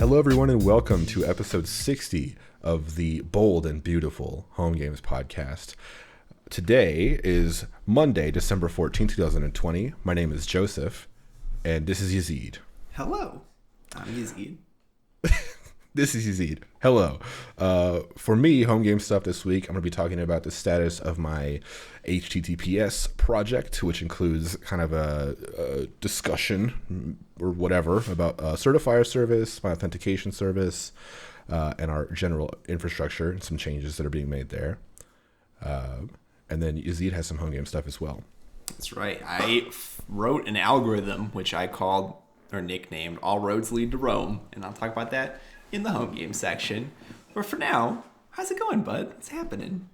Hello, everyone, and welcome to episode 60 of the Bold and Beautiful Homegames podcast. Today is Monday, December 14th, 2020. My name is Joseph, and this is Yazeed. Hello, I'm Yazeed. This is Yazeed. Hello. For me, home game stuff this week, I'm going to be talking about the status of my HTTPS project, which includes kind of a discussion or whatever about certifier service, my authentication service, and our general infrastructure and some changes that are being made there. And then Yazeed has some home game stuff as well. That's right. I wrote an algorithm which I called or nicknamed All Roads Lead to Rome, and I'll talk about that in the home game section. But for now, how's it going, bud? What's happening?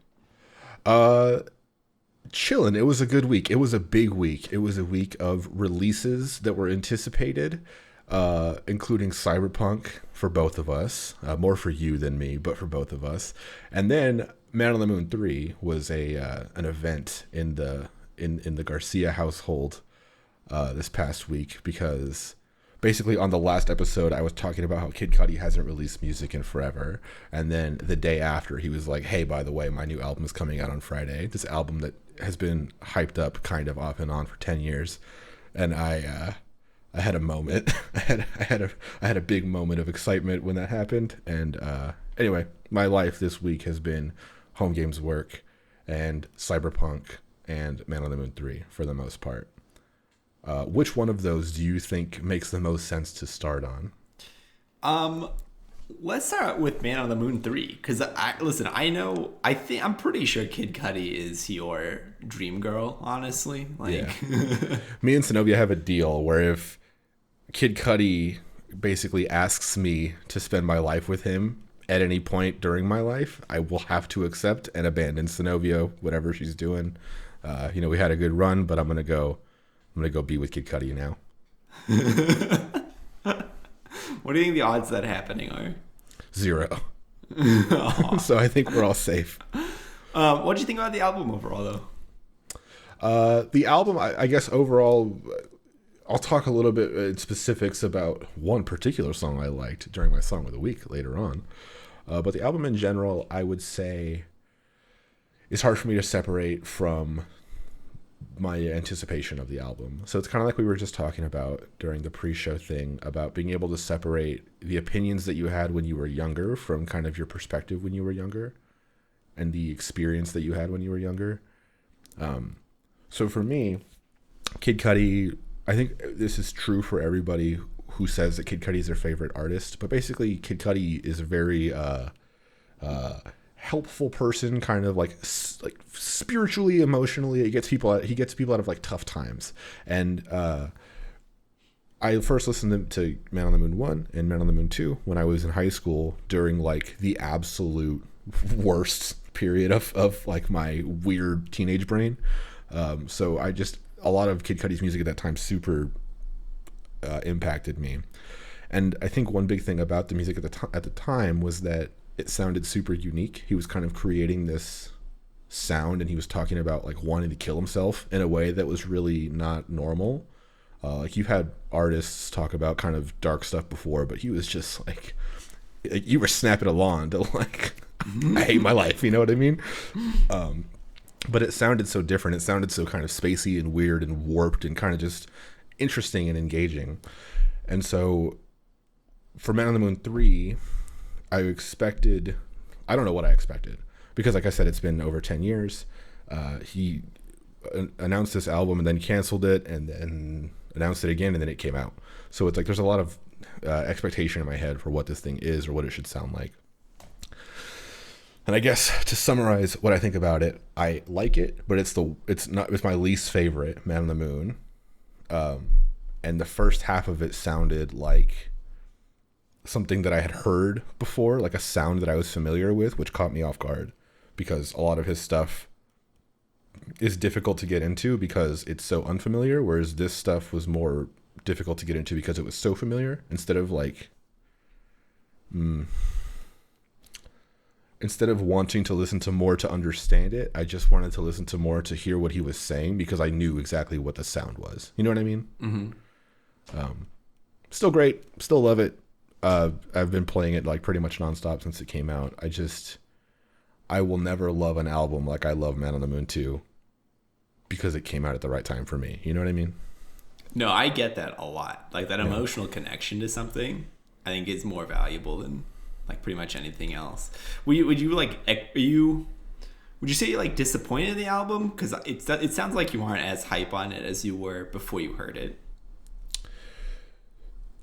Chilling. It was a good week. It was a big week. It was a week of releases that were anticipated, including Cyberpunk for both of us. More for you than me, but for both of us. And then Man on the Moon 3 was an event in the Garcia household this past week, because basically on the last episode I was talking about how Kid Cudi hasn't released music in forever, and then the day after he was like, hey, by the way, my new album is coming out on Friday, this album that has been hyped up kind of off and on for 10 years. And I had a moment. I had a big moment of excitement when that happened. And anyway, my life this week has been home games work and Cyberpunk and Man on the Moon 3 for the most part. Which one of those do you think makes the most sense to start on? Let's start with Man on the Moon 3, because I'm pretty sure Kid Cudi is your dream girl, honestly. Yeah. Me and Zenobia have a deal where if Kid Cudi basically asks me to spend my life with him at any point during my life, I will have to accept and abandon Zenobia, whatever she's doing. We had a good run, but I'm gonna go be with Kid Cudi now. What do you think the odds of that happening are? 0. So I think we're all safe. What do you think about the album overall, though? The album, I guess overall, I'll talk a little bit in specifics about one particular song I liked during my Song of the Week later on. But the album in general, I would say, it's hard for me to separate from my anticipation of the album. So it's kind of like we were just talking about during the pre-show thing about being able to separate the opinions that you had when you were younger from kind of your perspective when you were younger and the experience that you had when you were younger. So for me, Kid Cudi, I think this is true for everybody who says that Kid Cudi is their favorite artist, but basically Kid Cudi is a very helpful person, kind of like spiritually, emotionally. He gets people out of like tough times. And I first listened to Man on the Moon 1 and Man on the Moon 2 when I was in high school during like the absolute worst period of like my weird teenage brain. So a lot of Kid Cudi's music at that time super impacted me. And I think one big thing about the music at the time was that it sounded super unique. He was kind of creating this sound, and he was talking about like wanting to kill himself in a way that was really not normal. Like you've had artists talk about kind of dark stuff before, but he was just like you were snapping along to like, I hate my life, you know what I mean? But it sounded so different. It sounded so kind of spacey and weird and warped and kind of just interesting and engaging. And so for Man on the Moon 3, I don't know what I expected, because like I said, it's been over 10 years. He announced this album and then canceled it and then announced it again and then it came out. So it's like there's a lot of expectation in my head for what this thing is or what it should sound like. And I guess to summarize what I think about it, I like it, but it's my least favorite Man on the Moon. And the first half of it sounded like something that I had heard before, like a sound that I was familiar with, which caught me off guard, because a lot of his stuff is difficult to get into because it's so unfamiliar, whereas this stuff was more difficult to get into because it was so familiar. Instead of wanting to listen to more to understand it, I just wanted to listen to more to hear what he was saying, because I knew exactly what the sound was. You know what I mean? Mm-hmm. Still great. Still love it. I've been playing it like pretty much nonstop since it came out. I will never love an album like I love Man on the Moon 2 because it came out at the right time for me. You know what I mean? No, I get that a lot. Like that emotional connection to something, I think is more valuable than like pretty much anything else. Would you say you're like disappointed in the album? Because it sounds like you aren't as hype on it as you were before you heard it.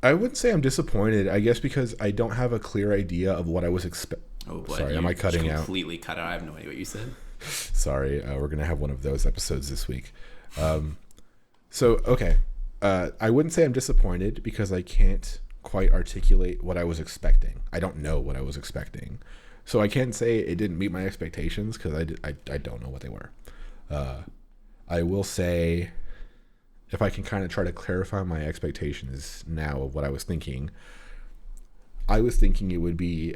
I wouldn't say I'm disappointed. I guess because I don't have a clear idea of what I was expecting. Oh, but sorry, am I cutting out? Completely cut out. I have no idea what you said. Sorry, we're gonna have one of those episodes this week. Okay, I wouldn't say I'm disappointed because I can't quite articulate what I was expecting. I don't know what I was expecting, so I can't say it didn't meet my expectations because I don't know what they were. I will say, if I can kind of try to clarify my expectations now of what I was thinking it would be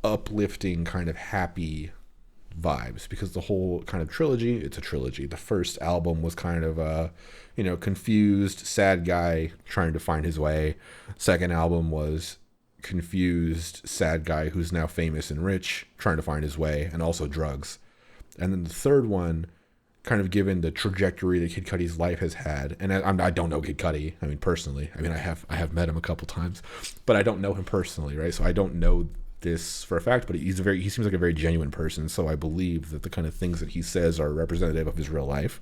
uplifting, kind of happy vibes, because the whole kind of trilogy, it's a trilogy. The first album was kind of a, confused, sad guy trying to find his way. Second album was confused, sad guy who's now famous and rich trying to find his way, and also drugs. And then the third one, kind of given the trajectory that Kid Cudi's life has had, and I don't know Kid Cudi. I mean, personally, I have met him a couple times, but I don't know him personally, right? So I don't know this for a fact, but he seems like a very genuine person. So I believe that the kind of things that he says are representative of his real life.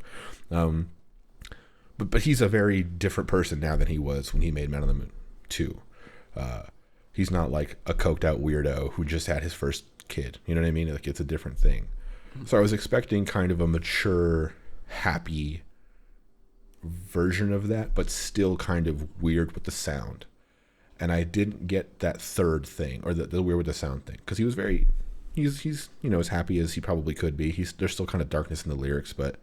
But he's a very different person now than he was when he made Man on the Moon 2. He's not like a coked out weirdo who just had his first kid. You know what I mean? Like, it's a different thing. So I was expecting kind of a mature, happy version of that, but still kind of weird with the sound. And I didn't get that third thing, or the weird with the sound thing, because he's as happy as he probably could be. There's still kind of darkness in the lyrics, but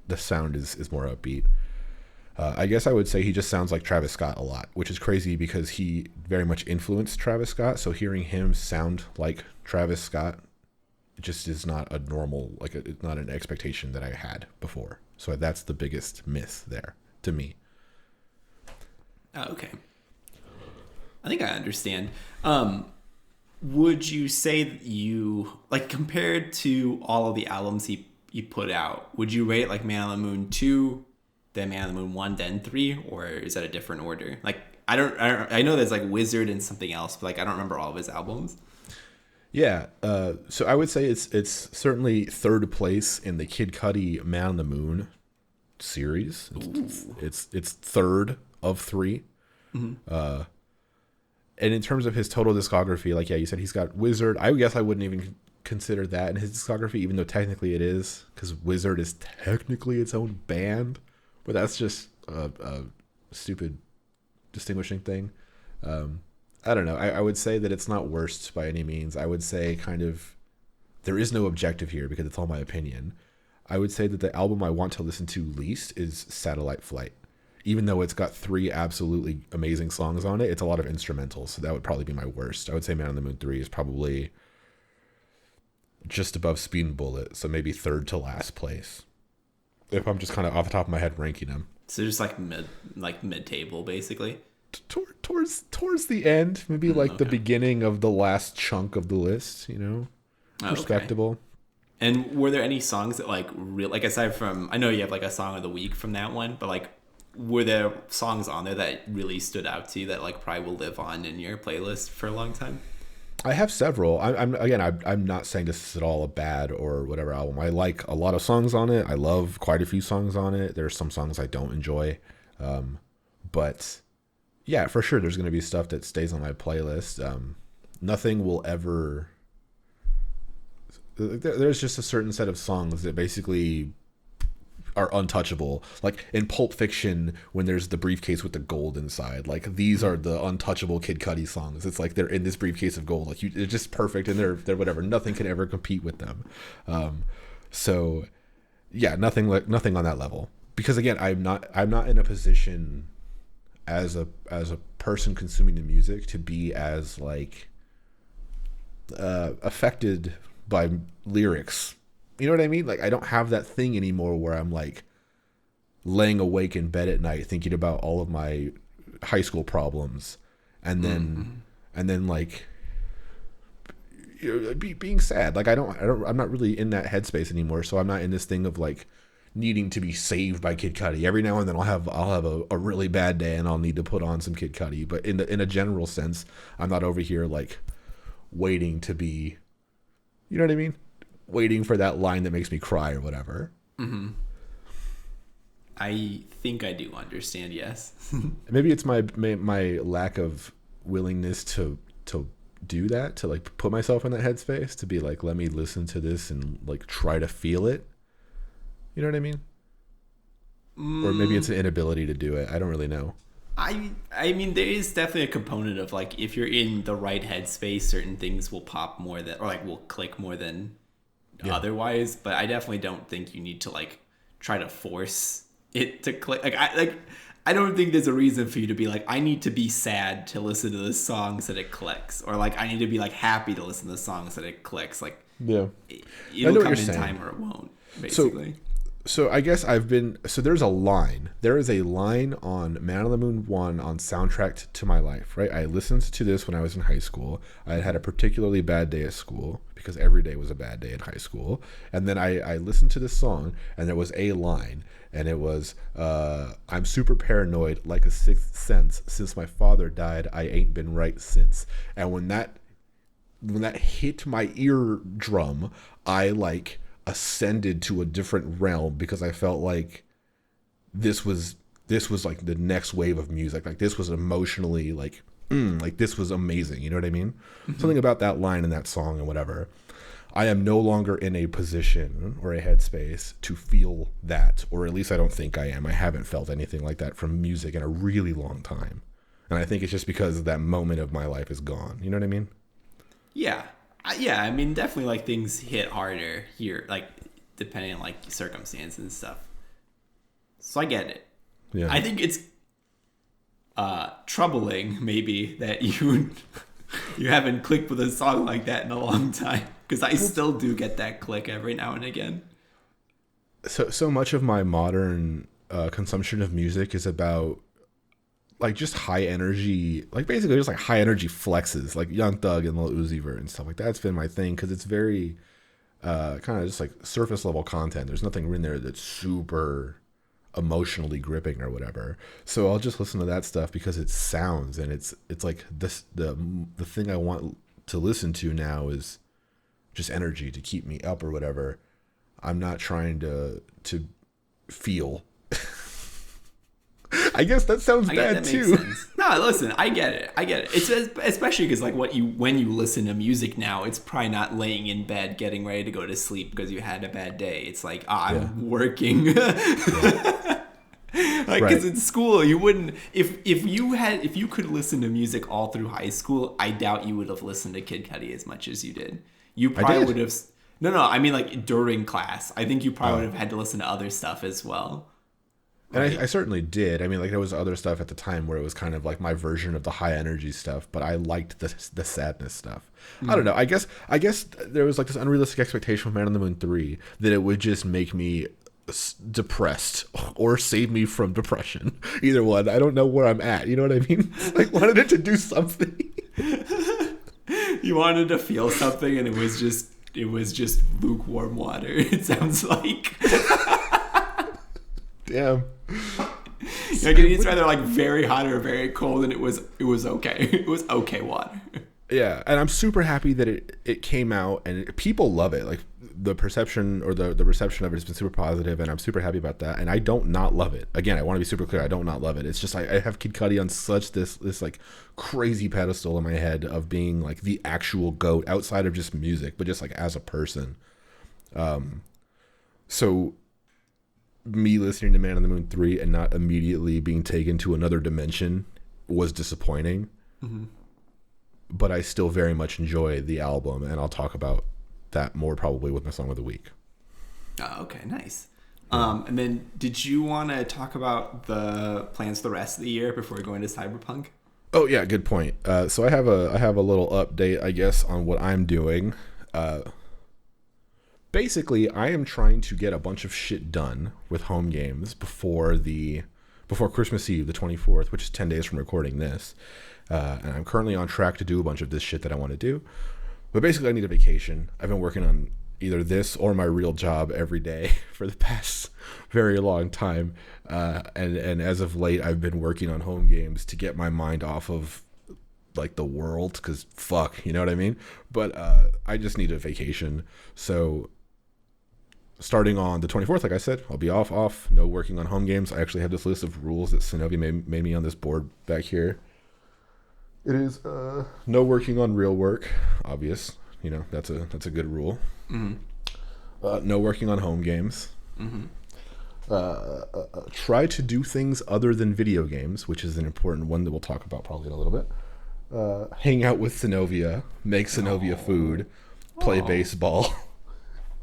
the sound is more upbeat. I guess I would say he just sounds like Travis Scott a lot, which is crazy because he very much influenced Travis Scott. So hearing him sound like Travis Scott just is not a normal, it's not an expectation that I had before. So that's the biggest myth there to me. Oh, okay. I think I understand. Would you say that you, like, compared to all of the albums he put out, would you rate like Man on the Moon 2, then Man on the Moon 1, then 3, or is that a different order? Like, I know there's like Wizard and something else, but like I don't remember all of his albums. Yeah, so I would say it's certainly third place in the Kid Cudi Man on the Moon series. It's third of 3. Mm-hmm. And in terms of his total discography, like, yeah, you said he's got Wizard. I guess I wouldn't even consider that in his discography, even though technically it is, because Wizard is technically its own band, but that's just a stupid distinguishing thing. I don't know. I would say that it's not worst by any means. I would say kind of, there is no objective here because it's all my opinion. I would say that the album I want to listen to least is Satellite Flight. Even though it's got 3 absolutely amazing songs on it, it's a lot of instrumentals, so that would probably be my worst. I would say Man on the Moon 3 is probably just above Speed and Bullet, so maybe third to last place, if I'm just kind of off the top of my head ranking them. So just like mid-table, basically? Towards the end, maybe like the beginning of the last chunk of the list, respectable. Okay. And were there any songs that like aside from, I know you have like a song of the week from that one, but like, were there songs on there that really stood out to you that like probably will live on in your playlist for a long time? I have several. I'm not saying this is at all a bad or whatever album. I like a lot of songs on it. I love quite a few songs on it. There are some songs I don't enjoy, but yeah, for sure, there's going to be stuff that stays on my playlist. Nothing will ever. There's just a certain set of songs that basically are untouchable. Like in Pulp Fiction, when there's the briefcase with the gold inside, like these are the untouchable Kid Cudi songs. It's like they're in this briefcase of gold. Like they're just perfect, and they're whatever. Nothing can ever compete with them. So yeah, nothing on that level. Because again, I'm not in a position as a person consuming the music to be as like affected by lyrics. You know what I mean? Like, I don't have that thing anymore where I'm like laying awake in bed at night thinking about all of my high school problems and then like being sad. Like I'm not really in that headspace anymore. So I'm not in this thing of like needing to be saved by Kid Cudi. Every now and then I'll have a really bad day and I'll need to put on some Kid Cudi. But in a general sense, I'm not over here like waiting to be, you know what I mean? Waiting for that line that makes me cry or whatever. Mm-hmm. I think I do understand. Yes. Maybe it's my lack of willingness to do that, to like put myself in that headspace, to be like, let me listen to this and like try to feel it. You know what I mean? Or maybe it's an inability to do it. I don't really know. I mean, there is definitely a component of like, if you're in the right headspace, certain things will pop more than, or like will click more than otherwise. But I definitely don't think you need to like try to force it to click. I don't think there's a reason for you to be like, I need to be sad to listen to the songs that it clicks, or like I need to be like happy to listen to the songs that it clicks. Like, it'll come in time or it won't. Basically. So I guess there's a line. There is a line on Man on the Moon 1 on Soundtrack to My Life, right? I listened to this when I was in high school. I had a particularly bad day at school because every day was a bad day in high school. And then I listened to this song and there was a line and it was, I'm super paranoid like a sixth sense. Since my father died, I ain't been right since. And when that hit my eardrum, I like ascended to a different realm because I felt like this was like the next wave of music. Like this was emotionally like this was amazing. You know what I mean? Mm-hmm. Something about that line in that song and whatever. I am no longer in a position or a headspace to feel that, or at least I don't think I am. I haven't felt anything like that from music in a really long time. And I think it's just because that moment of my life is gone. You know what I mean? Yeah. Yeah, I mean, definitely, like, things hit harder here, like, depending on, like, circumstances and stuff. So I get it. Yeah. I think it's troubling, maybe, that you haven't clicked with a song like that in a long time. Because I still do get that click every now and again. So much of my modern consumption of music is about like just high energy, like basically just like high energy flexes, like Young Thug and Lil Uzi Vert and stuff like that. That's been my thing because it's very kind of just like surface level content. There's nothing in there that's super emotionally gripping or whatever. So I'll just listen to that stuff because it sounds, and it's like this the thing I want to listen to now is just energy to keep me up or whatever. I'm not trying to feel. I guess that sounds bad too. No, listen, I get it. It's especially because like when you listen to music now, it's probably not laying in bed getting ready to go to sleep because you had a bad day. It's like I'm working. Like because in school you wouldn't if you could listen to music all through high school, I doubt you would have listened to Kid Cudi as much as you did. You probably would have. No, I mean like during class. I think you probably would have had to listen to other stuff as well. And I certainly did. I mean, like there was other stuff at the time where it was kind of like my version of the high energy stuff, but I liked the sadness stuff. Mm-hmm. I don't know. I guess there was like this unrealistic expectation with Man on the Moon 3 that it would just make me depressed or save me from depression. Either one. I don't know where I'm at. You know what I mean? Like wanted it to do something. You wanted to feel something, and it was just lukewarm water. It sounds like. Damn. Like it's either like very hot or very cold, and it was okay. It was okay water. Yeah, and I'm super happy that it came out, and people love it. Like the perception or the reception of it has been super positive, and I'm super happy about that. And I don't not love it. Again, I want to be super clear. I don't not love it. It's just I have Kid Cudi on such this like crazy pedestal in my head of being like the actual GOAT outside of just music, but just like as a person. So me listening to Man on the Moon 3 and not immediately being taken to another dimension was disappointing. Mm-hmm. But I still very much enjoy the album, and I'll talk about that more probably with my song of the week. Oh, okay, nice. And then did you want to talk about the plans for the rest of the year before we go into Cyberpunk? Oh yeah, good point. So I have a little update, I guess, on what I'm doing. Basically, I am trying to get a bunch of shit done with Homegames before Christmas Eve, the 24th, which is 10 days from recording this. And I'm currently on track to do a bunch of this shit that I want to do. But basically, I need a vacation. I've been working on either this or my real job every day for the past very long time. And as of late, I've been working on home games to get my mind off of like the world, because fuck, you know what I mean? But I just need a vacation. So starting on the 24th, like I said, I'll be off. No working on home games. I actually have this list of rules that Synovia made me on this board back here. It is no working on real work, obvious. You know, that's a good rule. Mm-hmm. No working on home games. Mm-hmm. Try to do things other than video games, which is an important one that we'll talk about probably in a little bit. Hang out with Synovia, make Synovia food, play baseball,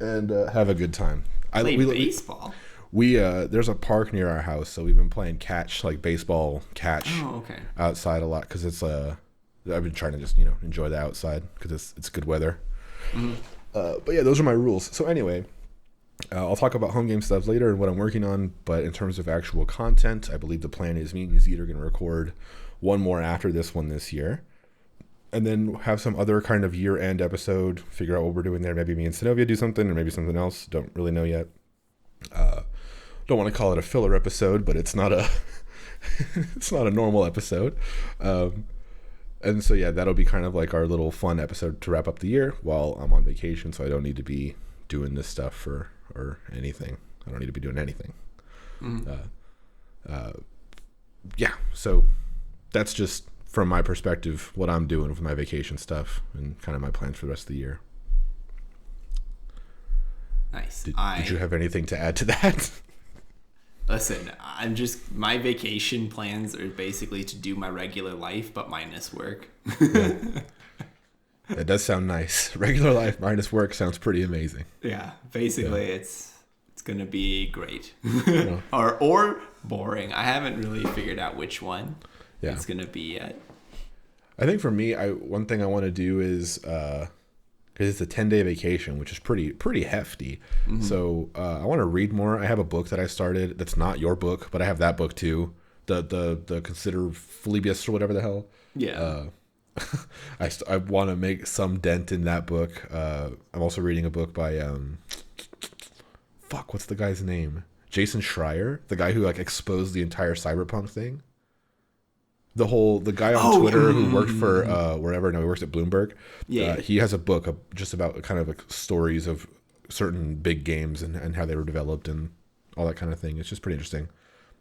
and have a good time. Baseball? We there's a park near our house, so we've been playing catch, like baseball catch, outside a lot, because it's I've been trying to just enjoy the outside because it's good weather. Mm-hmm. But yeah, those are my rules. So anyway, I'll talk about home game stuff later and what I'm working on. But in terms of actual content, I believe the plan is me and Yazeed are going to record one more after this one this year, and then have some other kind of year-end episode. Figure out what we're doing there. Maybe me and Synovia do something, or maybe something else. Don't really know yet. Don't want to call it a filler episode, but it's not a it's not a normal episode. And so yeah, that'll be kind of like our little fun episode to wrap up the year while I'm on vacation, so I don't need to be doing this stuff or anything. I don't need to be doing anything. Mm-hmm. Yeah, so that's just from my perspective what I'm doing with my vacation stuff and kind of my plans for the rest of the year. Nice. Did you have anything to add to that? Listen, my vacation plans are basically to do my regular life, but minus work. Yeah. That does sound nice. Regular life minus work sounds pretty amazing. Yeah, basically it's going to be great. Yeah. or boring. I haven't really figured out which one it's going to be yet. I think for me, one thing I want to do is because it's a 10-day vacation, which is pretty hefty. Mm-hmm. So I want to read more. I have a book that I started that's not your book, but I have that book too. The Consider Phoebius or whatever the hell. Yeah. I want to make some dent in that book. I'm also reading a book by what's the guy's name? Jason Schreier, the guy who like exposed the entire Cyberpunk thing. The guy on Twitter who worked for he works at Bloomberg. Yeah, he has a book just about kind of like stories of certain big games and how they were developed and all that kind of thing. It's just pretty interesting.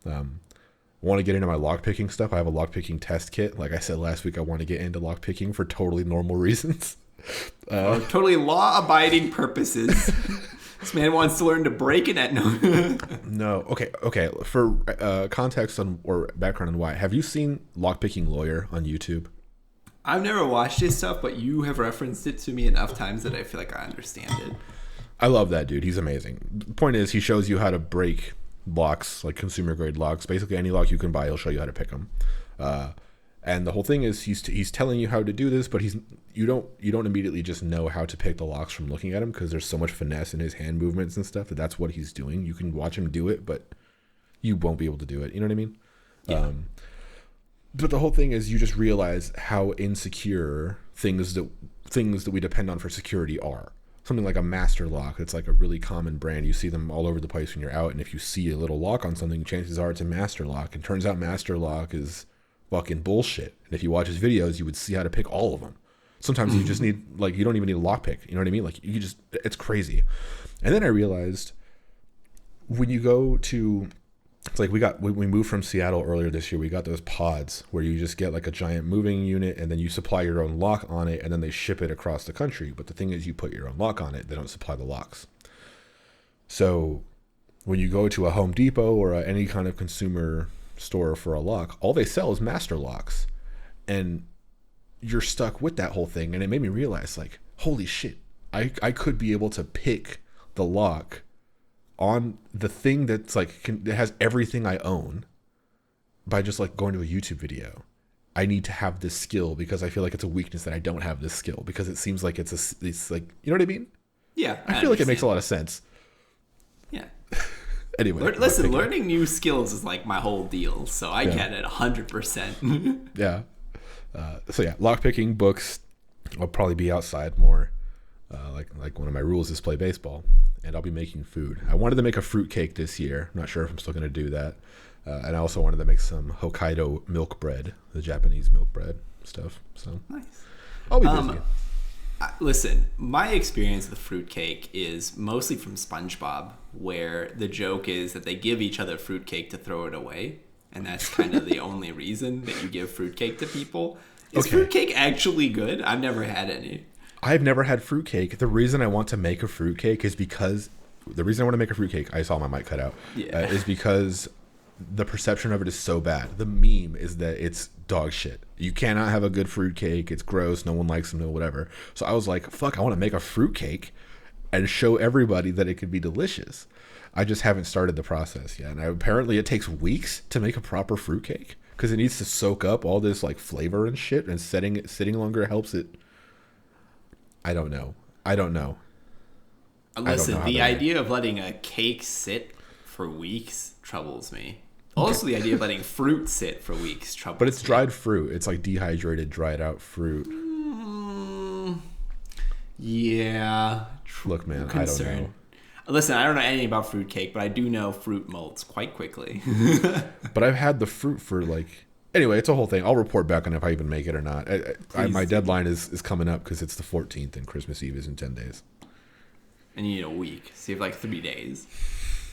I want to get into my lockpicking stuff. I have a lockpicking test kit. Like I said last week, I want to get into lockpicking for totally normal reasons. Totally law-abiding purposes. This man wants to learn to break it at no. No. Okay. For context or background on why, have you seen Lockpicking Lawyer on YouTube? I've never watched his stuff, but you have referenced it to me enough times that I feel like I understand it. I love that dude. He's amazing. The point is, he shows you how to break locks, like consumer grade locks. Basically, any lock you can buy, he'll show you how to pick them. And the whole thing is, he's telling you how to do this, but you don't immediately just know how to pick the locks from looking at him, because there's so much finesse in his hand movements and stuff that's what he's doing. You can watch him do it, but you won't be able to do it. You know what I mean? Yeah. But the whole thing is, you just realize how insecure things that we depend on for security are. Something like a master lock. It's like a really common brand. You see them all over the place when you're out, and if you see a little lock on something, chances are it's a master lock. And turns out master lock is fucking bullshit. And if you watch his videos, you would see how to pick all of them. Sometimes you just need, like, you don't even need a lockpick. You know what I mean? Like, you just, it's crazy. And then I realized when you go to, it's like when we moved from Seattle earlier this year, we got those pods where you just get like a giant moving unit and then you supply your own lock on it and then they ship it across the country. But the thing is, you put your own lock on it, they don't supply the locks. So when you go to a Home Depot or any kind of consumer store for a lock, all they sell is master locks, and you're stuck with that whole thing. And it made me realize, like, holy shit, I could be able to pick the lock on the thing that's like that has everything I own by just like going to a YouTube video. I need to have this skill because I feel like it's a weakness that I don't have this skill, because it seems like it's like, you know what I mean? Yeah, I feel like it makes a lot of sense. Yeah. Anyway, listen, learning new skills is like my whole deal, so I get it 100%. Yeah. So yeah, lockpicking, books. I'll probably be outside more. Like one of my rules is play baseball, and I'll be making food. I wanted to make a fruit cake this year. I'm not sure if I'm still going to do that. And I also wanted to make some Hokkaido milk bread, the Japanese milk bread stuff. So Nice. I'll be busy. Listen, my experience with fruitcake is mostly from SpongeBob, where the joke is that they give each other fruitcake to throw it away, and that's kind of the only reason that you give fruitcake to people. Is fruitcake actually good? I've never had any. I've never had fruitcake. The reason I want to make a fruitcake is because I saw my mic cut out. Yeah. Is because the perception of it is so bad. The meme is that it's dog shit. You cannot have a good fruitcake. It's gross. No one likes them. Whatever. So I was like, fuck, I want to make a fruitcake and show everybody that it could be delicious. I just haven't started the process yet. And apparently it takes weeks to make a proper fruitcake because it needs to soak up all this like flavor and shit, and sitting longer helps it. I don't know. Listen, the idea of letting a cake sit for weeks troubles me. Also, the idea of letting fruit sit for weeks troubles me. But it's dried fruit. It's like dehydrated, dried out fruit. Yeah. Look, man, I don't know. Listen, I don't know anything about fruitcake, but I do know fruit molts quite quickly. But I've had the fruit for like... Anyway, it's a whole thing. I'll report back on if I even make it or not. My deadline is coming up because it's the 14th and Christmas Eve is in 10 days. And you need a week. So you have like 3 days.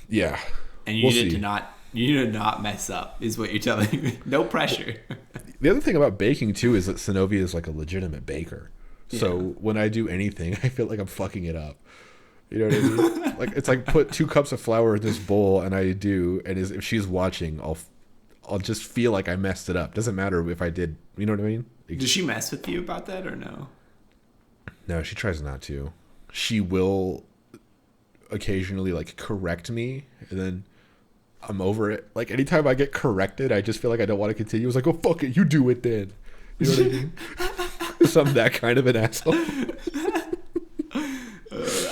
Yeah. And you need to not mess up, is what you're telling me. No pressure. The other thing about baking, too, is that Synovia is like a legitimate baker. Yeah. So when I do anything, I feel like I'm fucking it up. You know what I mean? Like, it's like put 2 cups of flour in this bowl, and I do. And if she's watching, I'll just feel like I messed it up. Doesn't matter if I did. You know what I mean? Does she mess with you about that or no? No, she tries not to. She will occasionally like correct me, and then I'm over it. Like anytime I get corrected, I just feel like I don't want to continue. It's like, oh fuck it, you do it then. You know what I mean? So I'm that kind of an asshole.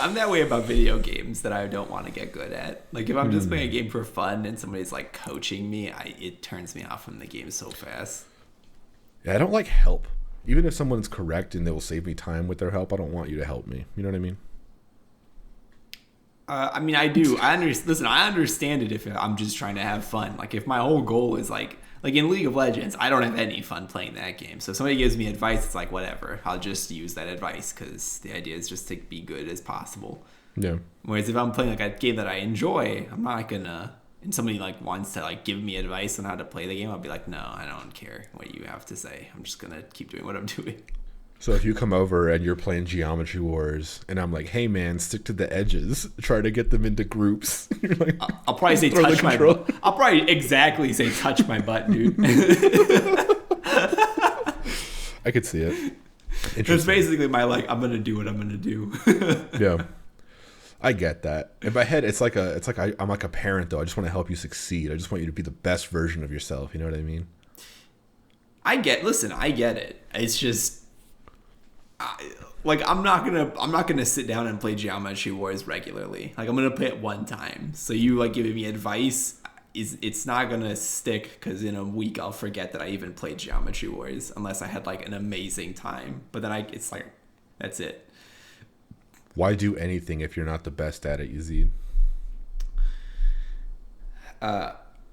I'm that way about video games that I don't want to get good at. Like if I'm just playing a game for fun and somebody's like coaching me, it turns me off from the game so fast. Yeah, I don't like help. Even if someone's correct and they will save me time with their help, I don't want you to help me. You know what I mean? I mean, I do. Listen, I understand it if I'm just trying to have fun. Like if my whole goal is like in League of Legends, I don't have any fun playing that game. So if somebody gives me advice, it's like, whatever. I'll just use that advice because the idea is just to be good as possible. Yeah. Whereas if I'm playing like a game that I enjoy, I'm not gonna... And somebody like wants to like give me advice on how to play the game, I'll be like, no, I don't care what you have to say. I'm just gonna keep doing what I'm doing. So if you come over and you're playing Geometry Wars, and I'm like, hey man, stick to the edges, try to get them into groups. You're like, I'll probably say touch my butt. I'll probably exactly say touch my butt, dude. I could see it. It's basically my like, I'm gonna do what I'm gonna do. Yeah. I get that. In my head, I'm like a parent though. I just want to help you succeed. I just want you to be the best version of yourself. You know what I mean? I get it. It's just, I'm not gonna sit down and play Geometry Wars regularly. Like I'm gonna play it one time. So you like giving me advice it's not gonna stick because in a week I'll forget that I even played Geometry Wars unless I had like an amazing time. But then it's like that's it. Why do anything if you're not the best at it, Yazeed?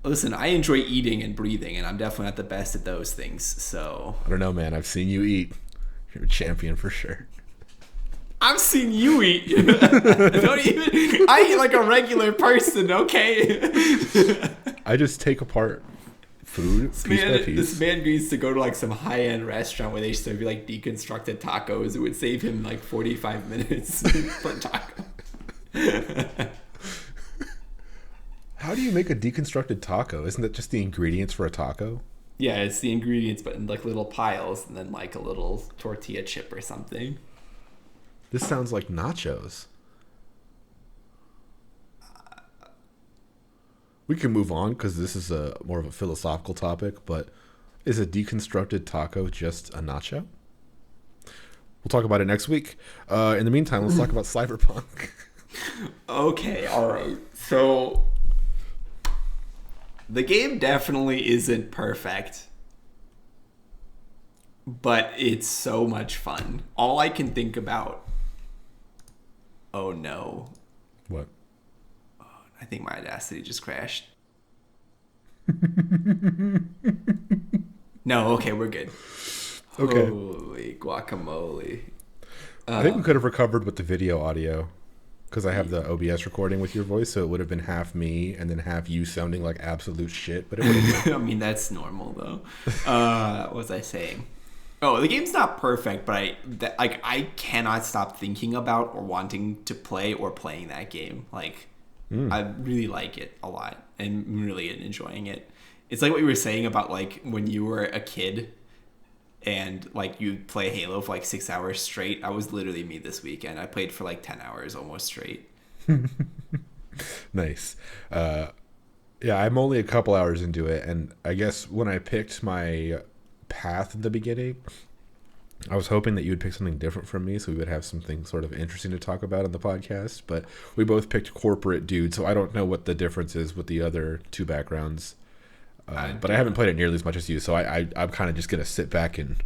Listen, I enjoy eating and breathing, and I'm definitely not the best at those things. So I don't know, man. I've seen you eat. You're a champion for sure. I've seen you eat. I eat like a regular person, okay? I just take apart food piece by piece. This man needs to go to like some high-end restaurant where they serve you like deconstructed tacos. It would save him like 45 minutes per taco. How do you make a deconstructed taco? Isn't that just the ingredients for a taco? Yeah, it's the ingredients, but in like little piles, and then like a little tortilla chip or something. This sounds like nachos. We can move on because this is more of a philosophical topic, but is a deconstructed taco just a nacho? We'll talk about it next week. In the meantime, let's talk about Cyberpunk. Okay, all right. So the game definitely isn't perfect. but it's so much fun. All I can think about. Oh no! What? I think my Audacity just crashed. No, okay, we're good. Okay. Holy guacamole! I think we could have recovered with the video audio because I have the OBS recording with your voice, so it would have been half me and then half you sounding like absolute shit. But it would have been... I mean, that's normal though. What was I saying? Oh, the game's not perfect, but I cannot stop thinking about or wanting to play or playing that game. Like, I really like it a lot and I'm really enjoying it. It's like what you were saying about like when you were a kid and like you play Halo for like 6 hours straight. I was literally me this weekend. I played for like 10 hours almost straight. Nice. Yeah, I'm only a couple hours into it, and I guess when I picked my path at the beginning, I was hoping that you would pick something different from me, so we would have something sort of interesting to talk about on the podcast. But we both picked corporate dude, so I don't know what the difference is with the other two backgrounds. But I haven't played it nearly as much as you, so I'm kind of just gonna sit back and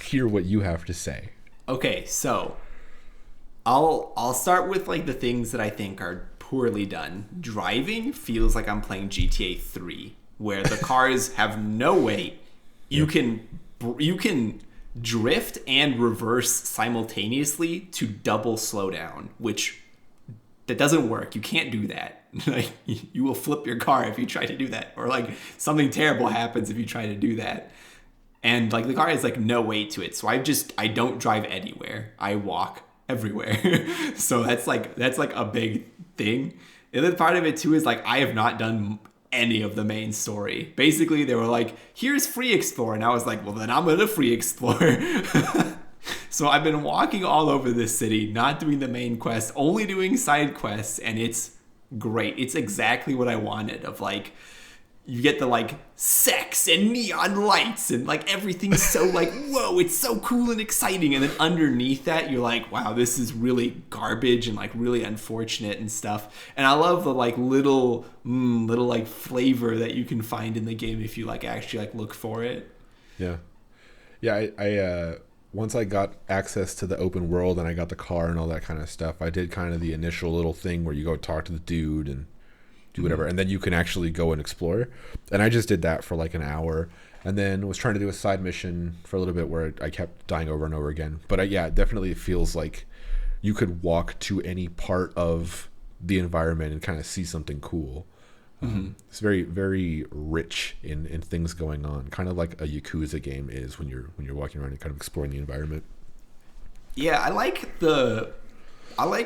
hear what you have to say. Okay, so I'll start with like the things that I think are poorly done. Driving feels like I'm playing GTA 3, where the cars have no weight. You can drift and reverse simultaneously to double slow down, which that doesn't work. You can't do that. Like, you will flip your car if you try to do that, or like something terrible happens if you try to do that. And like the car has like no weight to it, so I don't drive anywhere. I walk everywhere. So that's like a big thing. And then part of it too is like I have not done any of the main story. Basically, they were like, "Here's free explore," and I was like, "Well, then I'm gonna free explore." So I've been walking all over this city, not doing the main quest, only doing side quests, and it's great. It's exactly what I wanted. Of like, you get the like sex and neon lights and like everything's so like, whoa, it's so cool and exciting. And then underneath that, you're like, wow, this is really garbage and like really unfortunate and stuff. And I love the like little like flavor that you can find in the game if you like actually like look for it. Yeah. I once I got access to the open world and I got the car and all that kind of stuff, I did kind of the initial little thing where you go talk to the dude and do whatever, and then you can actually go and explore. And I just did that for like an hour, and then was trying to do a side mission for a little bit where I kept dying over and over again. But yeah, it definitely feels like you could walk to any part of the environment and kind of see something cool. It's very, very rich in things going on, kind of like a Yakuza game is when you're walking around and kind of exploring the environment. Yeah, I like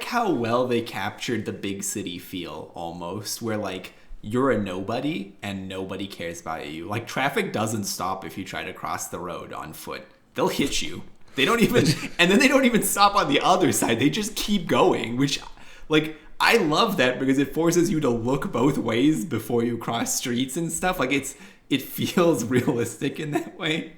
how well they captured the big city feel almost, where like you're a nobody and nobody cares about you. Like traffic doesn't stop if you try to cross the road on foot. They'll hit you. They don't even, and then they don't even stop on the other side. They just keep going, which like, I love that because it forces you to look both ways before you cross streets and stuff. Like it feels realistic in that way.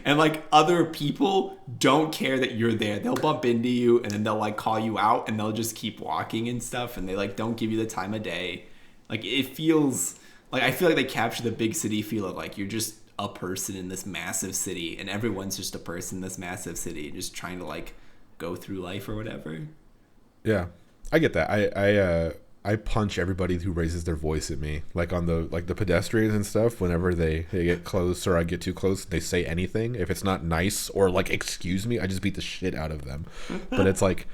And like other people don't care that you're there. They'll bump into you and then they'll like call you out and they'll just keep walking and stuff. And they like don't give you the time of day. Like it feels like, I feel like they capture the big city feel of like you're just a person in this massive city and everyone's just a person in this massive city just trying to like go through life or whatever. Yeah. I get that. I punch everybody who raises their voice at me, like on the pedestrians and stuff. Whenever they get close or I get too close, they say anything. If it's not nice or like excuse me, I just beat the shit out of them. But it's like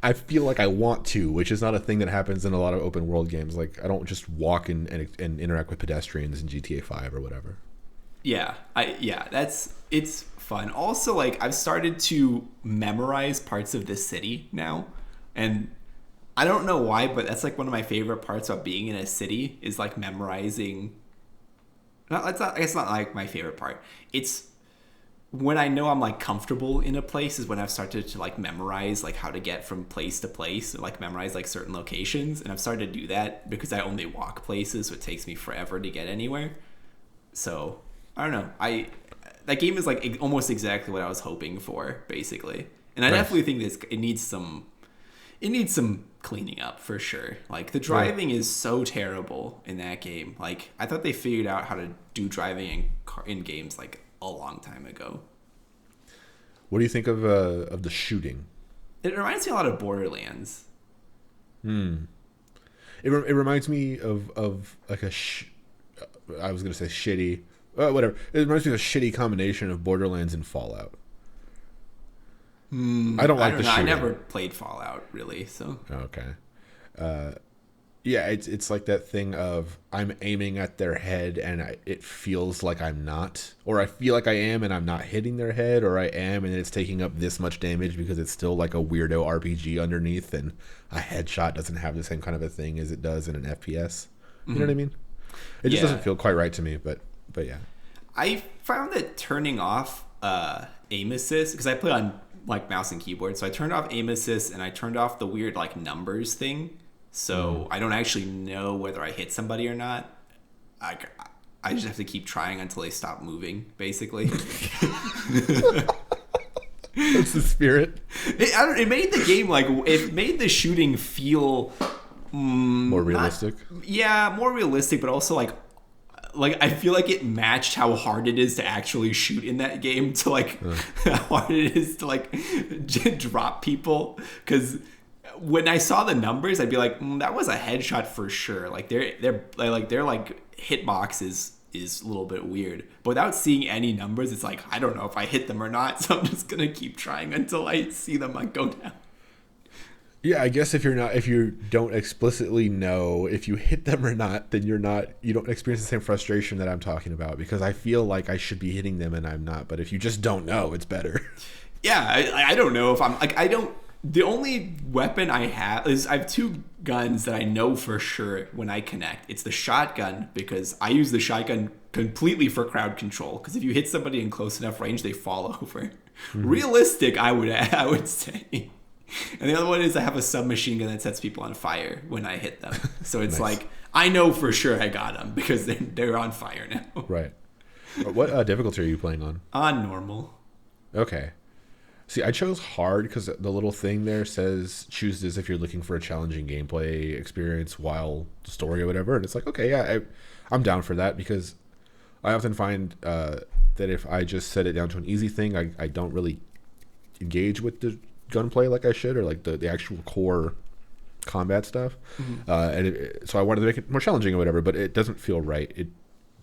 I feel like I want to, which is not a thing that happens in a lot of open world games. Like I don't just walk and interact with pedestrians in GTA 5 or whatever. Yeah, it's fun. Also, like I've started to memorize parts of this city now. And I don't know why, but that's like one of my favorite parts about being in a city is like memorizing. It's not like my favorite part. It's when I know I'm like comfortable in a place is when I've started to like memorize like how to get from place to place and like memorize like certain locations. And I've started to do that because I only walk places, so it takes me forever to get anywhere. So I don't know. That game is like almost exactly what I was hoping for, basically. And I definitely think it needs some cleaning up for sure. Like the driving is so terrible in that game. Like I thought they figured out how to do driving in games like a long time ago. What do you think of the shooting? It reminds me a lot of Borderlands. It reminds me of like I was gonna say shitty, whatever. It reminds me of a shitty combination of Borderlands and Fallout. I don't like the shooting. I never played Fallout really, so okay. Yeah, it's like that thing of I'm aiming at their head and it feels like I'm not, or I feel like I am and I'm not hitting their head, or I am and it's taking up this much damage because it's still like a weirdo RPG underneath, and a headshot doesn't have the same kind of a thing as it does in an FPS. You know what I mean? It just doesn't feel quite right to me, but yeah. I found that turning off aim assist, because I play on like mouse and keyboard, so I turned off aim assist and I turned off the weird like numbers thing. So I don't actually know whether I hit somebody or not. I just have to keep trying until they stop moving, basically. That's the spirit. It made the game it made the shooting feel more realistic. More realistic, but also like I feel like it matched how hard it is to actually shoot in that game to how hard it is to drop people, because when I saw the numbers, I'd be like, that was a headshot for sure. Like their hitbox is a little bit weird. But without seeing any numbers, it's like, I don't know if I hit them or not. So I'm just gonna keep trying until I see them go down. Yeah, I guess if you don't explicitly know if you hit them or not, then you don't experience the same frustration that I'm talking about, because I feel like I should be hitting them and I'm not. But if you just don't know, it's better. Yeah, I don't know if I'm the only weapon I have is I have two guns that I know for sure when I connect. It's the shotgun, because I use the shotgun completely for crowd control, because if you hit somebody in close enough range, they fall over. Mm-hmm. Realistic, I would say. And the other one is I have a submachine gun that sets people on fire when I hit them. So it's nice. I know for sure I got them because they're on fire now. Right. What difficulty are you playing on? On normal. Okay. See, I chose hard because the little thing there says choose this if you're looking for a challenging gameplay experience while the story or whatever. And it's like, okay, yeah, I'm down for that, because I often find that if I just set it down to an easy thing, I don't really engage with the gunplay like I should, or like the actual core combat stuff. Mm-hmm. So I wanted to make it more challenging or whatever, but it doesn't feel right.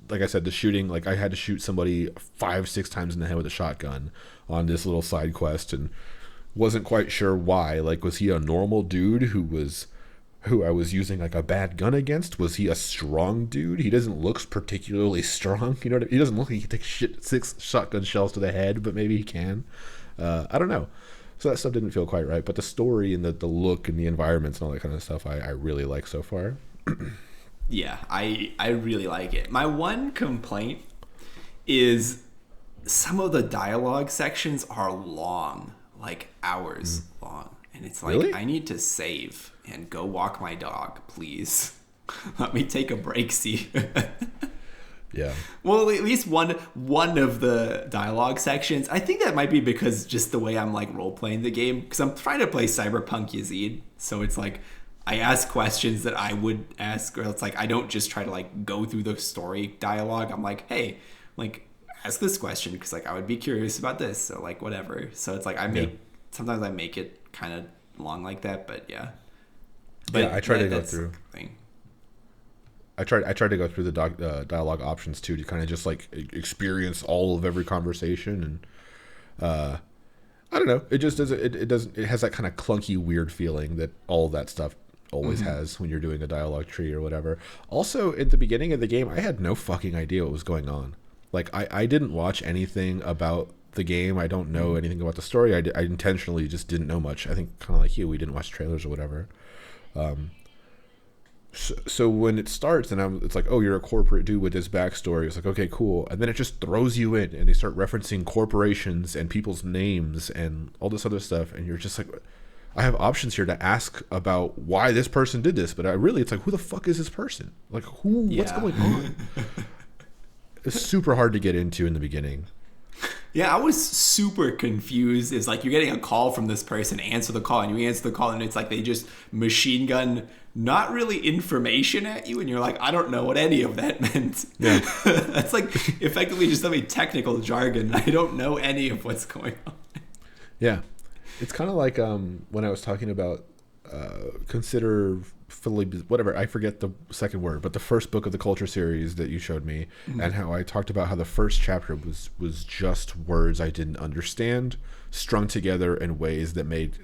Like I said, the shooting, I had to shoot somebody 5-6 times in the head with a shotgun on this little side quest, and wasn't quite sure why. Was he a normal dude who I was using a bad gun against? Was he a strong dude? He doesn't look particularly strong. You know what I mean? He doesn't look like he can take 6 shotgun shells to the head, but maybe he can. I don't know. So that stuff didn't feel quite right. But the story and the look and the environments and all that kind of stuff, I really like so far. Yeah, I really like it. My one complaint is some of the dialogue sections are long, hours long. And it's really? I need to save and go walk my dog, please. Let me take a break, see. Yeah. Well, at least one of the dialogue sections, I think that might be because just the way I'm role-playing the game, because I'm trying to play Cyberpunk Yazeed. So it's I ask questions that I would ask, or it's I don't just try to go through the story dialogue. I'm hey, ask this question because I would be curious about this. So whatever. So it's sometimes I make it kind of long like that, but yeah. But yeah, I try to go through. I tried to go through the dialogue options too, to kind of just experience all of every conversation, and I don't know. It just doesn't. It has that kind of clunky, weird feeling that all of that stuff always has when you're doing a dialogue tree or whatever. Also, at the beginning of the game, I had no fucking idea what was going on. I didn't watch anything about the game. I don't know anything about the story. I intentionally just didn't know much. I think kind of like you, we didn't watch trailers or whatever. So when it starts and it's oh, you're a corporate dude with this backstory. It's okay, cool. And then it just throws you in, and they start referencing corporations and people's names and all this other stuff. And you're just I have options here to ask about why this person did this, but it's who the fuck is this person? What's going on? It's super hard to get into in the beginning. Yeah, I was super confused. It's like you're getting a call from this person, answer the call, and you answer the call, and it's like they just machine gun not really information at you, and you're like, I don't know what any of that meant. Yeah. That's like effectively just some technical jargon. I don't know any of what's going on. Yeah. It's kind of like when I was talking about consider Philly, whatever, I forget the second word, but the first book of the Culture series that you showed me, and how I talked about how the first chapter was just words I didn't understand strung together in ways that made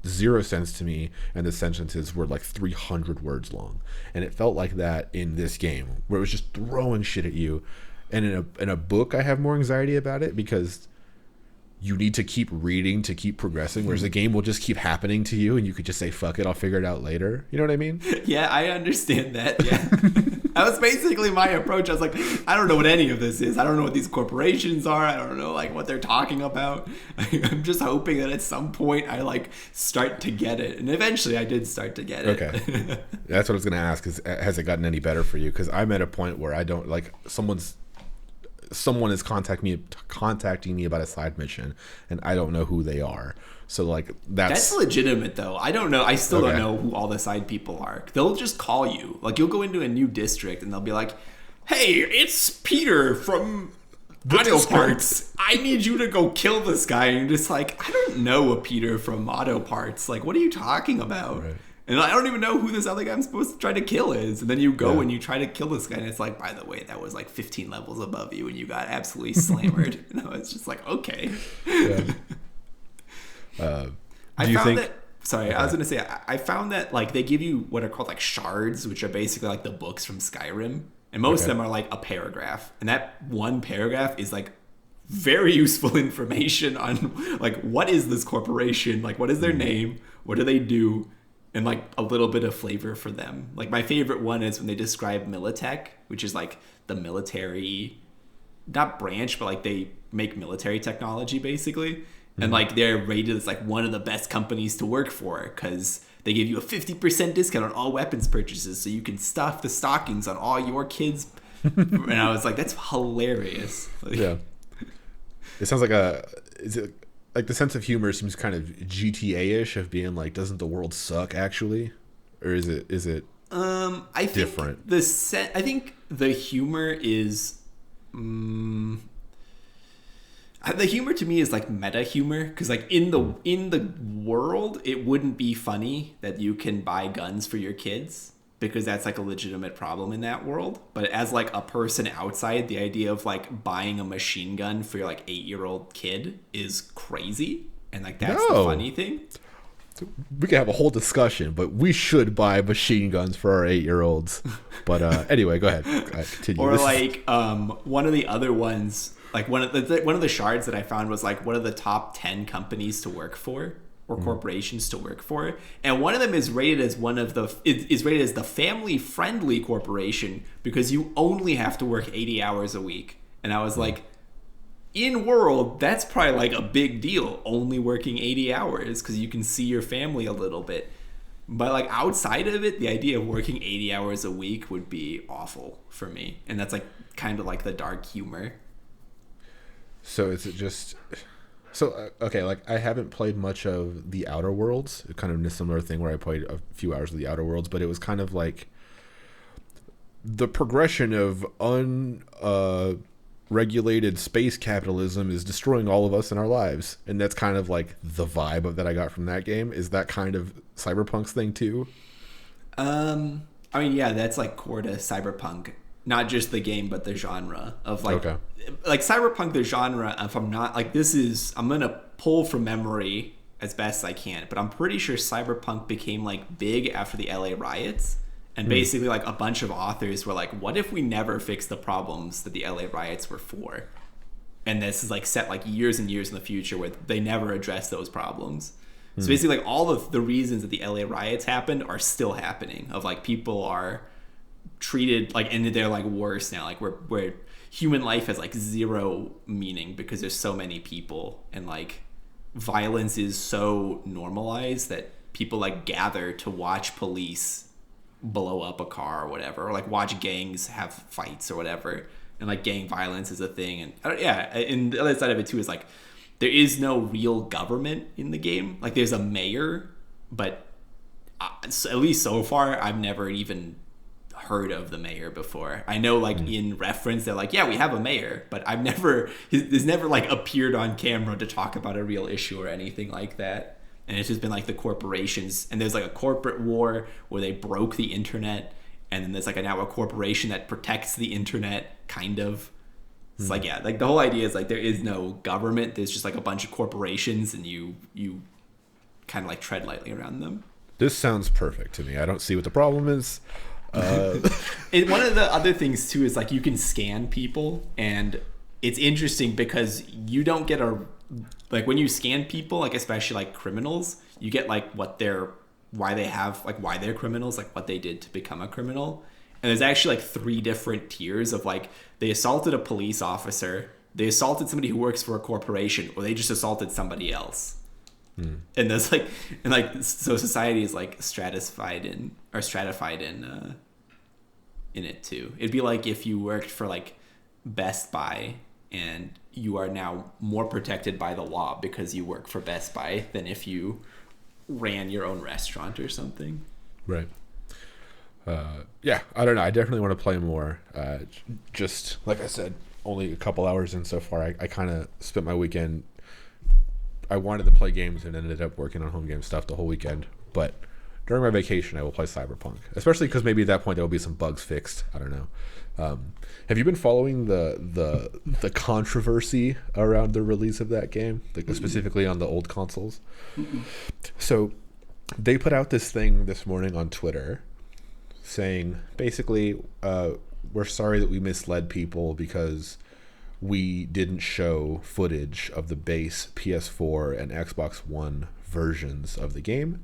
zero sense to me, and the sentences were like 300 words long, and it felt like that in this game where it was just throwing shit at you. And in a book I have more anxiety about it because you need to keep reading to keep progressing, whereas the game will just keep happening to you and you could just say, fuck it, I'll figure it out later. You know what I mean? Yeah, I understand that. Yeah. That was basically my approach. I was like, I don't know what any of this is. I don't know what these corporations are. I don't know like what they're talking about. I'm just hoping that at some point I like start to get it. And eventually I did start to get it. Okay. That's what I was going to ask is, has it gotten any better for you? Because I'm at a point where I don't like someone is contacting me about a side mission and I don't know who they are. So like that's legitimate though. I don't know. I still Okay. don't know who all the side people are. They'll just call you. Like you'll go into a new district and they'll be like, "Hey, it's Peter from Auto Parts. I need you to go kill this guy." And you're just like, I don't know a Peter from Auto Parts. Like, what are you talking about? Right. And I don't even know who this other guy I'm supposed to try to kill is. And then you go Yeah. and you try to kill this guy, and it's like, by the way, that was like 15 levels above you, and you got absolutely slammered. You know, it's just like, okay. Yeah. I found that. Sorry, I was gonna say I found that like they give you what are called like shards, which are basically like the books from Skyrim, and most of them are like a paragraph, and that one paragraph is like very useful information on like what is this corporation, like what is their name, what do they do, and like a little bit of flavor for them. Like my favorite one is when they describe Militech, which is like the military, not branch, but like they make military technology basically. And like they're rated as like one of the best companies to work for because they give you a 50% discount on all weapons purchases, so you can stuff the stockings on all your kids. And I was like, that's hilarious. Like, Yeah. It sounds like is it like the sense of humor seems kind of GTA-ish of being like, doesn't the world suck actually? Or is it I think different? I think the humor is the humor to me is like meta humor because like in the world it wouldn't be funny that you can buy guns for your kids because that's like a legitimate problem in that world, but as like a person outside, the idea of like buying a machine gun for your like 8-year-old kid is crazy, and like that's the funny thing. We could have a whole discussion, but we should buy machine guns for our 8-year-olds. But anyway, go ahead. Continue. Or like one of the other ones, like one of the shards that I found was like one of the top 10 companies to work for or corporations to work for, and one of them is rated as is rated as the family friendly corporation because you only have to work 80 hours a week. And I was like, in world, that's probably like a big deal, only working 80 hours because you can see your family a little bit. But like outside of it, the idea of working 80 hours a week would be awful for me. And that's like kind of like the dark humor. So is it just okay, like I haven't played much of the Outer Worlds, kind of a similar thing where I played a few hours of the Outer Worlds, but it was kind of like the progression of regulated space capitalism is destroying all of us in our lives, and that's kind of like the vibe of that I got from that game. Is that kind of Cyberpunk's thing too? I mean, yeah, that's like core to Cyberpunk, not just the game but the genre of like like Cyberpunk, the genre. If I'm not like I'm gonna pull from memory as best I can, but I'm pretty sure Cyberpunk became like big after the LA riots. And basically, like, a bunch of authors were like, what if we never fix the problems that the LA riots were for? And this is, like, set, like, years and years in the future where they never address those problems. So basically, like, all of the reasons that the LA riots happened are still happening. Of, like, people are treated, like, and they're, like, worse now. Like, where human life has, like, zero meaning because there's so many people. And, like, violence is so normalized that people, like, gather to watch police blow up a car or whatever, or like watch gangs have fights or whatever, and like gang violence is a thing, and and the other side of it too is like there is no real government in the game. Like there's a mayor, but at least so far I've never even heard of the mayor before. I know like in reference they're like, yeah, we have a mayor, but he's never like appeared on camera to talk about a real issue or anything like that. And it's just been like the corporations, and there's like a corporate war where they broke the internet, and then there's like now a corporation that protects the internet, kind of. It's like, yeah, like the whole idea is like there is no government, there's just like a bunch of corporations, and you kind of like tread lightly around them. This sounds perfect to me. I don't see what the problem is. And one of the other things too is like you can scan people, and it's interesting because you don't get like when you scan people, like especially like criminals, you get like why they're criminals, like what they did to become a criminal. And there's actually like 3 different tiers of like they assaulted a police officer, they assaulted somebody who works for a corporation, or they just assaulted somebody else. And there's like, so society is like stratified in it too. It'd be like if you worked for like Best Buy and you are now more protected by the law because you work for Best Buy than if you ran your own restaurant or something. Right. Yeah, I don't know. I definitely want to play more. Just like I said, only a couple hours in so far. I kind of spent my weekend. I wanted to play games and ended up working on home game stuff the whole weekend. But during my vacation, I will play Cyberpunk, especially because maybe at that point there will be some bugs fixed. I don't know. Have you been following the controversy around the release of that game, like specifically on the old consoles? So they put out this thing this morning on Twitter saying basically, we're sorry that we misled people because we didn't show footage of the base PS4 and Xbox One versions of the game.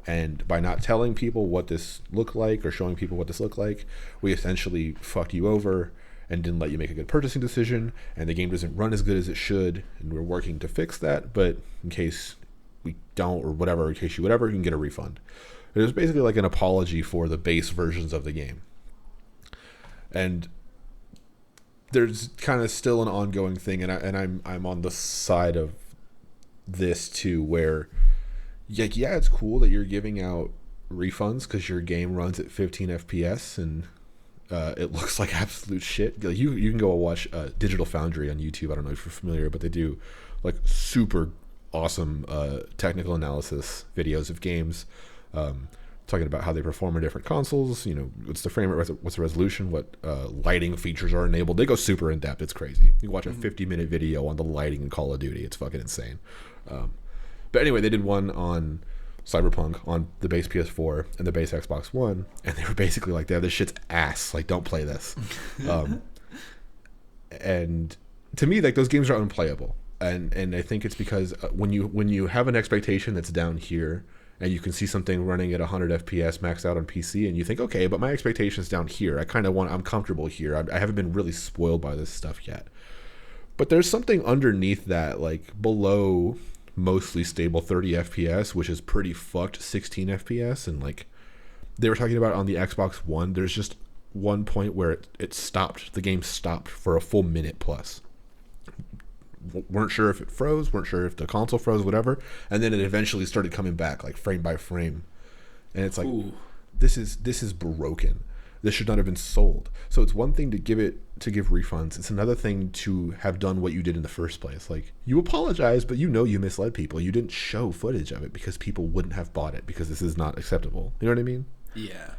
And by not telling people what this looked like or showing people what this looked like, we essentially fucked you over and didn't let you make a good purchasing decision. And the game doesn't run as good as it should. And we're working to fix that. But in case we don't, or whatever, in case you whatever, you can get a refund. It was basically like an apology for the base versions of the game. And there's kind of still an ongoing thing, and I'm on the side of this too, where like, yeah, it's cool that you're giving out refunds because your game runs at 15 FPS and it looks like absolute shit. Like you can go watch Digital Foundry on YouTube. I don't know if you're familiar, but they do like super awesome technical analysis videos of games, talking about how they perform on different consoles. You know, what's the frame rate, what's the resolution, what lighting features are enabled. They go super in depth. It's crazy. You can watch a 50-minute video on the lighting in Call of Duty. It's fucking insane. But anyway, they did one on Cyberpunk on the base PS4 and the base Xbox One, and they were basically like, this shit's ass. Like, don't play this. And to me, like, those games are unplayable. And I think it's because when you have an expectation that's down here, and you can see something running at 100 FPS maxed out on PC, and you think, okay, but my expectation's down here. I'm comfortable here. I haven't been really spoiled by this stuff yet. But there's something underneath that, like below mostly stable 30 FPS, which is pretty fucked 16 FPS. And like they were talking about on the Xbox One, there's just one point where it stopped. The game stopped for a full minute plus. Weren't sure if it froze, weren't sure if the console froze, whatever, and then it eventually started coming back like frame by frame, and it's like, ooh, this is broken. This should not have been sold. So it's one thing to give refunds. It's another thing to have done what you did in the first place. Like, you apologize, but you know you misled people. You didn't show footage of it because people wouldn't have bought it because this is not acceptable. You know what I mean? Yeah.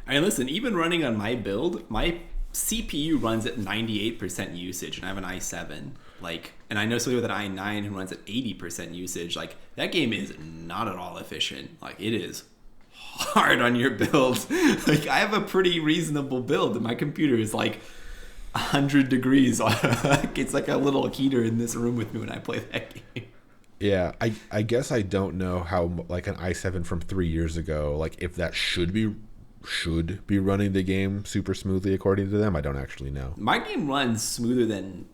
I mean, listen, even running on my build, my CPU runs at 98% usage, and I have an i7. Like, and I know somebody with an i9 who runs at 80% usage. Like, that game is not at all efficient. Like, it is hard on your build. Like, I have a pretty reasonable build, and my computer is like 100 degrees. It's like a little heater in this room with me when I play that game. Yeah, I guess I don't know how, like, an i7 from 3 years ago, like, if that should be running the game super smoothly according to them. I don't actually know. My game runs smoother than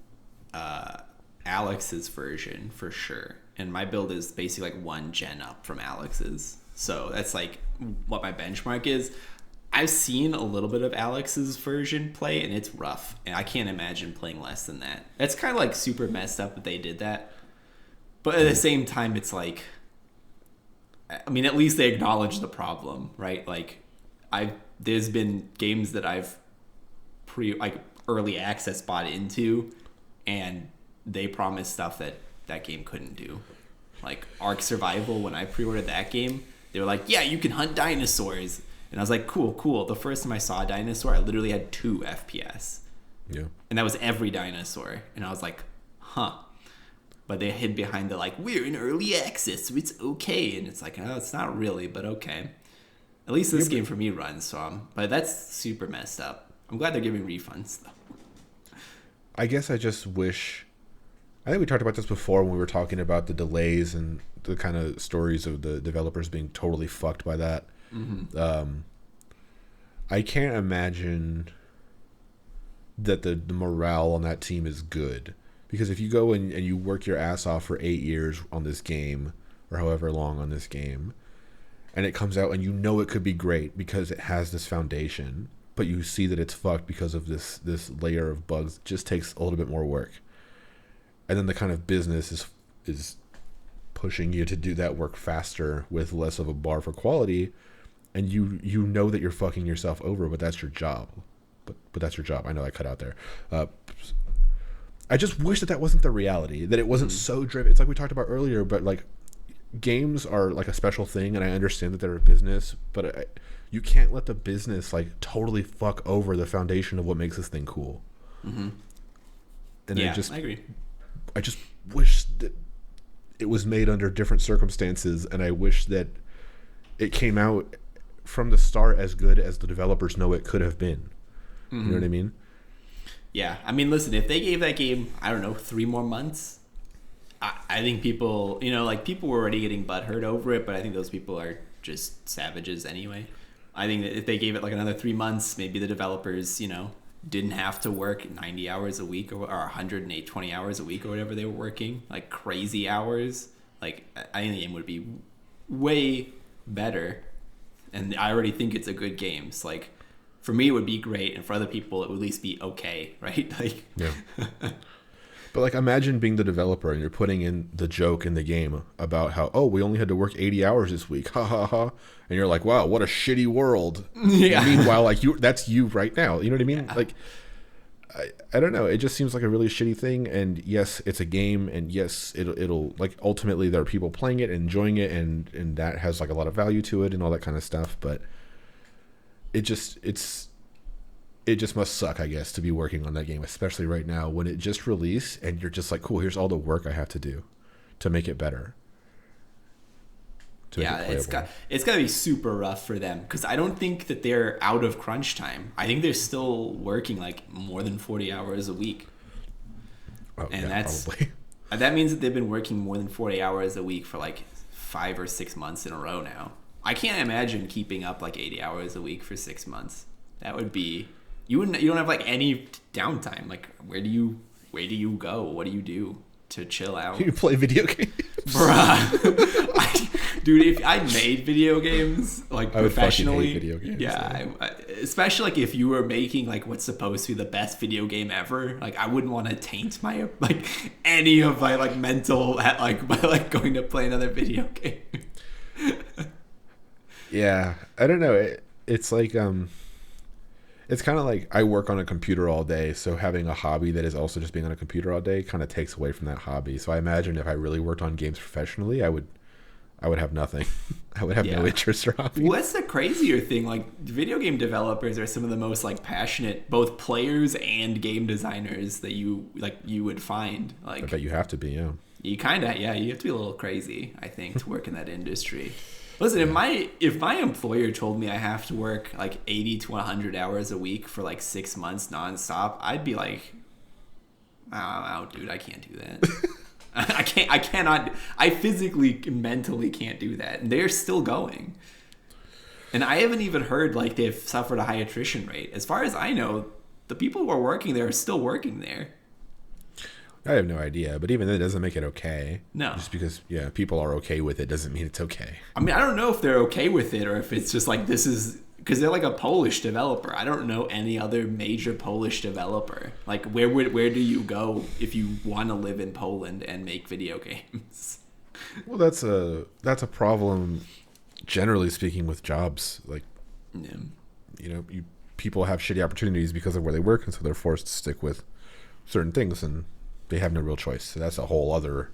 Alex's version for sure, and my build is basically like one gen up from Alex's, so that's like what my benchmark is. I've seen a little bit of Alex's version play, and it's rough. And I can't imagine playing less than that. It's kind of like super messed up that they did that. But at the same time, it's like, I mean, at least they acknowledge the problem, right? Like, there's been games that I've early access bought into, and they promised stuff that that game couldn't do. Like Ark Survival, when I pre-ordered that game, they were like, yeah, you can hunt dinosaurs. And I was like, cool. The first time I saw a dinosaur, I literally had 2 FPS. Yeah. And that was every dinosaur. And I was like, huh. But they hid behind the like, we're in early access, so it's okay. And it's like, oh, it's not really, but okay. At least this game for me runs, so but that's super messed up. I'm glad they're giving refunds, though. I guess I just wish... I think we talked about this before when we were talking about the delays and the kind of stories of the developers being totally fucked by that. Mm-hmm. I can't imagine that the morale on that team is good. Because if you go and you work your ass off for 8 years on this game, or however long on this game, and it comes out and you know it could be great because it has this foundation, but you see that it's fucked because of this layer of bugs, it just takes a little bit more work. And then the kind of business is pushing you to do that work faster with less of a bar for quality, and you know that you're fucking yourself over, but that's your job. But that's your job. I know I cut out there. I just wish that wasn't the reality, that it wasn't so driven. It's like we talked about earlier, but like games are like a special thing, and I understand that they're a business, but you can't let the business like totally fuck over the foundation of what makes this thing cool. Mm-hmm. And yeah, I agree. I just wish that it was made under different circumstances, and I wish that it came out from the start as good as the developers know it could have been. Mm-hmm. You know what I mean? Yeah. I mean, listen, if they gave that game, I don't know, 3 more months, I think people, like people were already getting butthurt over it, but I think those people are just savages anyway. I think that if they gave it like another 3 months, maybe the developers, didn't have to work 90 hours a week or 120 hours a week or whatever they were working, like crazy hours. Like, I think the game would be way better. And I already think it's a good game. So, like, for me, it would be great. And for other people, it would at least be okay, right? Like, yeah. But, like, imagine being the developer and you're putting in the joke in the game about how, oh, we only had to work 80 hours this week. Ha, ha, ha. And you're like, wow, what a shitty world. Yeah. And meanwhile, like, that's you right now. You know what I mean? Yeah. Like, I don't know. It just seems like a really shitty thing. And, yes, it's a game. And, yes, it'll like, ultimately, there are people playing it and enjoying it. And that has, like, a lot of value to it and all that kind of stuff. But it just must suck, I guess, to be working on that game, especially right now when it just released and you're just like, cool, here's all the work I have to do to make it better. Yeah, it's got to be super rough for them because I don't think that they're out of crunch time. I think they're still working like more than 40 hours a week. Oh, and yeah, probably. That means that they've been working more than 40 hours a week for like 5 or 6 months in a row now. I can't imagine keeping up like 80 hours a week for 6 months. That would be... You don't have like any downtime. Like, where do you go? What do you do to chill out? You play video games, bruh. Dude, if I made video games like professionally, I would fucking hate video games. Yeah, especially like if you were making like what's supposed to be the best video game ever. Like, I wouldn't want to taint my like any of my like mental like by like going to play another video game. Yeah, I don't know. It's like it's kind of like I work on a computer all day, so having a hobby that is also just being on a computer all day kind of takes away from that hobby. So I imagine if I really worked on games professionally, I would have nothing. I would have no interest or hobby. Well, that's the crazier thing. Like, video game developers are some of the most like passionate both players and game designers that you would find. Like, I bet you have to be, yeah. You kind of, yeah. You have to be a little crazy, I think, to work in that industry. Listen, if my employer told me I have to work like 80 to 100 hours a week for like 6 months nonstop, I'd be like, I'm out, dude. I can't do that. I physically and mentally can't do that. And they're still going. And I haven't even heard like they've suffered a high attrition rate. As far as I know, the people who are working there are still working there. I have no idea, but even that doesn't make it okay. No. Just because people are okay with it doesn't mean it's okay. I mean, I don't know if they're okay with it or if it's just like this is because they're like a Polish developer. I don't know any other major Polish developer. Like where do you go if you want to live in Poland and make video games? Well, that's a problem generally speaking with jobs. Like people have shitty opportunities because of where they work, and so they're forced to stick with certain things, and they have no real choice. So that's a whole other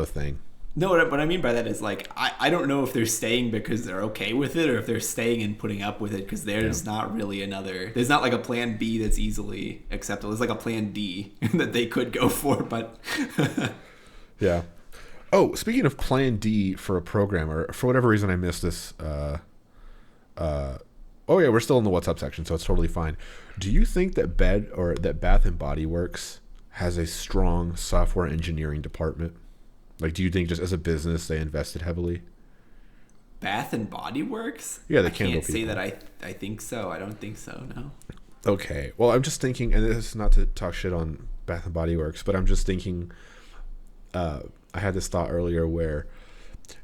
thing. No, what I mean by that is like I don't know if they're staying because they're okay with it or if they're staying and putting up with it because there's not really there's not like a plan B that's easily acceptable. There's like a plan D that they could go for, but yeah. Oh, speaking of plan D for a programmer, for whatever reason I missed this. We're still in the what's up section, so it's totally fine. Do you think that Bath and Body Works has a strong software engineering department? Like, do you think just as a business they invested heavily? Bath and Body Works? Yeah, I can't say that I think so. I don't think so, no. Okay. Well, I'm just thinking, and this is not to talk shit on Bath and Body Works, but I'm just thinking, I had this thought earlier where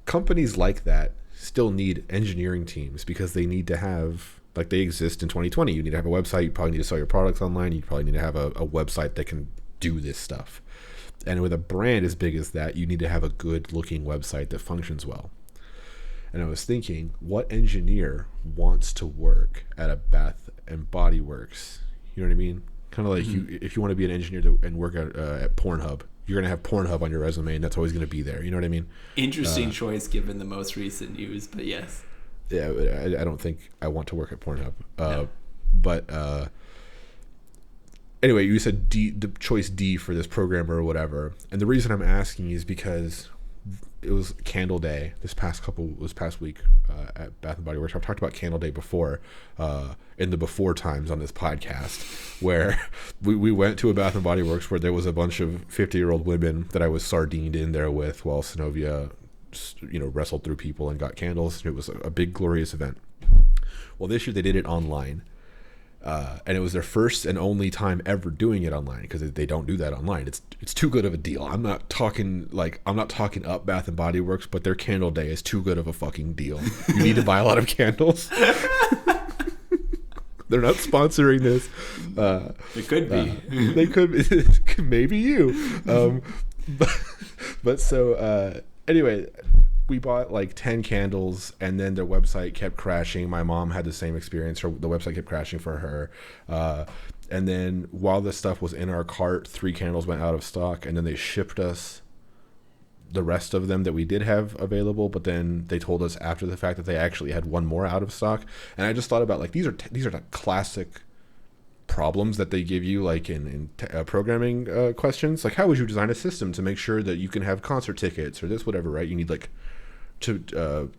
companies like that still need engineering teams because they need to have, like, they exist in 2020. You need to have a website. You probably need to sell your products online. You probably need to have a website that can do this stuff. And with a brand as big as that, you need to have a good looking website that functions well. And I was thinking, what engineer wants to work at a Bath and Body Works? You know what I mean? Kind of like if you want to be an engineer and work at Pornhub, you're going to have Pornhub on your resume, and that's always going to be there. You know what I mean? Interesting choice given the most recent news, but yes. Yeah, I don't think I want to work at Pornhub. No. But anyway, you said D, the choice D for this programmer or whatever. And the reason I'm asking is because it was Candle Day this past week at Bath and Body Works. I've talked about Candle Day before in the before times on this podcast, where we went to a Bath and Body Works where there was a bunch of 50-year-old women that I was sardined in there with while Synovia, wrestled through people and got candles. It was a big glorious event. Well, this year they did it online. And it was their first and only time ever doing it online because they don't do that online. It's too good of a deal. I'm not talking up Bath and Body Works, but their Candle Day is too good of a fucking deal. You need to buy a lot of candles. They're not sponsoring this. It could be. They could. Maybe you. But so anyway. We bought like 10 candles, and then their website kept crashing. My mom had the same experience. The website kept crashing for her. And then while this stuff was in our cart, 3 candles went out of stock, and then they shipped us the rest of them that we did have available. But then they told us after the fact that they actually had 1 more out of stock. And I just thought about, like, these are the classic problems that they give you, like in programming questions. Like, how would you design a system to make sure that you can have concert tickets or this, whatever, right? You need, like, to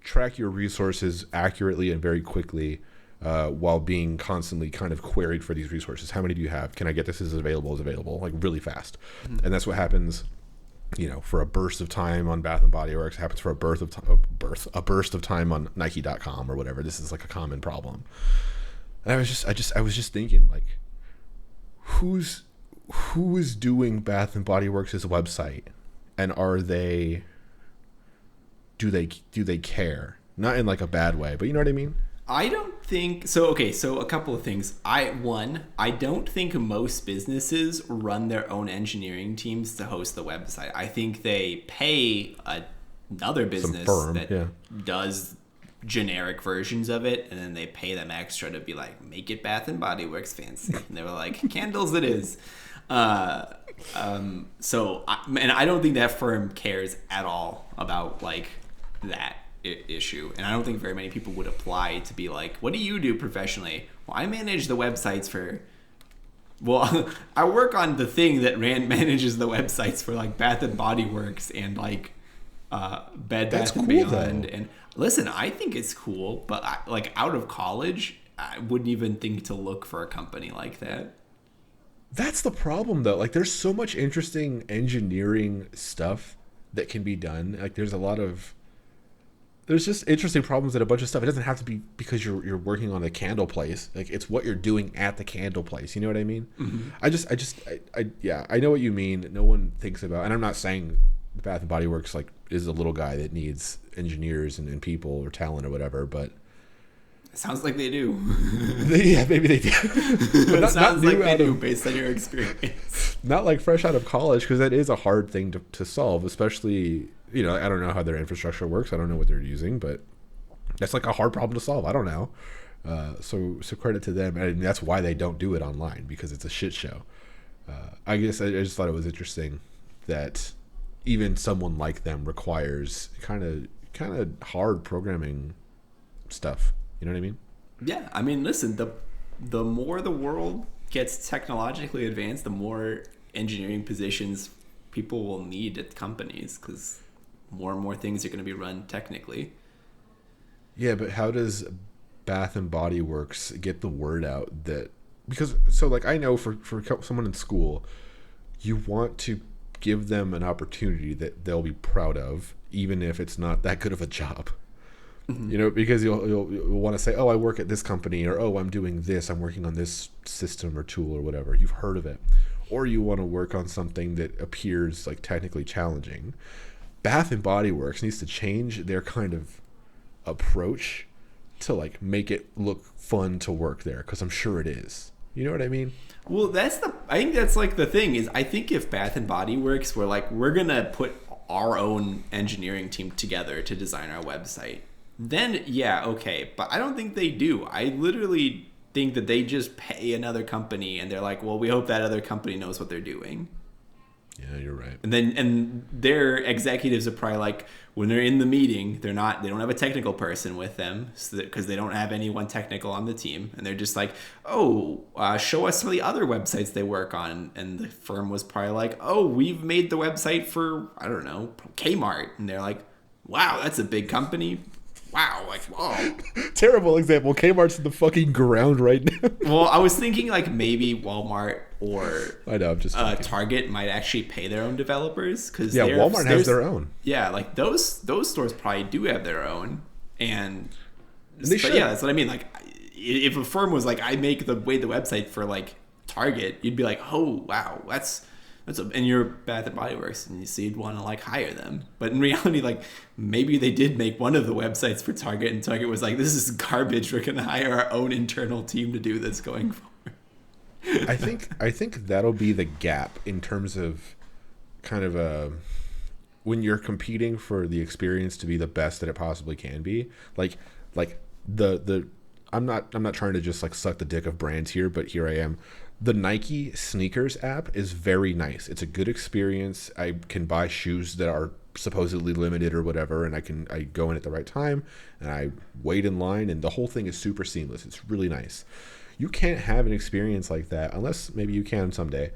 track your resources accurately and very quickly while being constantly kind of queried for these resources. How many do you have? Can I get this as available, like really fast? Mm-hmm. And that's what happens, for a burst of time on Bath and Body Works. It happens for a burst of time on Nike.com or whatever. This is like a common problem. And I was just thinking, like, who is doing Bath and Body Works' website, and do they care? Not in like a bad way, but you know what I mean? I don't think so. Okay, so a couple of things. I don't think most businesses run their own engineering teams to host the website. I think they pay another business does generic versions of it, and then they pay them extra to be like, make it Bath and Body Works fancy. And they were like, candles it is. I don't think that firm cares at all about like that issue, and I don't think very many people would apply to be like, what do you do professionally? Well, I manage the websites I work on the thing that manages the websites for like Bath and Body Works and like Bed Bath and Beyond. And listen, I think it's cool, but out of college, I wouldn't even think to look for a company like that. That's the problem, though. Like, there's so much interesting engineering stuff that can be done. Like, there's a lot of there's just interesting problems at a bunch of stuff. It doesn't have to be because you're working on a candle place. Like, it's what you're doing at the candle place. You know what I mean? Mm-hmm. I know what you mean. No one thinks about, and I'm not saying Bath and Body Works like is a little guy that needs engineers and people or talent or whatever, but it sounds like they do. Yeah, maybe they do. But it sounds like they do based on your experience. Not like fresh out of college, because that is a hard thing to solve, especially, you know, I don't know how their infrastructure works. I don't know what they're using, but that's like a hard problem to solve. I don't know. So credit to them. And that's why they don't do it online, because it's a shit show. I guess I just thought it was interesting that even someone like them requires kind of hard programming stuff. You know what I mean? Yeah. I mean, listen, the more the world gets technologically advanced, the more engineering positions people will need at companies, because more and more things are going to be run technically. Yeah, but how does Bath and Body Works get the word out that, because so like I know for someone in school, you want to give them an opportunity that they'll be proud of, even if it's not that good of a job. Mm-hmm. You know, because you'll want to say, oh, I work at this company, or oh, I'm doing this, I'm working on this system or tool or whatever. You've heard of it. Or you want to work on something that appears like technically challenging. Bath and Body Works needs to change their kind of approach to like make it look fun to work there, because I'm sure it is. You know what I mean? Well, I think that's like the thing is, I think if Bath and Body Works were like, we're gonna put our own engineering team together to design our website, then yeah, okay. But I don't think they do. I literally think that they just pay another company and they're like, well, we hope that other company knows what they're doing. Yeah, you're right. And their executives are probably like, when they're in the meeting, they don't have a technical person with them, because they don't have anyone technical on the team, and they're just like, oh, show us some of the other websites they work on. And the firm was probably like, oh, we've made the website for, I don't know, Kmart, and they're like, wow, that's a big company. Wow, like, whoa. Terrible example. Kmart's in the fucking ground right now. Well, I was thinking like maybe Walmart or I know, I'm just Target might actually pay their own developers, because Walmart has their own. Yeah, like those stores probably do have their own, and they should. Yeah, that's what I mean. Like, if a firm was like, I make the website for like Target, you'd be like, oh wow, and you're Bath and Body Works, and so you'd want to like hire them. But in reality, like, maybe they did make one of the websites for Target, and Target was like, this is garbage, we're gonna hire our own internal team to do this going forward. I think that'll be the gap in terms of kind of when you're competing for the experience to be the best that it possibly can be. Like the I'm not trying to just like suck the dick of brands here, but here I am. The Nike sneakers app is very nice. It's a good experience. I can buy shoes that are supposedly limited or whatever, and I go in at the right time, and I wait in line, and the whole thing is super seamless. It's really nice. You can't have an experience like that, unless maybe you can someday,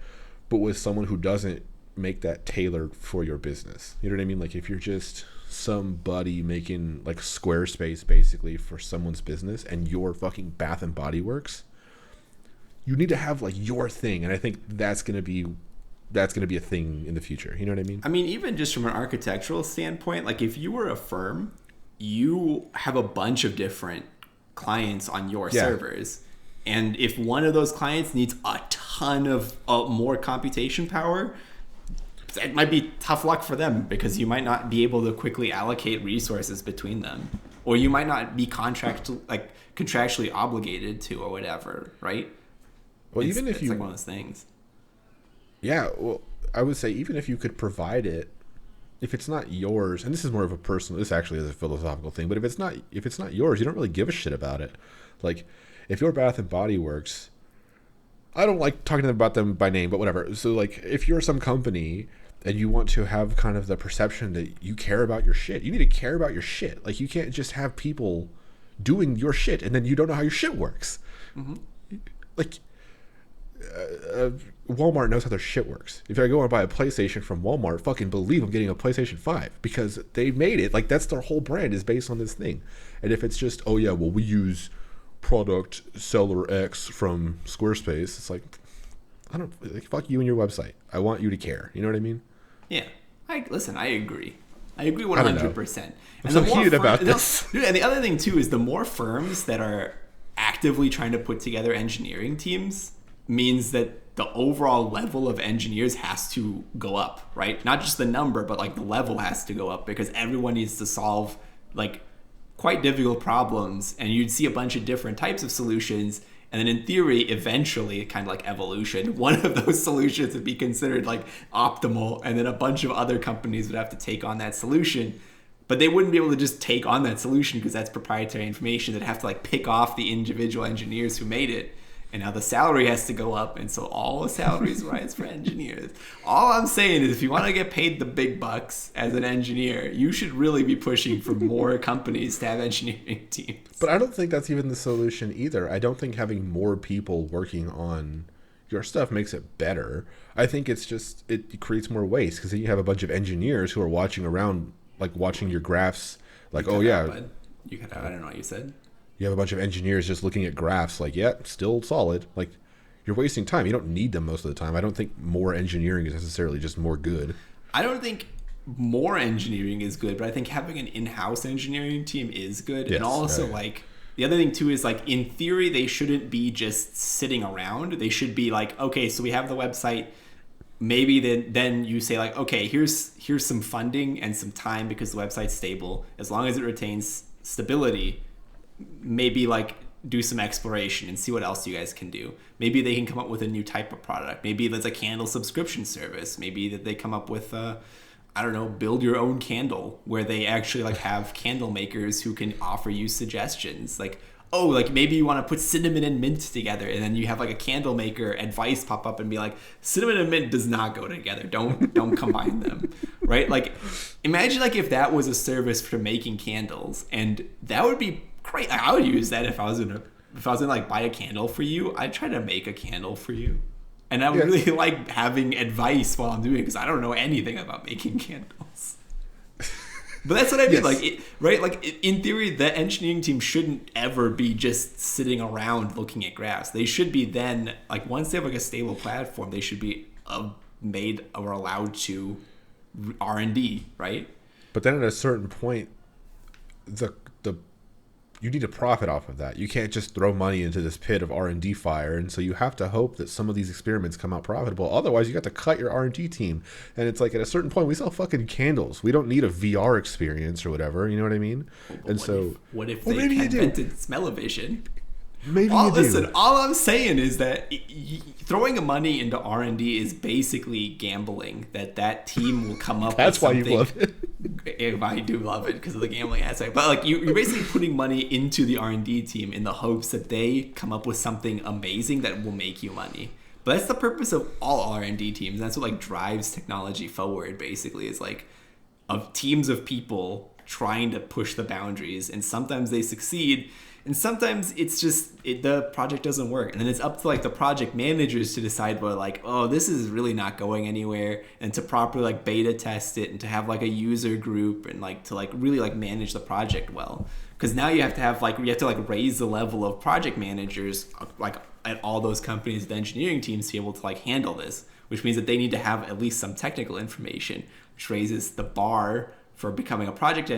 but with someone who doesn't make that tailored for your business. You know what I mean? Like, if you're just somebody making like Squarespace basically for someone's business, and your fucking Bath and Body Works, you need to have like your thing, and I think that's gonna be a thing in the future. You know what I mean? I mean, even just from an architectural standpoint, like if you were a firm, you have a bunch of different clients on your servers, and if one of those clients needs a ton of more computation power, it might be tough luck for them, because you might not be able to quickly allocate resources between them, or you might not be contractually obligated to, or whatever, right? Well, it's like one of those things. Yeah, well, I would say even if you could provide it, if it's not yours, and this is more of a personal, this actually is a philosophical thing, but if it's not yours, you don't really give a shit about it. Like, if your Bath and Body Works, I don't like talking about them by name, but whatever. So like, if you're some company and you want to have kind of the perception that you care about your shit, you need to care about your shit. Like, you can't just have people doing your shit and then you don't know how your shit works. Mm-hmm. Like, Walmart knows how their shit works. If I go and buy a PlayStation from Walmart, fucking believe I'm getting a PlayStation 5, because they made it. Like, that's their whole brand, is based on this thing. And if it's just, oh yeah, well, we use product seller X from Squarespace, it's like, fuck you and your website. I want you to care. You know what I mean? Yeah. I agree. I agree I don't know. 100%. I'm so heated about this. Dude, and the other thing too is the more firms that are actively trying to put together engineering teams means that the overall level of engineers has to go up, right? Not just the number, but like the level has to go up because everyone needs to solve like quite difficult problems, and you'd see a bunch of different types of solutions. And then in theory, eventually, kind of like evolution, one of those solutions would be considered like optimal, and then a bunch of other companies would have to take on that solution. But they wouldn't be able to just take on that solution because that's proprietary information. They'd have to like pick off the individual engineers who made it. And now the salary has to go up, and so all the salaries rise for engineers. All I'm saying is if you want to get paid the big bucks as an engineer, you should really be pushing for more companies to have engineering teams. But I don't think that's even the solution either. I don't think having more people working on your stuff makes it better. I think it's just, it creates more waste because then you have a bunch of engineers who are watching around, like watching your graphs, like, oh yeah. You cut out, I don't know what you said. You have a bunch of engineers just looking at graphs like, yeah, still solid. Like, you're wasting time. You don't need them most of the time. I don't think more engineering is necessarily just more good. I don't think more engineering is good, but I think having an in-house engineering team is good. Yes, and also, right. like, the other thing, too, is, like, in theory, they shouldn't be just sitting around. They should be like, okay, so we have the website. Maybe then you say, like, okay, here's some funding and some time because the website's stable. As long as it retains stability, maybe like do some exploration and see what else you guys can do. Maybe they can come up with a new type of product. Maybe there's a candle subscription service. Maybe that they come up with I don't know, build your own candle where they actually like have candle makers who can offer you suggestions. Like, oh, like maybe you want to put cinnamon and mint together, and then you have like a candle maker advice pop up and be like, cinnamon and mint does not go together. Don't combine them, right? Like, imagine like if that was a service for making candles, and that would be great. I would use that if I was gonna like buy a candle for you. I'd try to make a candle for you, and I would really like having advice while I'm doing it because I don't know anything about making candles. But that's what I mean, Yes. like, right? Like, in theory, the engineering team shouldn't ever be just sitting around looking at graphs. They should be then, like, once they have like a stable platform, they should be made or allowed to R&D, right? But then at a certain point, the you need to profit off of that. You can't just throw money into this pit of R&D fire, and so you have to hope that some of these experiments come out profitable. Otherwise, you got to cut your R&D team. And it's like at a certain point, we sell fucking candles. We don't need a VR experience or whatever. You know what I mean? But what if they invented smell-o-vision? Maybe you do. Listen, all I'm saying is that throwing money into R&D is basically gambling that team will come up That's with why something. you love it. I do love it because of the gambling aspect. But like you're basically putting money into the R&D team in the hopes that they come up with something amazing that will make you money. But that's the purpose of all R&D teams. That's what like drives technology forward, basically, is like of teams of people trying to push the boundaries, and sometimes they succeed, and sometimes it's just the project doesn't work, and then it's up to like the project managers to decide whether like, oh, this is really not going anywhere, and to properly like beta test it and to have like a user group and like to like really like manage the project well, because now you have to like raise the level of project managers like at all those companies, the engineering teams, to be able to like handle this, which means that they need to have at least some technical information, which raises the bar for becoming a project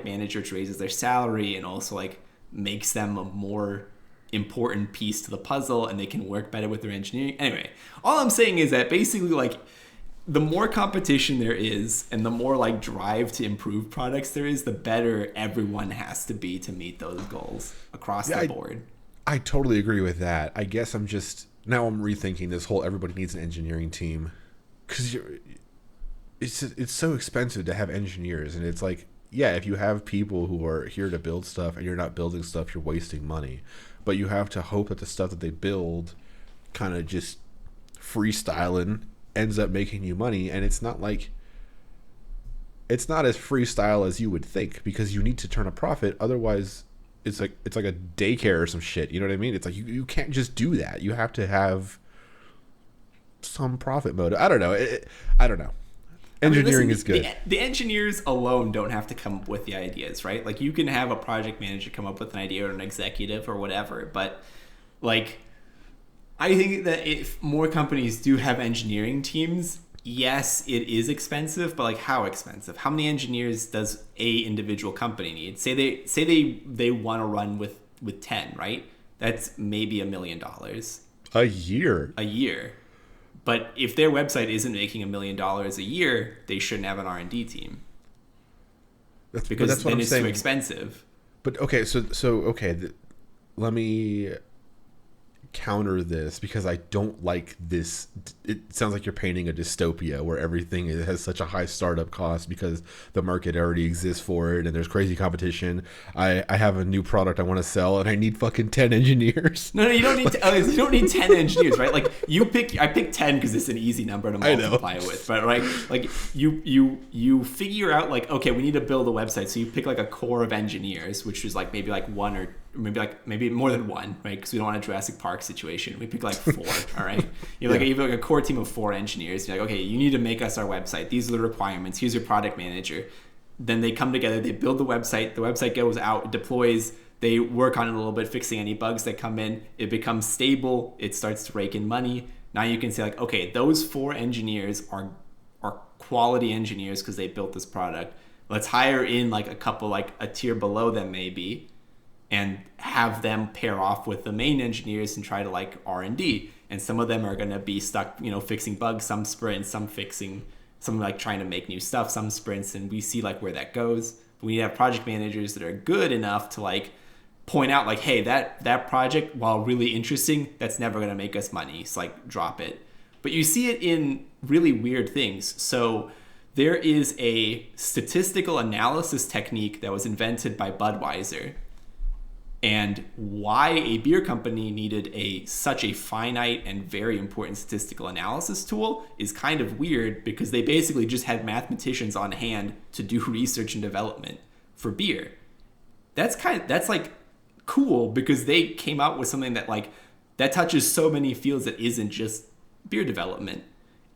manager, which raises their salary and also like makes them a more important piece to the puzzle, and they can work better with their engineering. Anyway, all I'm saying is that basically like the more competition there is and the more like drive to improve products there is, the better everyone has to be to meet those goals across the board. I totally agree with that. I guess I'm rethinking this whole everybody needs an engineering team, because it's so expensive to have engineers, and it's like, yeah, if you have people who are here to build stuff and you're not building stuff, you're wasting money. But you have to hope that the stuff that they build kind of just freestyling ends up making you money. And it's not as freestyle as you would think, because you need to turn a profit. Otherwise, it's like a daycare or some shit. You know what I mean? It's like you can't just do that. You have to have some profit mode. I don't know. I don't know. Engineering is good. The engineers alone don't have to come up with the ideas, right? Like, you can have a project manager come up with an idea, or an executive or whatever. But like, I think that if more companies do have engineering teams, yes, it is expensive, but like how expensive? How many engineers does a individual company need? Say they want to run with 10, right? That's maybe $1 million A year. a year. But if their website isn't making $1 million a year, they shouldn't have an R&D team because that's what then I'm it's saying. too expensive. But okay, let me counter this because I don't like this. It sounds like you're painting a dystopia where everything has such a high startup cost because the market already exists for it and there's crazy competition. I have a new product I want to sell and I need fucking 10 engineers. No, you don't need you don't need 10 engineers, right? Like I picked 10 because it's an easy number to multiply it with, but like you figure out like, okay, we need to build a website, so you pick like a core of engineers, which is like maybe like one or maybe more than one, right? Because we don't want a Jurassic Park situation. We pick like 4, all right? You have like a core team of 4 engineers. You're like, okay, you need to make us our website. These are the requirements. Here's your product manager. Then they come together. They build the website. The website goes out, deploys. They work on it a little bit, fixing any bugs that come in. It becomes stable. It starts to rake in money. Now you can say like, okay, those 4 engineers are quality engineers because they built this product. Let's hire in like a couple, like a tier below them maybe, and have them pair off with the main engineers and try to like R&D. And some of them are going to be stuck, fixing bugs, some sprints, some fixing, some like trying to make new stuff, some sprints. And we see like where that goes. But we need to have project managers that are good enough to like point out like, hey, that project, while really interesting, that's never going to make us money. So like drop it. But you see it in really weird things. So there is a statistical analysis technique that was invented by Budweiser. And why a beer company needed such a finite and very important statistical analysis tool is kind of weird, because they basically just had mathematicians on hand to do research and development for beer. That's like cool, because they came out with something that like that touches so many fields that isn't just beer development.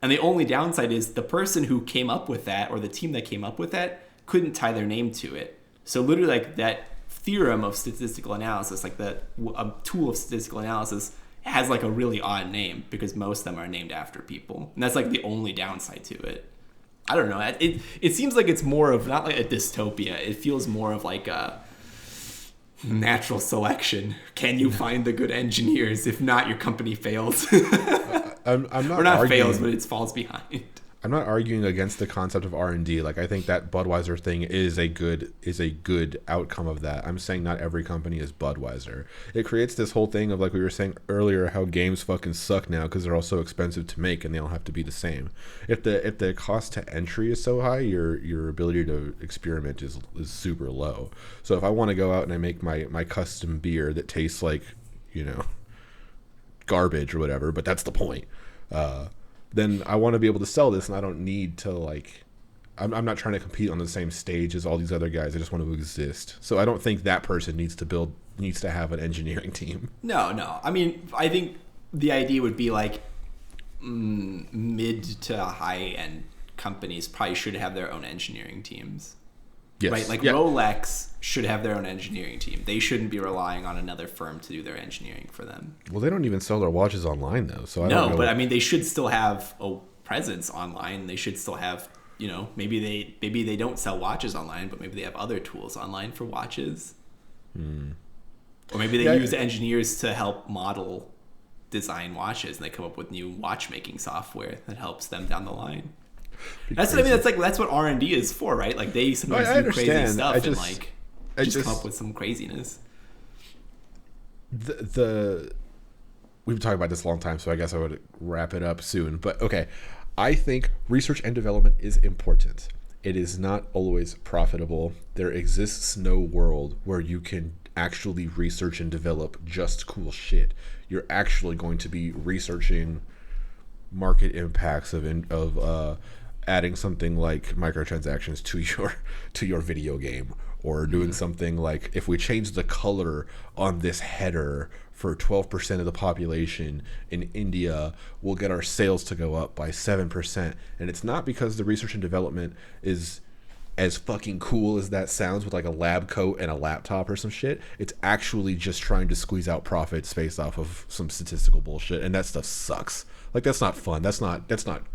And the only downside is the person who came up with that, or the team that came up with that, couldn't tie their name to it. So literally like that theorem of statistical analysis, like a tool of statistical analysis, has like a really odd name because most of them are named after people, and that's like the only downside to it. I don't know. It seems like it's more of not like a dystopia. It feels more of like a natural selection. Can you find the good engineers? If not, your company fails. I'm not or not arguing, fails, but it falls behind. I'm not arguing against the concept of R&D. Like, I think that Budweiser thing is a good outcome of that. I'm saying not every company is Budweiser. It creates this whole thing of, like we were saying earlier, how games fucking suck now because they're all so expensive to make and they all have to be the same. If the cost to entry is so high, your ability to experiment is super low. So if I want to go out and I make my custom beer that tastes like, garbage or whatever, but that's the point. Then I want to be able to sell this, and I don't need to like. I'm not trying to compete on the same stage as all these other guys. I just want to exist. So I don't think that person needs to have an engineering team. No. I mean, I think the idea would be like mid to high end companies probably should have their own engineering teams. Yes. Right? Like Rolex should have their own engineering team. They shouldn't be relying on another firm to do their engineering for them. Well, they don't even sell their watches online though, so I don't know. No, but I mean, they should still have a presence online. They should still have, maybe they don't sell watches online, but maybe they have other tools online for watches. Or maybe they use engineers to help model design watches, and they come up with new watchmaking software that helps them down the line. That's what I mean. That's what R&D is for, right? Like they sometimes do crazy stuff and like just come up with some craziness. We've been talking about this a long time, so I guess I would wrap it up soon. But okay, I think research and development is important. It is not always profitable. There exists no world where you can actually research and develop just cool shit. You're actually going to be researching market impacts of adding something like microtransactions to your video game, or doing something like, if we change the color on this header for 12% of the population in India, we'll get our sales to go up by 7%. And it's not because the research and development is as fucking cool as that sounds with like a lab coat and a laptop or some shit, it's actually just trying to squeeze out profits based off of some statistical bullshit, and that stuff sucks. Like, that's not fun. That's not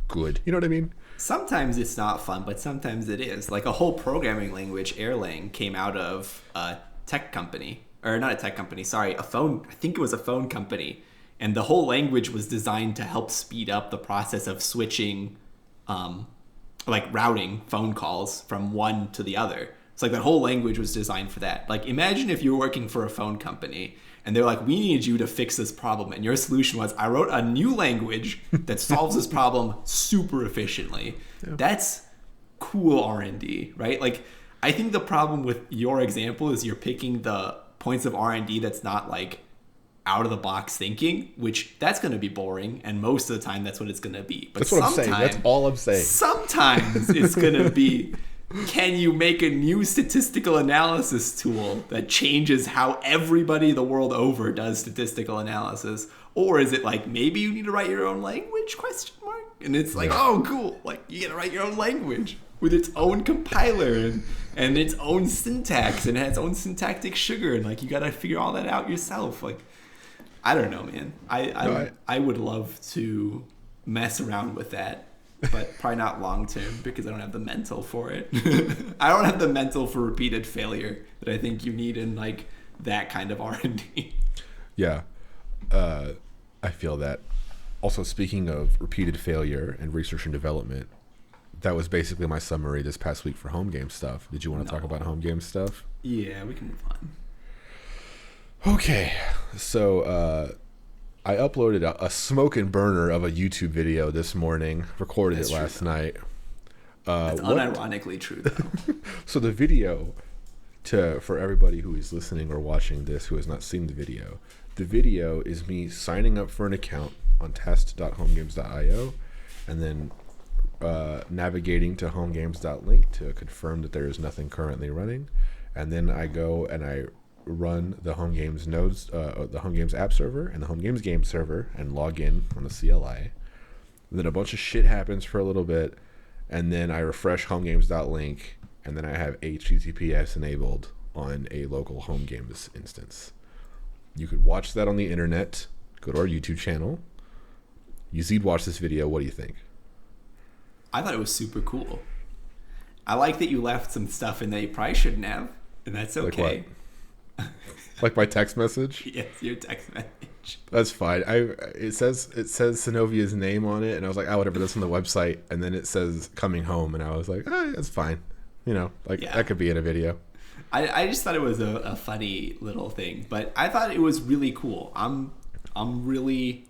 good. You know what I mean? Sometimes it's not fun, but sometimes it is. Like a whole programming language, Erlang, came out of a tech company. Or not a tech company, sorry, a phone, I think it was a phone company. And the whole language was designed to help speed up the process of switching, like routing phone calls from one to the other. It's like that whole language was designed for that. Like, imagine if you're working for a phone company and they're like, we need you to fix this problem. And your solution was, I wrote a new language that solves this problem super efficiently. Yeah. That's cool R&D, right? Like, I think the problem with your example is you're picking the points of R&D that's not like out of the box thinking, which that's going to be boring. And most of the time that's what it's going to be. But that's what I'm saying. That's all I'm saying. Sometimes it's going to be, can you make a new statistical analysis tool that changes how everybody the world over does statistical analysis? Or is it like, maybe you need to write your own language, question mark? And it's like, oh, cool. Like, you get to write your own language with its own compiler and its own syntax and it has its own syntactic sugar. And like, you got to figure all that out yourself. Like, I don't know, man. I would love to mess around with that. But probably not long term because I don't have the mental for it. I don't have the mental for repeated failure that I think you need in like that kind of R&D. Yeah, I feel that. Also, speaking of repeated failure and research and development, that was basically my summary this past week for Homegames stuff. Did you want to talk about Homegames stuff? Yeah, we can move on. Okay, so I uploaded a smoke and burner of a YouTube video this morning, recorded it last night. That's unironically true, though. So the video, for everybody who is listening or watching this who has not seen the video is me signing up for an account on test.homegames.io and then navigating to homegames.link to confirm that there is nothing currently running. And then I go and I run the Homegames nodes, the Homegames app server and the Homegames game server and log in on the CLI. And then a bunch of shit happens for a little bit, and then I refresh homegames.link, and then I have HTTPS enabled on a local Homegames instance. You could watch that on the internet. Go to our YouTube channel. Yazeed watched this video. What do you think? I thought it was super cool. I like that you left some stuff in that you probably shouldn't have, and that's okay. Like what? Like my text message? Yes, your text message. That's fine. It says Synovia's name on it, and I was like, oh, whatever, that's on the website. And then it says coming home, and I was like, oh, that's fine. You know, like that could be in a video. I just thought it was a funny little thing, but I thought it was really cool. I'm really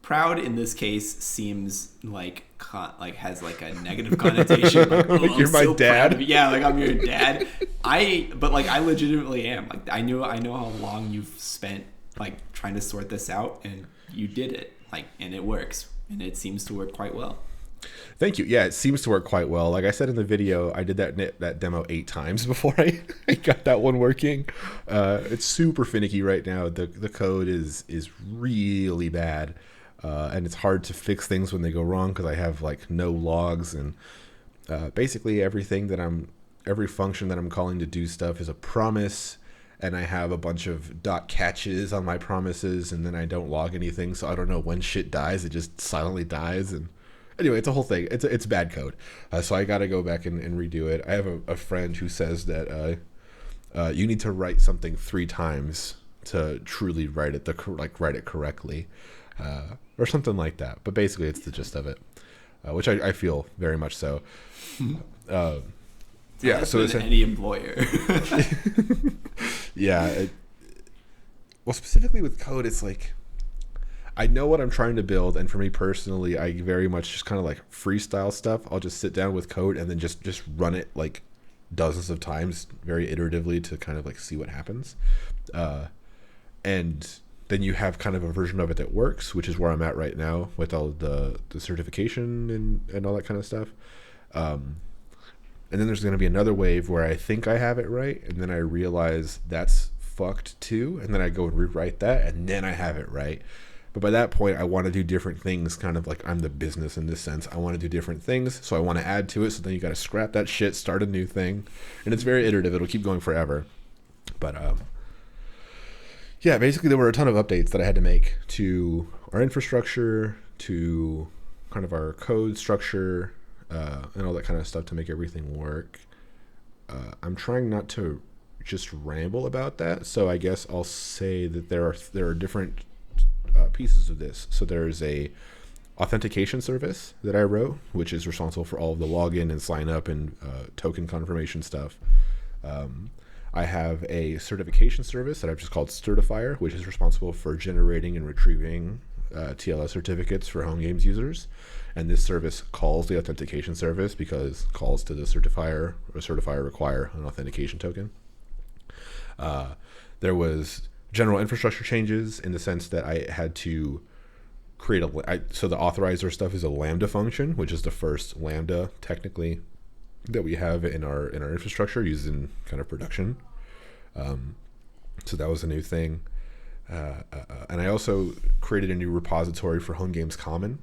proud in this case. Seems like has like a negative connotation. Like, like you're my dad. Yeah, like I'm your dad. But I legitimately am. Like I know how long you've spent like trying to sort this out, and you did it. Like, and it works, and it seems to work quite well. Thank you. Yeah, it seems to work quite well. Like I said in the video, I did that demo 8 times before I got that one working. It's super finicky right now. The code is really bad, and it's hard to fix things when they go wrong because I have like no logs, and basically every function that I'm calling to do stuff is a promise, and I have a bunch of .catches on my promises, and then I don't log anything, so I don't know when shit dies. It just silently dies, and anyway, it's a whole thing. It's bad code, so I got to go back and redo it. I have a friend who says that you need to write something 3 times to truly write it write it correctly, or something like that. But basically, it's the gist of it, which I feel very much so. Yeah, so it's any employer. Yeah. Well, specifically with code, it's like I know what I'm trying to build, and for me personally, I very much just kind of like freestyle stuff. I'll just sit down with code and then just run it like dozens of times, very iteratively, to kind of like see what happens. And then you have kind of a version of it that works, which is where I'm at right now with all the certification and all that kind of stuff. And then there's going to be another wave where I think I have it right, and then I realize that's fucked too, and then I go and rewrite that, and then I have it right. But by that point, I want to do different things, kind of like I'm the business in this sense. I want to do different things, so I want to add to it. So then you got to scrap that shit, start a new thing, and it's very iterative. It'll keep going forever. But yeah, basically there were a ton of updates that I had to make to our infrastructure, to kind of our code structure, and all that kind of stuff to make everything work. I'm trying not to just ramble about that, so I guess I'll say that there are different pieces of this. So there's a authentication service that I wrote, which is responsible for all of the login and sign up and token confirmation stuff. I have a certification service that I've just called Certifier, which is responsible for generating and retrieving TLS certificates for Homegames users. And this service calls the authentication service because calls to the certifier or certifier require an authentication token. There was general infrastructure changes in the sense that I had to create so the authorizer stuff is a Lambda function, which is the first Lambda technically that we have in our infrastructure used in kind of production. So that was a new thing. And I also created a new repository for Homegames Common,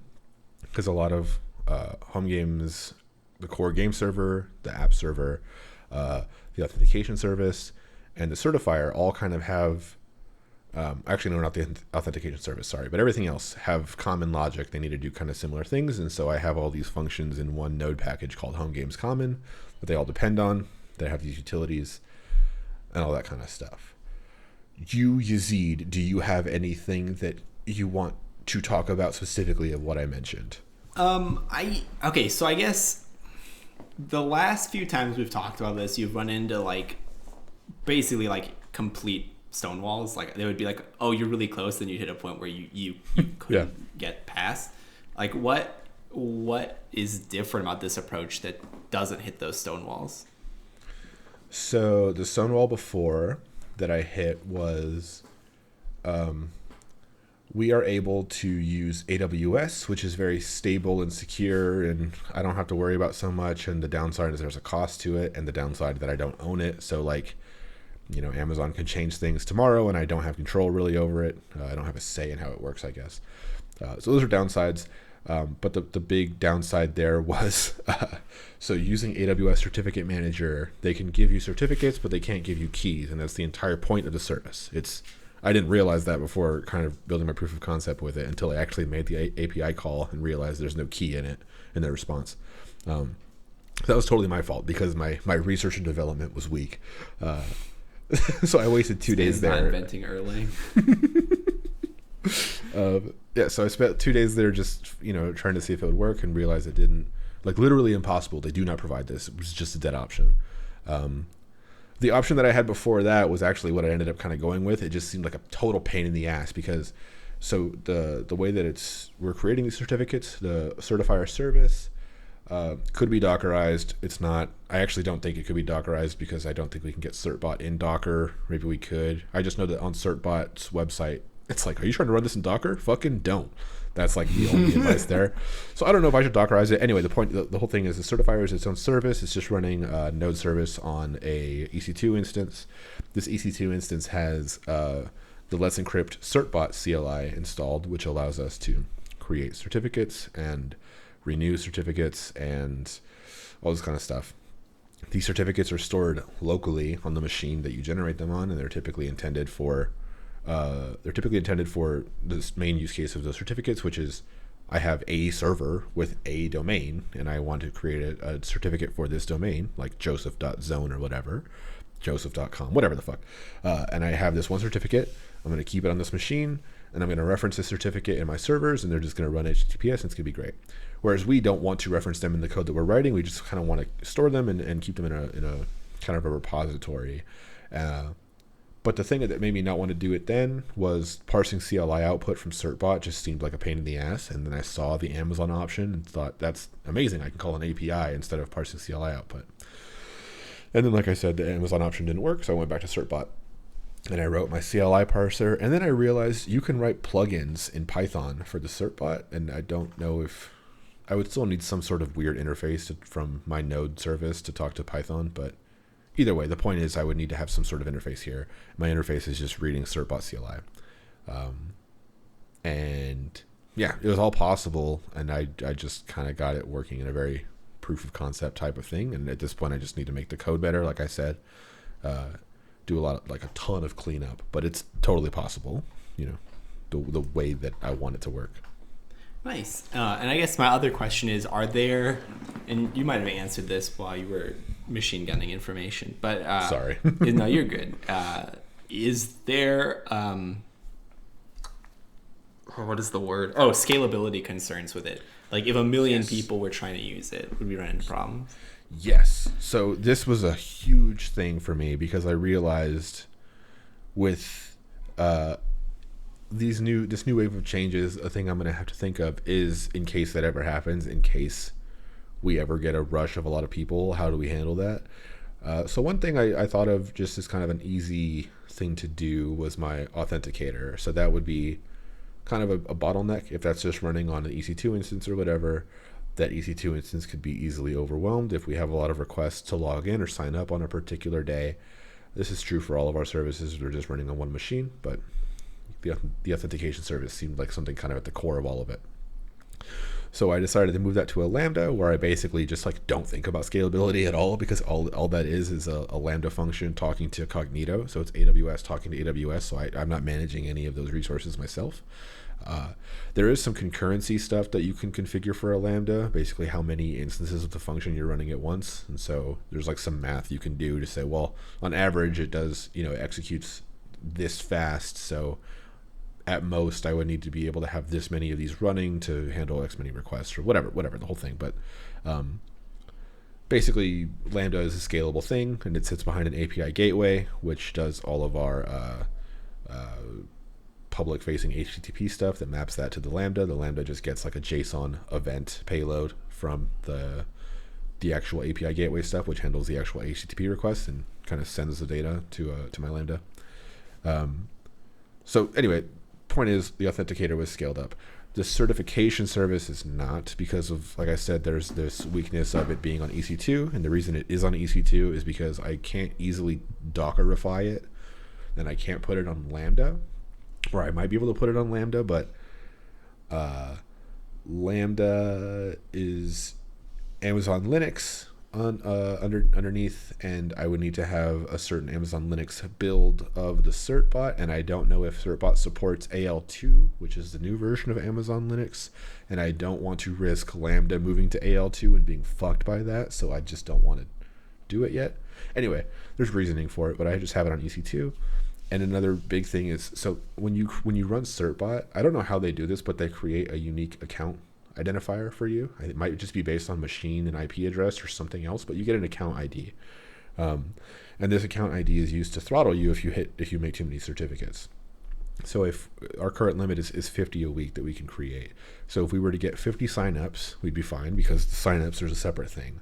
because a lot of Homegames, the core game server, the app server, the authentication service, and the certifier all kind of have, actually no, not the authentication service, sorry, but everything else have common logic. They need to do kind of similar things, and so I have all these functions in one node package called Homegames Common that they all depend on. They have these utilities and all that kind of stuff. You, Yazeed, do you have anything that you want to talk about specifically of what I mentioned? Okay, so I guess the last few times we've talked about this, you've run into like basically like complete stone walls. Like they would be like, oh, you're really close, then you hit a point where you couldn't get past. Like what is different about this approach that doesn't hit those stone walls? So the stone wall before that I hit was we are able to use AWS, which is very stable and secure, and I don't have to worry about so much. And the downside is there's a cost to it, and the downside that I don't own it. So like, you know, Amazon can change things tomorrow, and I don't have control really over it. I don't have a say in how it works, I guess. So those are downsides. But the big downside there was, so using AWS Certificate Manager, they can give you certificates, but they can't give you keys. And that's the entire point of the service. I didn't realize that before kind of building my proof of concept with it until I actually made the API call and realized there's no key in it in their response. That was totally my fault because my research and development was weak. So I wasted 2 days there. Not inventing early. Yeah, so I spent 2 days there just, you know, trying to see if it would work and realized it didn't. Like literally impossible. They do not provide this. It was just a dead option. The option that I had before that was actually what I ended up kind of going with. It just seemed like a total pain in the ass because so the way that we're creating these certificates, the certifier service could be Dockerized. It's not. I actually don't think it could be Dockerized because I don't think we can get Certbot in Docker. Maybe we could. I just know that on Certbot's website, it's like, are you trying to run this in Docker? Fucking don't. That's like the only advice there. So I don't know if I should Dockerize it. Anyway, the whole thing is the certifier is its own service. It's just running node service on a EC2 instance. This EC2 instance has the Let's Encrypt Certbot CLI installed, which allows us to create certificates and renew certificates and all this kind of stuff. These certificates are stored locally on the machine that you generate them on, and they're typically intended for this main use case of those certificates, which is I have a server with a domain and I want to create a certificate for this domain, like joseph.zone or whatever, joseph.com, whatever the fuck. And I have this one certificate. I'm going to keep it on this machine and I'm going to reference this certificate in my servers and they're just going to run HTTPS and it's going to be great. Whereas we don't want to reference them in the code that we're writing. We just kind of want to store them and keep them in a kind of a repository. But the thing that made me not want to do it then was parsing CLI output from Certbot just seemed like a pain in the ass. And then I saw the Amazon option and thought, that's amazing. I can call an API instead of parsing CLI output. And then, like I said, the Amazon option didn't work. So I went back to Certbot and I wrote my CLI parser. And then I realized you can write plugins in Python for the Certbot. And I don't know if I would still need some sort of weird interface from my node service to talk to Python, but either way, the point is I would need to have some sort of interface here. My interface is just reading Certbot CLI. And yeah, it was all possible, and I just kind of got it working in a very proof of concept type of thing. And at this point, I just need to make the code better, like I said, do a ton of cleanup, but it's totally possible, the way that I want it to work. Nice. And I guess my other question is, are there, and you might have answered this while you were machine gunning information, but Sorry. No, you're good. Is there what is the word? Oh, scalability concerns with it. Like if 1 million people were trying to use it, would we run into problems? Yes. So this was a huge thing for me because I realized with this new wave of changes, a thing I'm going to have to think of is, in case that ever happens, in case we ever get a rush of a lot of people, how do we handle that? So one thing I thought of just as kind of an easy thing to do was my authenticator. So that would be kind of a bottleneck. If that's just running on an EC2 instance or whatever, that EC2 instance could be easily overwhelmed if we have a lot of requests to log in or sign up on a particular day. This is true for all of our services. They're just running on one machine, but the authentication service seemed like something kind of at the core of all of it. So I decided to move that to a Lambda, where I basically just don't think about scalability at all, because all that is a Lambda function talking to Cognito. So it's AWS talking to AWS. So I'm not managing any of those resources myself. There is some concurrency stuff that you can configure for a Lambda, basically how many instances of the function you're running at once. And so there's some math you can do to say, well, on average it does, it executes this fast. So at most I would need to be able to have this many of these running to handle X many requests or whatever, the whole thing. But basically Lambda is a scalable thing, and it sits behind an API gateway, which does all of our public facing HTTP stuff that maps that to the Lambda. The Lambda just gets a JSON event payload from the actual API gateway stuff, which handles the actual HTTP requests and kind of sends the data to my Lambda. So anyway, point is the authenticator was scaled up. The certification service is not, because of, like I said, there's this weakness of it being on EC2, and the reason it is on EC2 is because I can't easily Dockerify it, and I can't put it on Lambda, or I might be able to put it on Lambda, but Lambda is Amazon Linux underneath, and I would need to have a certain Amazon Linux build of the certbot, and I don't know if certbot supports AL2, which is the new version of Amazon Linux, and I don't want to risk Lambda moving to AL2 and being fucked by that, so I just don't want to do it yet. Anyway, there's reasoning for it, but I just have it on EC2. And another big thing is, so when you run certbot, I don't know how they do this, but they create a unique account identifier for you. It might just be based on machine and IP address or something else, but you get an account ID, and this account ID is used to throttle you if you make too many certificates. So if our current limit is 50 a week that we can create, so if we were to get 50 signups, we'd be fine, because the signups are a separate thing.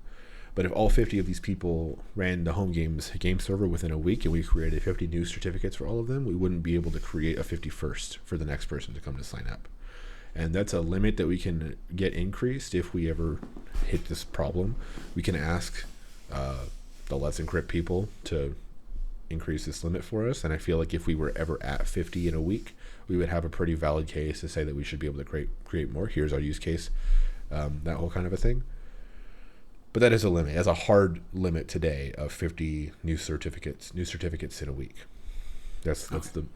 But if all 50 of these people ran the Homegames game server within a week and we created 50 new certificates for all of them, we wouldn't be able to create a 51st for the next person to come to sign up. And that's a limit that we can get increased if we ever hit this problem. We can ask the Let's Encrypt people to increase this limit for us. And I feel like if we were ever at 50 in a week, we would have a pretty valid case to say that we should be able to create more. Here's our use case, that whole kind of a thing. But that is a limit. As a hard limit today of 50 new certificates in a week. That's the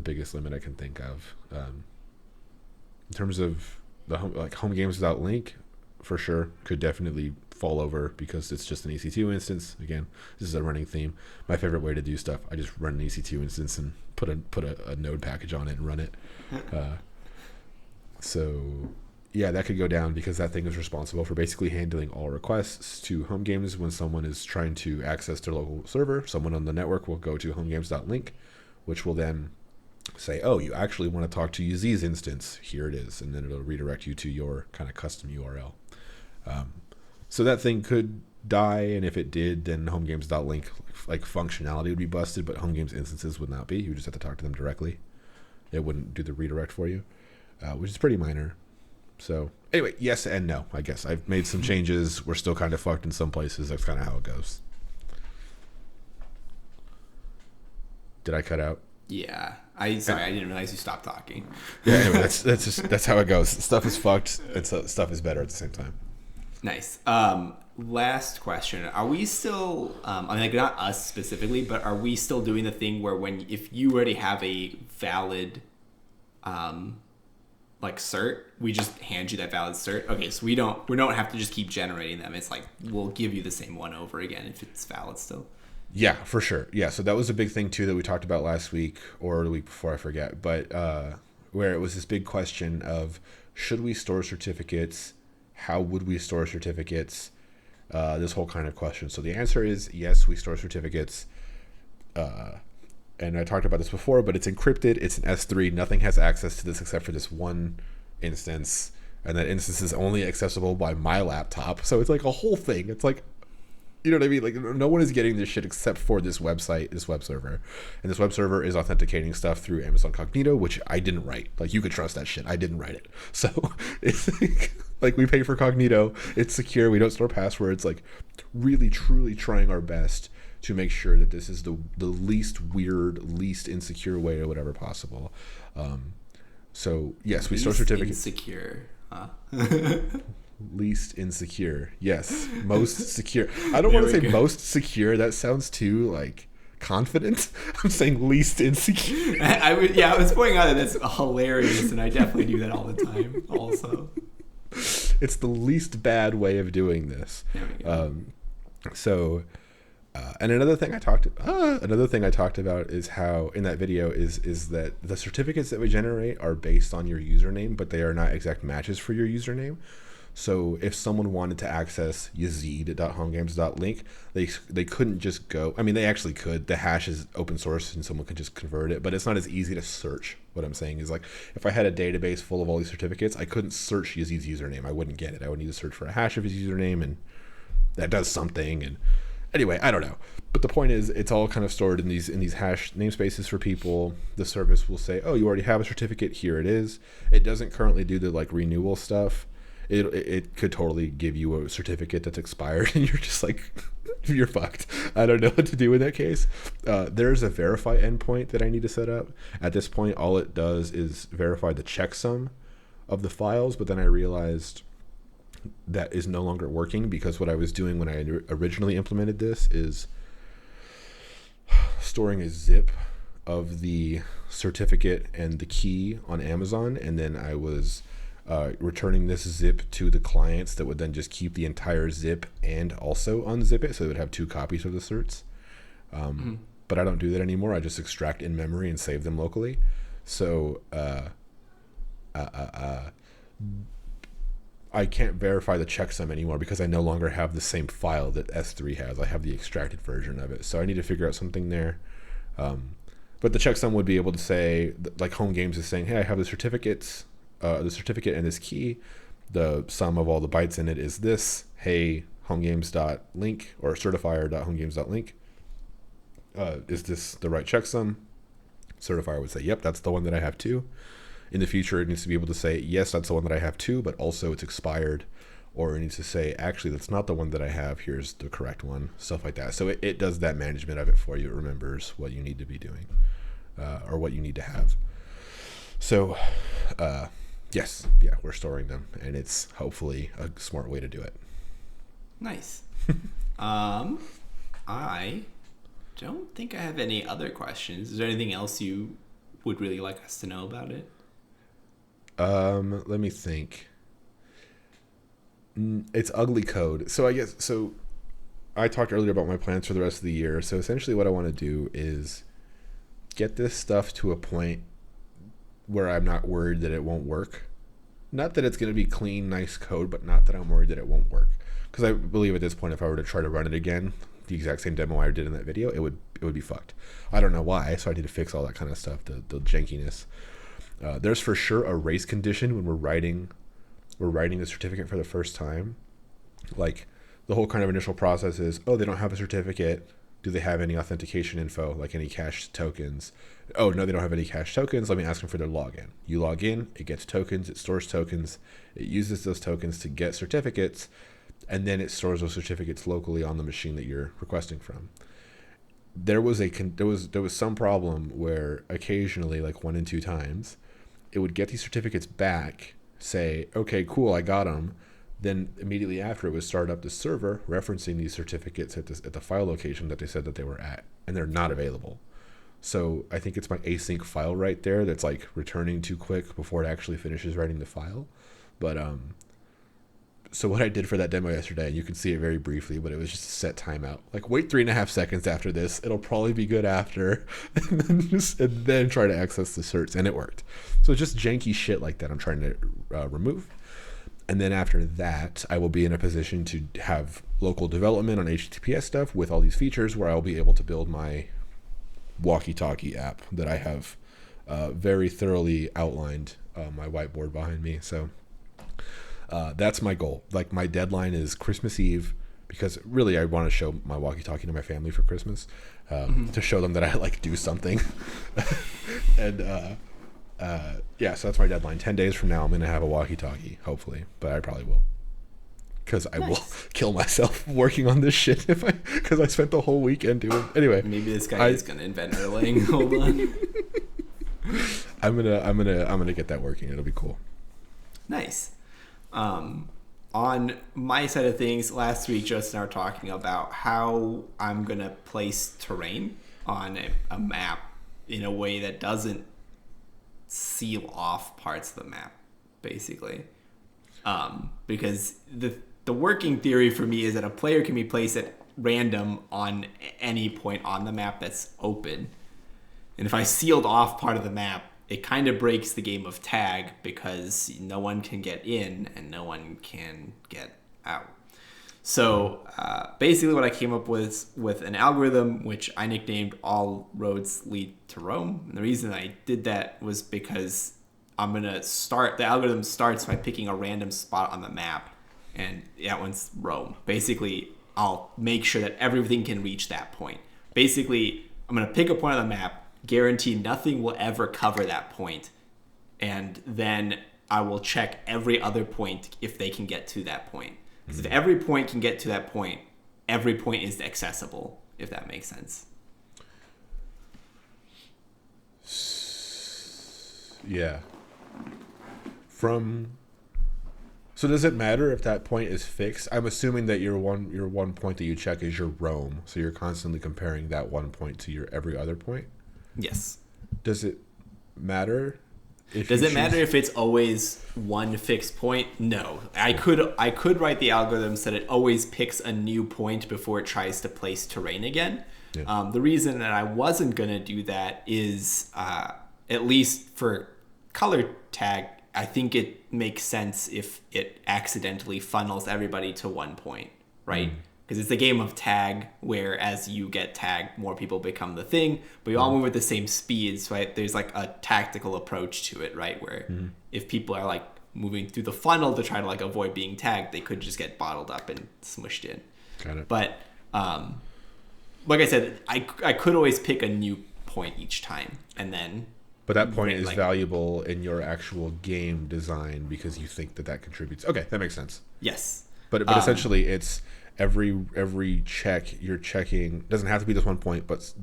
biggest limit I can think of. In terms of the Homegames without link, for sure, could definitely fall over because it's just an EC2 instance. Again, this is a running theme. My favorite way to do stuff, I just run an EC2 instance and put a node package on it and run it. So yeah, that could go down because that thing is responsible for basically handling all requests to Homegames. When someone is trying to access their local server, someone on the network will go to homegames.link, which will then say, oh, you actually want to talk to Yazeed's instance. Here it is. And then it'll redirect you to your kind of custom URL. So that thing could die. And if it did, then homegames.link functionality would be busted, but Homegames instances would not be. You would just have to talk to them directly. It wouldn't do the redirect for you, which is pretty minor. So anyway, yes and no, I guess. I've made some changes. We're still kind of fucked in some places. That's kind of how it goes. Did I cut out? Yeah. Sorry, I didn't realize you stopped talking. Yeah, anyway, that's how it goes. Stuff is fucked, and so stuff is better at the same time. Nice. Last question. Are we still, I mean, like, not us specifically, but are we still doing the thing where if you already have a valid, like, cert, we just hand you that valid cert? Okay, so we don't have to just keep generating them. It's like, we'll give you the same one over again if it's valid still. Yeah, for sure. Yeah, so that was a big thing too that we talked about last week or the week before, I forget. But where it was this big question of should we store certificates? How would we store certificates? This whole kind of question. So the answer is yes, we store certificates. And I talked about this before, but it's encrypted. It's an S3. Nothing has access to this except for this one instance. And that instance is only accessible by my laptop. So it's like a whole thing. It's like, you know what I mean? Like, no one is getting this shit except for this website, this web server. And this web server is authenticating stuff through Amazon Cognito, which I didn't write. Like, you could trust that shit. I didn't write it. So it's like we pay for Cognito. It's secure. We don't store passwords. Like, really, truly trying our best to make sure that this is the least weird, least insecure way or whatever possible. So, yes, we store certificates. Insecure, huh? Least insecure. Yes. Most secure. I don't want to say most secure. That sounds too, like, confident. I'm saying least insecure. I was pointing out that that's hilarious, and I definitely do that all the time also. It's the least bad way of doing this. There we go. And another thing I talked about is how in that video is that the certificates that we generate are based on your username, but they are not exact matches for your username. So if someone wanted to access Yazeed.homegames.link, they couldn't just go. I mean, they actually could. The hash is open source and someone could just convert it, but it's not as easy to search. What I'm saying is, like, if I had a database full of all these certificates, I couldn't search Yazeed's username. I wouldn't get it. I would need to search for a hash of his username, and that does something. And anyway, I don't know. But the point is, it's all kind of stored in these hash namespaces for people. The service will say, oh, you already have a certificate. Here it is. It doesn't currently do the, like, renewal stuff. It could totally give you a certificate that's expired and you're just like, you're fucked. I don't know what to do in that case. There's a verify endpoint that I need to set up. At this point, all it does is verify the checksum of the files, but then I realized that is no longer working because what I was doing when I originally implemented this is storing a zip of the certificate and the key on Amazon, and then I was returning this zip to the clients that would then just keep the entire zip and also unzip it, so they would have two copies of the certs. But I don't do that anymore. I just extract in memory and save them locally. So I can't verify the checksum anymore because I no longer have the same file that S3 has. I have the extracted version of it. So I need to figure out something there. But the checksum would be able to say, like Homegames is saying, hey, I have the certificate and this key. The sum of all the bytes in it is this. Hey, homegames.link or certifier.homegames.link. Is this the right checksum? Certifier would say, yep, that's the one that I have too. In the future, it needs to be able to say, yes, that's the one that I have too, but also it's expired. Or it needs to say, actually, that's not the one that I have. Here's the correct one. Stuff like that. So it does that management of it for you. It remembers what you need to be doing or what you need to have. So, yes, yeah, we're storing them, and it's hopefully a smart way to do it. Nice. I don't think I have any other questions. Is there anything else you would really like us to know about it? Let me think. It's ugly code. So I talked earlier about my plans for the rest of the year. So essentially what I want to do is get this stuff to a point where I'm not worried that it won't work. Not that it's going to be clean, nice code, but not that I'm worried that it won't work. Because I believe at this point, if I were to try to run it again, the exact same demo I did in that video, it would be fucked. I don't know why, so I need to fix all that kind of stuff, the jankiness. There's for sure a race condition when we're writing the certificate for the first time. Like, the whole kind of initial process is, oh, they don't have a certificate. Do they have any authentication info, like any cache tokens? Oh, no, they don't have any cache tokens. Let me ask them for their login. You log in, it gets tokens, it stores tokens, it uses those tokens to get certificates, and then it stores those certificates locally on the machine that you're requesting from. there was some problem where occasionally, like 1 and 2 times, it would get these certificates back, say, okay, cool, I got them. Then immediately after, it would start up the server referencing these certificates at the file location that they said that they were at, and they're not available. So I think it's my async file right there that's like returning too quick before it actually finishes writing the file. But so what I did for that demo yesterday, and you can see it very briefly, but it was just a set timeout. Like, wait 3.5 seconds after this. It'll probably be good after. and then try to access the certs. And it worked. So just janky shit like that I'm trying to remove. And then after that, I will be in a position to have local development on HTTPS stuff with all these features where I'll be able to build my walkie-talkie app that I have very thoroughly outlined my whiteboard behind me. So that's my goal. Like, my deadline is Christmas Eve, because really I want to show my walkie-talkie to my family for Christmas, to show them that I like do something. And yeah, so that's my deadline. 10 days from now I'm gonna have a walkie-talkie, hopefully, but I probably will, because I will kill myself working on this shit because I spent the whole weekend doing. Anyway, maybe this guy is gonna invent Erlang. Hold on. I'm gonna get that working. It'll be cool. Nice. On my side of things, last week Justin and I were talking about how I'm gonna place terrain on a map in a way that doesn't seal off parts of the map, basically. Because the working theory for me is that a player can be placed at random on any point on the map that's open. And if I sealed off part of the map, it kind of breaks the game of tag, because no one can get in and no one can get out. So basically what I came up with an algorithm which I nicknamed All Roads Lead to Rome. And the reason I did that was because the algorithm starts by picking a random spot on the map, and that one's Rome. Basically, I'll make sure that everything can reach that point. Basically, I'm going to pick a point on the map, guarantee nothing will ever cover that point, and then I will check every other point if they can get to that point. Because if every point can get to that point, every point is accessible, if that makes sense. Yeah. So does it matter if that point is fixed? I'm assuming that your one point that you check is your roam, so you're constantly comparing that one point to your every other point? Yes. Does it matter? Does it matter if it's always one fixed point? No. I could write the algorithm so that it always picks a new point before it tries to place terrain again. Yeah. The reason that I wasn't going to do that is, at least for color tag, I think it makes sense if it accidentally funnels everybody to one point, right? Because it's a game of tag where as you get tagged, more people become the thing, but you all move at the same speeds, right? There's like a tactical approach to it, right? Where if people are like moving through the funnel to try to like avoid being tagged, they could just get bottled up and smushed in. Got it. But like I said, I could always pick a new point each time, and then... But that point is valuable in your actual game design because you think that contributes. Okay, that makes sense. Yes. But essentially it's... Every check you're checking doesn't have to be this one point, but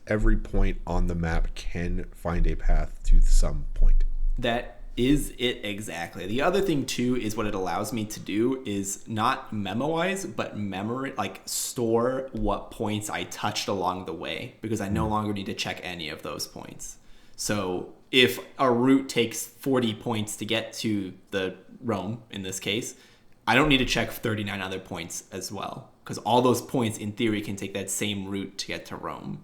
every point on the map can find a path to some point. That is it exactly. The other thing too is what it allows me to do is not memoize, but store what points I touched along the way, because I no longer need to check any of those points. So if a route takes 40 points to get to the Rome in this case, I don't need to check 39 other points as well, because all those points, in theory, can take that same route to get to Rome.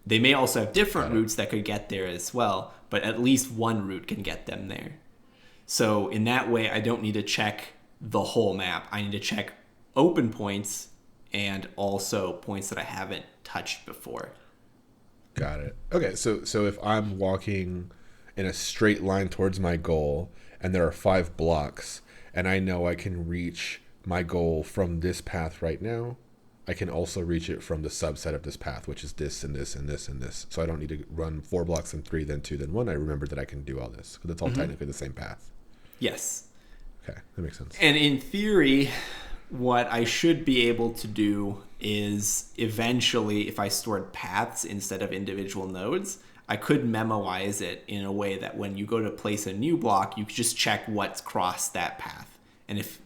They may also have different routes that could get there as well, but at least one route can get them there. So in that way, I don't need to check the whole map. I need to check open points and also points that I haven't touched before. Got it. Okay, so if I'm walking in a straight line towards my goal, and there are 5 blocks, and I know I can reach my goal from this path right now, I can also reach it from the subset of this path, which is this and this and this and this. So I don't need to run 4 blocks, then 3, then 2, then 1. I remember that I can do all this because it's all technically the same path. Yes. Okay, that makes sense. And in theory, what I should be able to do is eventually, if I stored paths instead of individual nodes, I could memoize it in a way that when you go to place a new block, you could just check what's crossed that path. And if,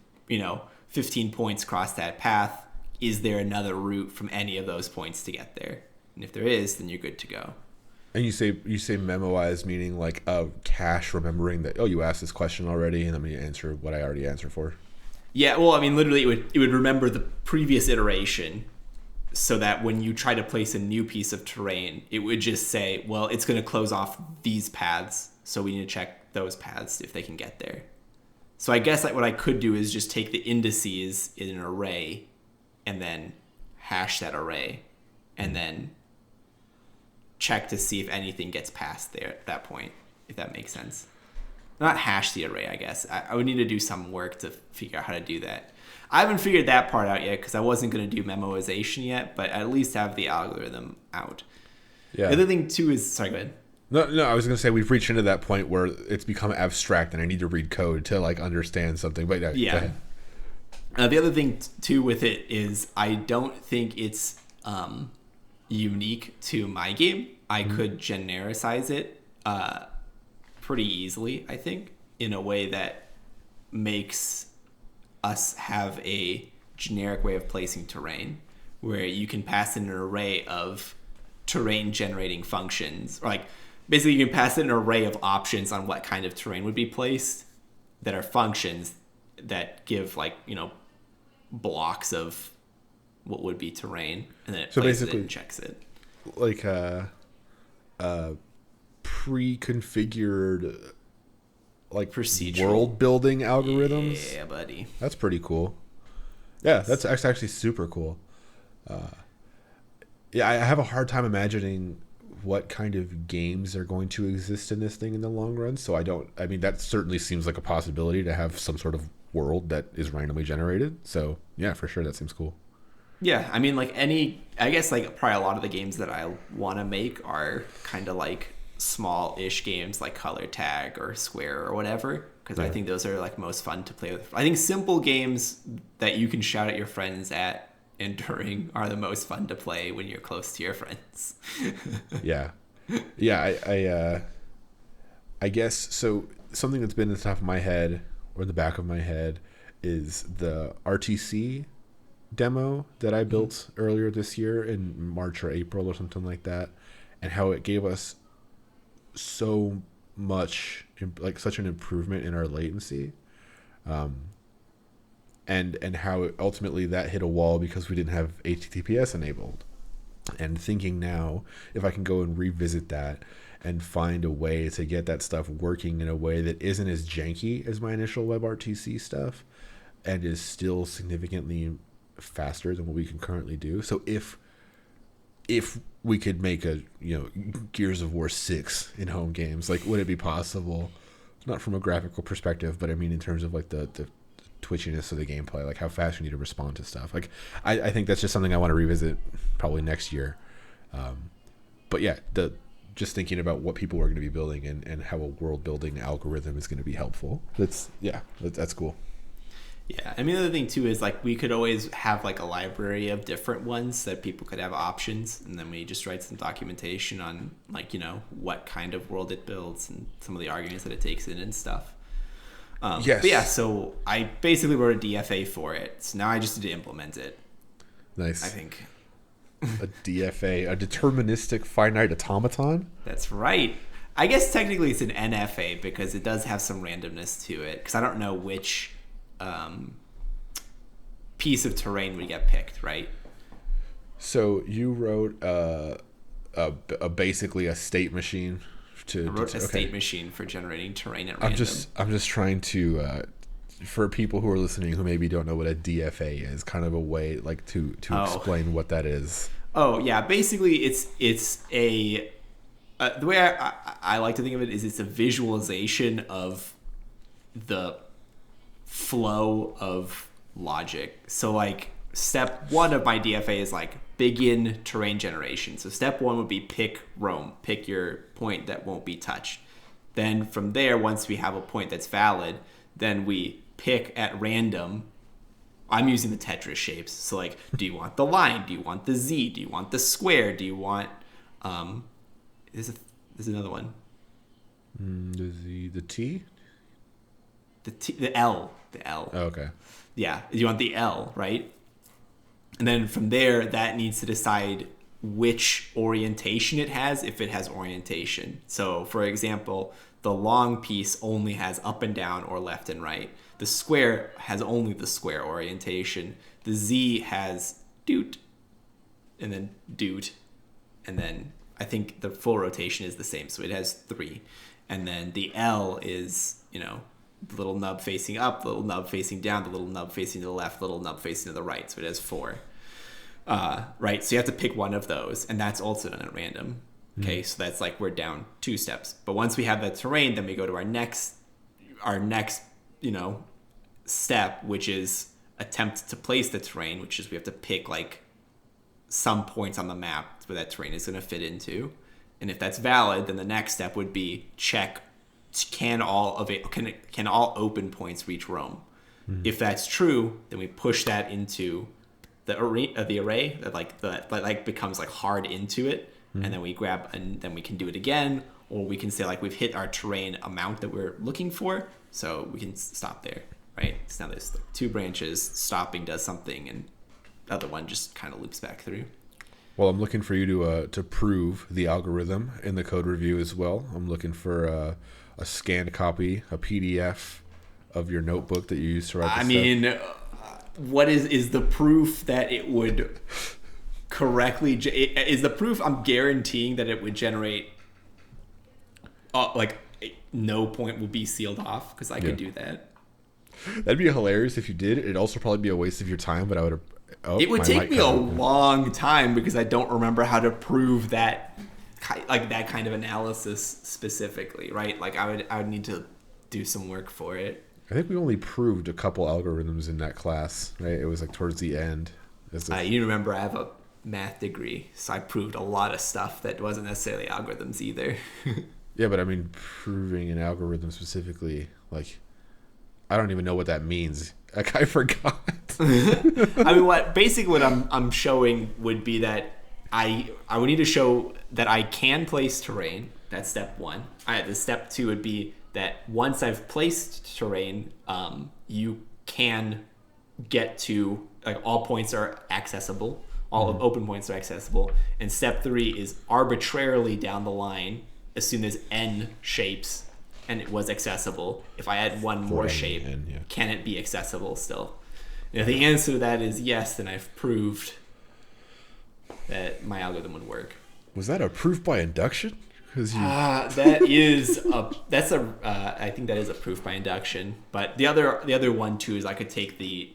15 points cross that path, is there another route from any of those points to get there? And if there is, then you're good to go. And you say memoize, meaning like a cache remembering that, oh, you asked this question already, and I'm going to answer what I already answered for. Yeah, well, I mean, literally, it would remember the previous iteration, so that when you try to place a new piece of terrain, it would just say, well, it's going to close off these paths, so we need to check those paths if they can get there. So I guess what I could do is just take the indices in an array and then hash that array and then check to see if anything gets past there at that point, if that makes sense. Not hash the array, I guess. I would need to do some work to figure out how to do that. I haven't figured that part out yet because I wasn't going to do memoization yet, but at least have the algorithm out. Yeah. The other thing, too, is... Sorry, go ahead. No, I was going to say we've reached into that point where it's become abstract and I need to read code to like understand something. But yeah. Go ahead. The other thing, too, with it is I don't think it's unique to my game. I could genericize it pretty easily, I think, in a way that makes us have a generic way of placing terrain where you can pass in an array of terrain generating functions, or like basically you can pass in an array of options on what kind of terrain would be placed that are functions that give like, blocks of what would be terrain, and then it places it and checks it. Like pre-configured like procedural world building algorithms. Yeah, buddy. That's pretty cool. Yeah, that's actually super cool. Yeah, I have a hard time imagining what kind of games are going to exist in this thing in the long run. So that certainly seems like a possibility to have some sort of world that is randomly generated. So yeah, for sure, that seems cool. Yeah, I mean, I guess probably a lot of the games that I want to make are kind of like small-ish games like Color Tag or Square or whatever, because I think those are like most fun to play with. I think simple games that you can shout at your friends at and during are the most fun to play when you're close to your friends. Yeah. I guess so. Something that's been in the top of my head or the back of my head is the RTC demo that I built earlier this year in March or April or something like that, and how it gave us so much, like such an improvement in our latency, and how ultimately that hit a wall because we didn't have HTTPS enabled. And thinking now, if I can go and revisit that and find a way to get that stuff working in a way that isn't as janky as my initial WebRTC stuff and is still significantly faster than what we can currently do. So if we could make a Gears of War 6 in Homegames, like would it be possible, not from a graphical perspective, but I mean in terms of like the twitchiness of the gameplay, like how fast you need to respond to stuff. Like I think that's just something I want to revisit probably next year. But yeah, just thinking about what people are going to be building and how a world building algorithm is going to be helpful. That's cool. Yeah, I mean, the other thing too is like we could always have like a library of different ones that people could have options, and then we just write some documentation on like what kind of world it builds and some of the arguments that it takes in and stuff. Yes. But yeah, so I basically wrote a DFA for it. So now I just need to implement it. Nice. I think. A DFA, a deterministic finite automaton? That's right. I guess technically it's an NFA because it does have some randomness to it, because I don't know which piece of terrain would get picked, right? So you wrote basically a state machine I wrote a state machine for generating terrain at random. I'm just trying to for people who are listening who maybe don't know what a DFA is, kind of a way like to explain what that is. Oh yeah, basically it's a the way I like to think of it is it's a visualization of the flow of logic. So like step 1 of my DFA is like begin terrain generation. So step 1 would be pick roam, pick your point that won't be touched. Then from there, once we have a point that's valid, then we pick at random I'm using the Tetris shapes. So like, do you want the line? Do you want the Z? Do you want the square? Do you want there's another one. The T? The L. The L. Oh, okay. Yeah, you want the L, right? And then from there, that needs to decide which orientation it has, if it has orientation. So, for example, the long piece only has up and down or left and right. The square has only the square orientation. The Z has doot, and then doot, and then I think the full rotation is the same, so it has 3. And then the L is, the little nub facing up, the little nub facing down, the little nub facing to the left, the little nub facing to the right, so it has 4. Right, so you have to pick one of those, and that's also done at random. Okay, so that's like we're down 2 steps. But once we have that terrain, then we go to our next, step, which is attempt to place the terrain, which is we have to pick like some points on the map where that terrain is going to fit into. And if that's valid, then the next step would be check can all open points reach Rome. If that's true, then we push that into the array that becomes like hard into it, and then we grab and then we can do it again, or we can say like we've hit our terrain amount that we're looking for, so we can stop there, right? So now there's 2 branches. Stopping does something, and the other one just kind of loops back through. Well, I'm looking for you to prove the algorithm in the code review as well. I'm looking for a scanned copy, a PDF of your notebook that you used to write this stuff. What is the proof that it would correctly... Is the proof I'm guaranteeing that it would generate... no point will be sealed off, because I could do that. That'd be hilarious if you did. It'd also probably be a waste of your time, but I would... it would take me a long time, because I don't remember how to prove that kind of analysis specifically, right? Like I would need to do some work for it. I think we only proved a couple algorithms in that class, right? It was like towards the end. You remember I have a math degree, so I proved a lot of stuff that wasn't necessarily algorithms either. Yeah, but I mean, proving an algorithm specifically, like, I don't even know what that means. Like, I forgot. I mean, what I'm showing would be that I would need to show that I can place terrain. That's step 1. The step 2 would be that once I've placed terrain, you can get to, like, all points are accessible. All open points are accessible. And step 3 is arbitrarily down the line, as soon as n shapes and it was accessible, if I add one more shape, can it be accessible still? And if the answer to that is yes, then I've proved that my algorithm would work. Was that a proof by induction? I think that is a proof by induction. But the other one too is I could take the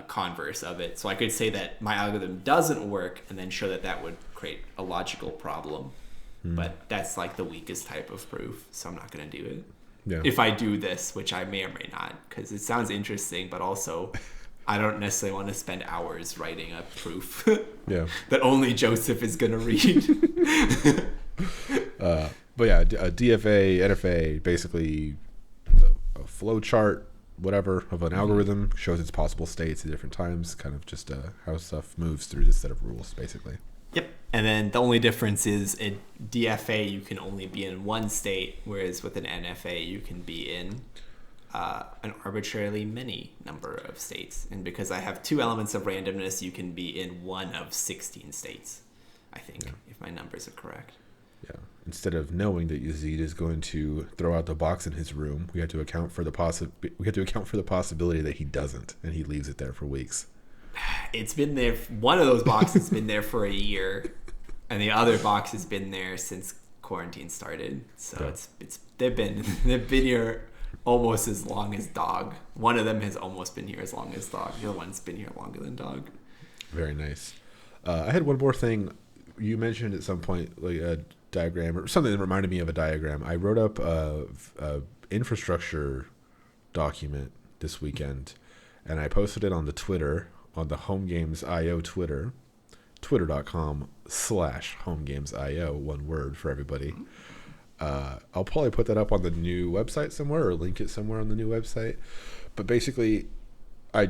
converse of it. So I could say that my algorithm doesn't work, and then show that would create a logical problem. But that's like the weakest type of proof, so I'm not going to do it. Yeah. If I do this, which I may or may not, because it sounds interesting, but also I don't necessarily want to spend hours writing a proof that only Joseph is going to read. But yeah, a DFA, NFA, basically a flow chart, whatever, of an algorithm, shows its possible states at different times, kind of just how stuff moves through this set of rules, basically. Yep. And then the only difference is in DFA, you can only be in one state, whereas with an NFA, you can be in an arbitrarily many number of states. And because I have 2 elements of randomness, you can be in one of 16 states, I think, if my numbers are correct. Yeah. Instead of knowing that Yazeed is going to throw out the box in his room, we have to account for the possibility that he doesn't, and he leaves it there for weeks. It's been there. One of those boxes has been there for a year, and the other box has been there since quarantine started. So they've been here almost as long as dog. One of them has almost been here as long as dog. The other one's been here longer than dog. Very nice. I had one more thing. You mentioned at some point like a diagram or something that reminded me of a diagram. I wrote up a infrastructure document this weekend, and I posted it on the Twitter. On the Homegames.io Twitter, twitter.com/Homegames.io, one word for everybody. I'll probably put that up on the new website somewhere or link it somewhere on the new website. But basically, I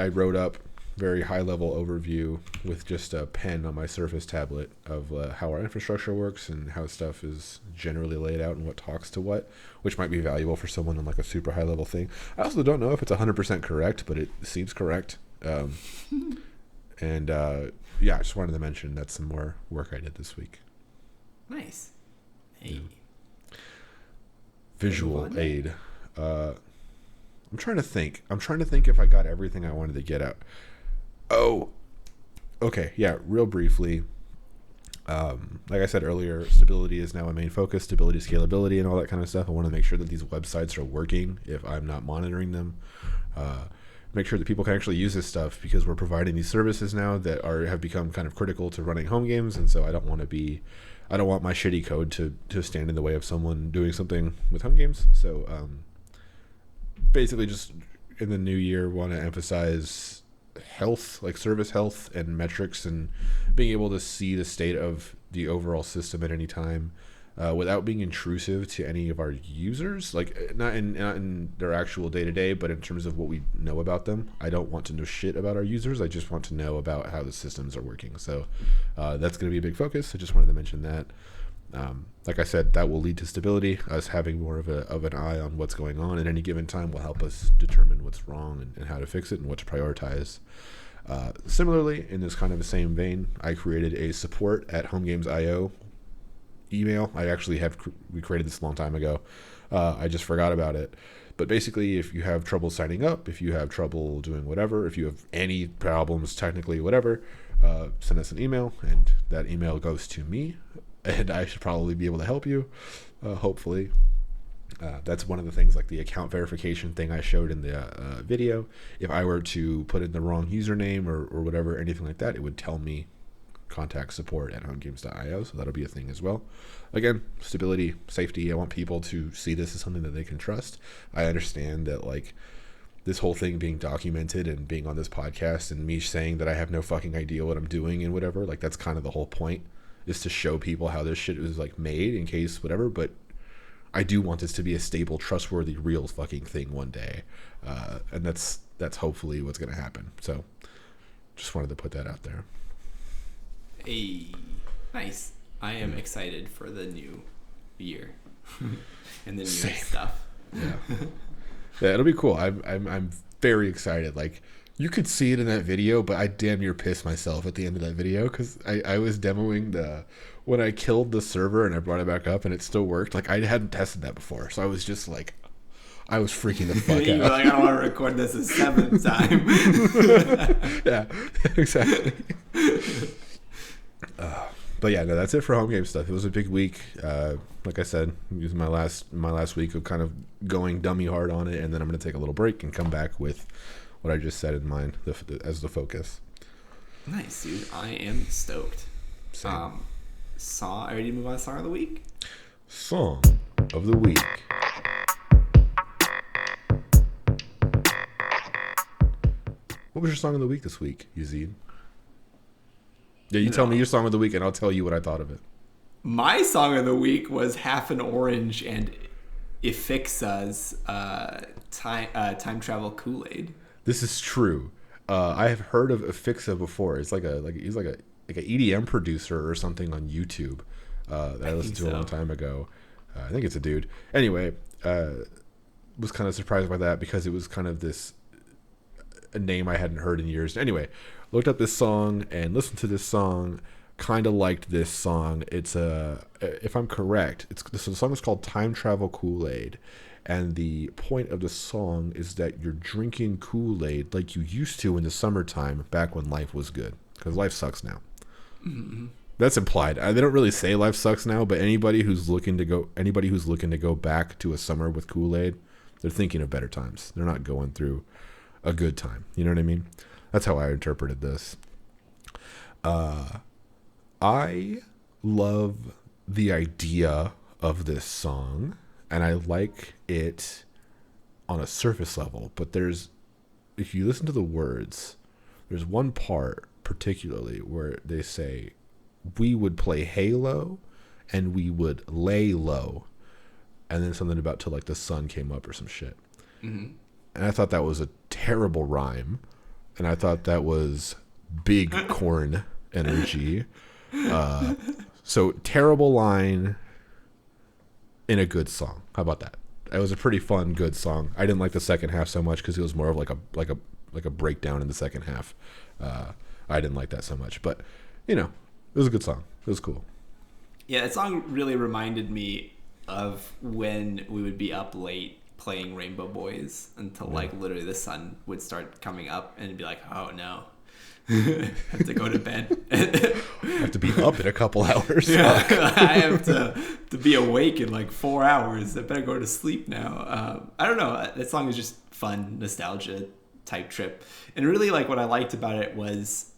wrote up very high level overview with just a pen on my Surface tablet of how our infrastructure works and how stuff is generally laid out and what talks to what, which might be valuable for someone on like a super high level thing. I also don't know if it's 100% correct, but it seems correct. And yeah, I just wanted to mention that's some more work I did this week. Nice. Hey. Visual aid. I'm trying to think if I got everything I wanted to get out. Oh, okay. Yeah, real briefly. Like I said earlier, stability is now a main focus, stability, scalability, and all that kind of stuff. I want to make sure that these websites are working if I'm not monitoring them. Make sure that people can actually use this stuff because we're providing these services now that have become kind of critical to running home games. And so I don't want my shitty code to stand in the way of someone doing something with home games. So, basically just in the new year, want to emphasize health, like service health and metrics, and being able to see the state of the overall system at any time without being intrusive to any of our users, like not in their actual day-to-day, but in terms of what we know about them. I don't want to know shit about our users. I just want to know about how the systems are working. So that's going to be a big focus. I just wanted to mention that. Like I said, that will lead to stability. Us having more of an eye on what's going on at any given time will help us determine what's wrong and how to fix it and what to prioritize. Similarly, in this kind of the same vein, I created a support at Homegames.io email. We created this a long time ago. I just forgot about it. But basically, if you have trouble signing up, if you have trouble doing whatever, if you have any problems, technically, whatever, send us an email, and that email goes to me. And I should probably be able to help you, hopefully. That's one of the things, like the account verification thing I showed in the video. If I were to put in the wrong username or whatever, anything like that, it would tell me contact support at homegames.io. So that'll be a thing as well. Again, stability, safety. I want people to see this as something that they can trust. I understand that, like, this whole thing being documented and being on this podcast and me saying that I have no fucking idea what I'm doing and whatever, like, that's kind of the whole point, is to show people how this shit was like made in case whatever. But I do want this to be a stable, trustworthy, real fucking thing one day, and that's hopefully what's going to happen. So just wanted to put that out there. Hey, nice. I am excited for the new year and the new stuff. Yeah, it'll be cool. I'm very excited. Like, you could see it in that video, but I damn near pissed myself at the end of that video because I was demoing when I killed the server and I brought it back up and it still worked. Like, I hadn't tested that before, so I was just like, I was freaking the fuck you out. were like, I don't want to record this a seventh time. Yeah, exactly. But yeah, no, that's it for home game stuff. It was a big week. Like I said, it was my last week of kind of going dummy hard on it, and then I'm going to take a little break and come back with what I just said in mind as the focus. Nice, dude. I am stoked. Same. Are you ready to move on to Song of the Week? Song of the Week. What was your song of the week this week, Yazeed? Yeah, you tell me your song of the week, and I'll tell you what I thought of it. My song of the week was Half an Orange and Ifixa's Time Travel Kool-Aid. This is true. I have heard of Ifixa before. It's he's like an EDM producer or something on YouTube that I listened to a long time ago. I think it's a dude. Anyway, was kind of surprised by that because it was kind of a name I hadn't heard in years. Anyway, looked up this song and listened to this song. Kind of liked this song. It's if I'm correct, the song is called Time Travel Kool-Aid. And the point of the song is that you're drinking Kool-Aid like you used to in the summertime back when life was good. Because life sucks now. Mm-hmm. That's implied. They don't really say life sucks now, but anybody who's looking to go back to a summer with Kool-Aid, they're thinking of better times. They're not going through a good time. You know what I mean? That's how I interpreted this. I love the idea of this song, and I like it on a surface level. But if you listen to the words, there's one part particularly where they say, we would play Halo and we would lay low. and then something about till like the sun came up or some shit. Mm-hmm. And I thought that was a terrible rhyme, and I thought that was big corn energy. So terrible line in a good song. How about that? It was a pretty fun, good song. I didn't like the second half so much because it was more of like a breakdown in the second half. I didn't like that so much, but you know, it was a good song. It was cool. Yeah, that song really reminded me of when we would be up late playing Rainbow Boys until like literally the sun would start coming up and be like, oh no, have to go to bed. I have to be up in a couple hours. Yeah, I have to be awake in like 4 hours. I better go to sleep now. I don't know. That song is just fun, nostalgia type trip. And really like what I liked about it was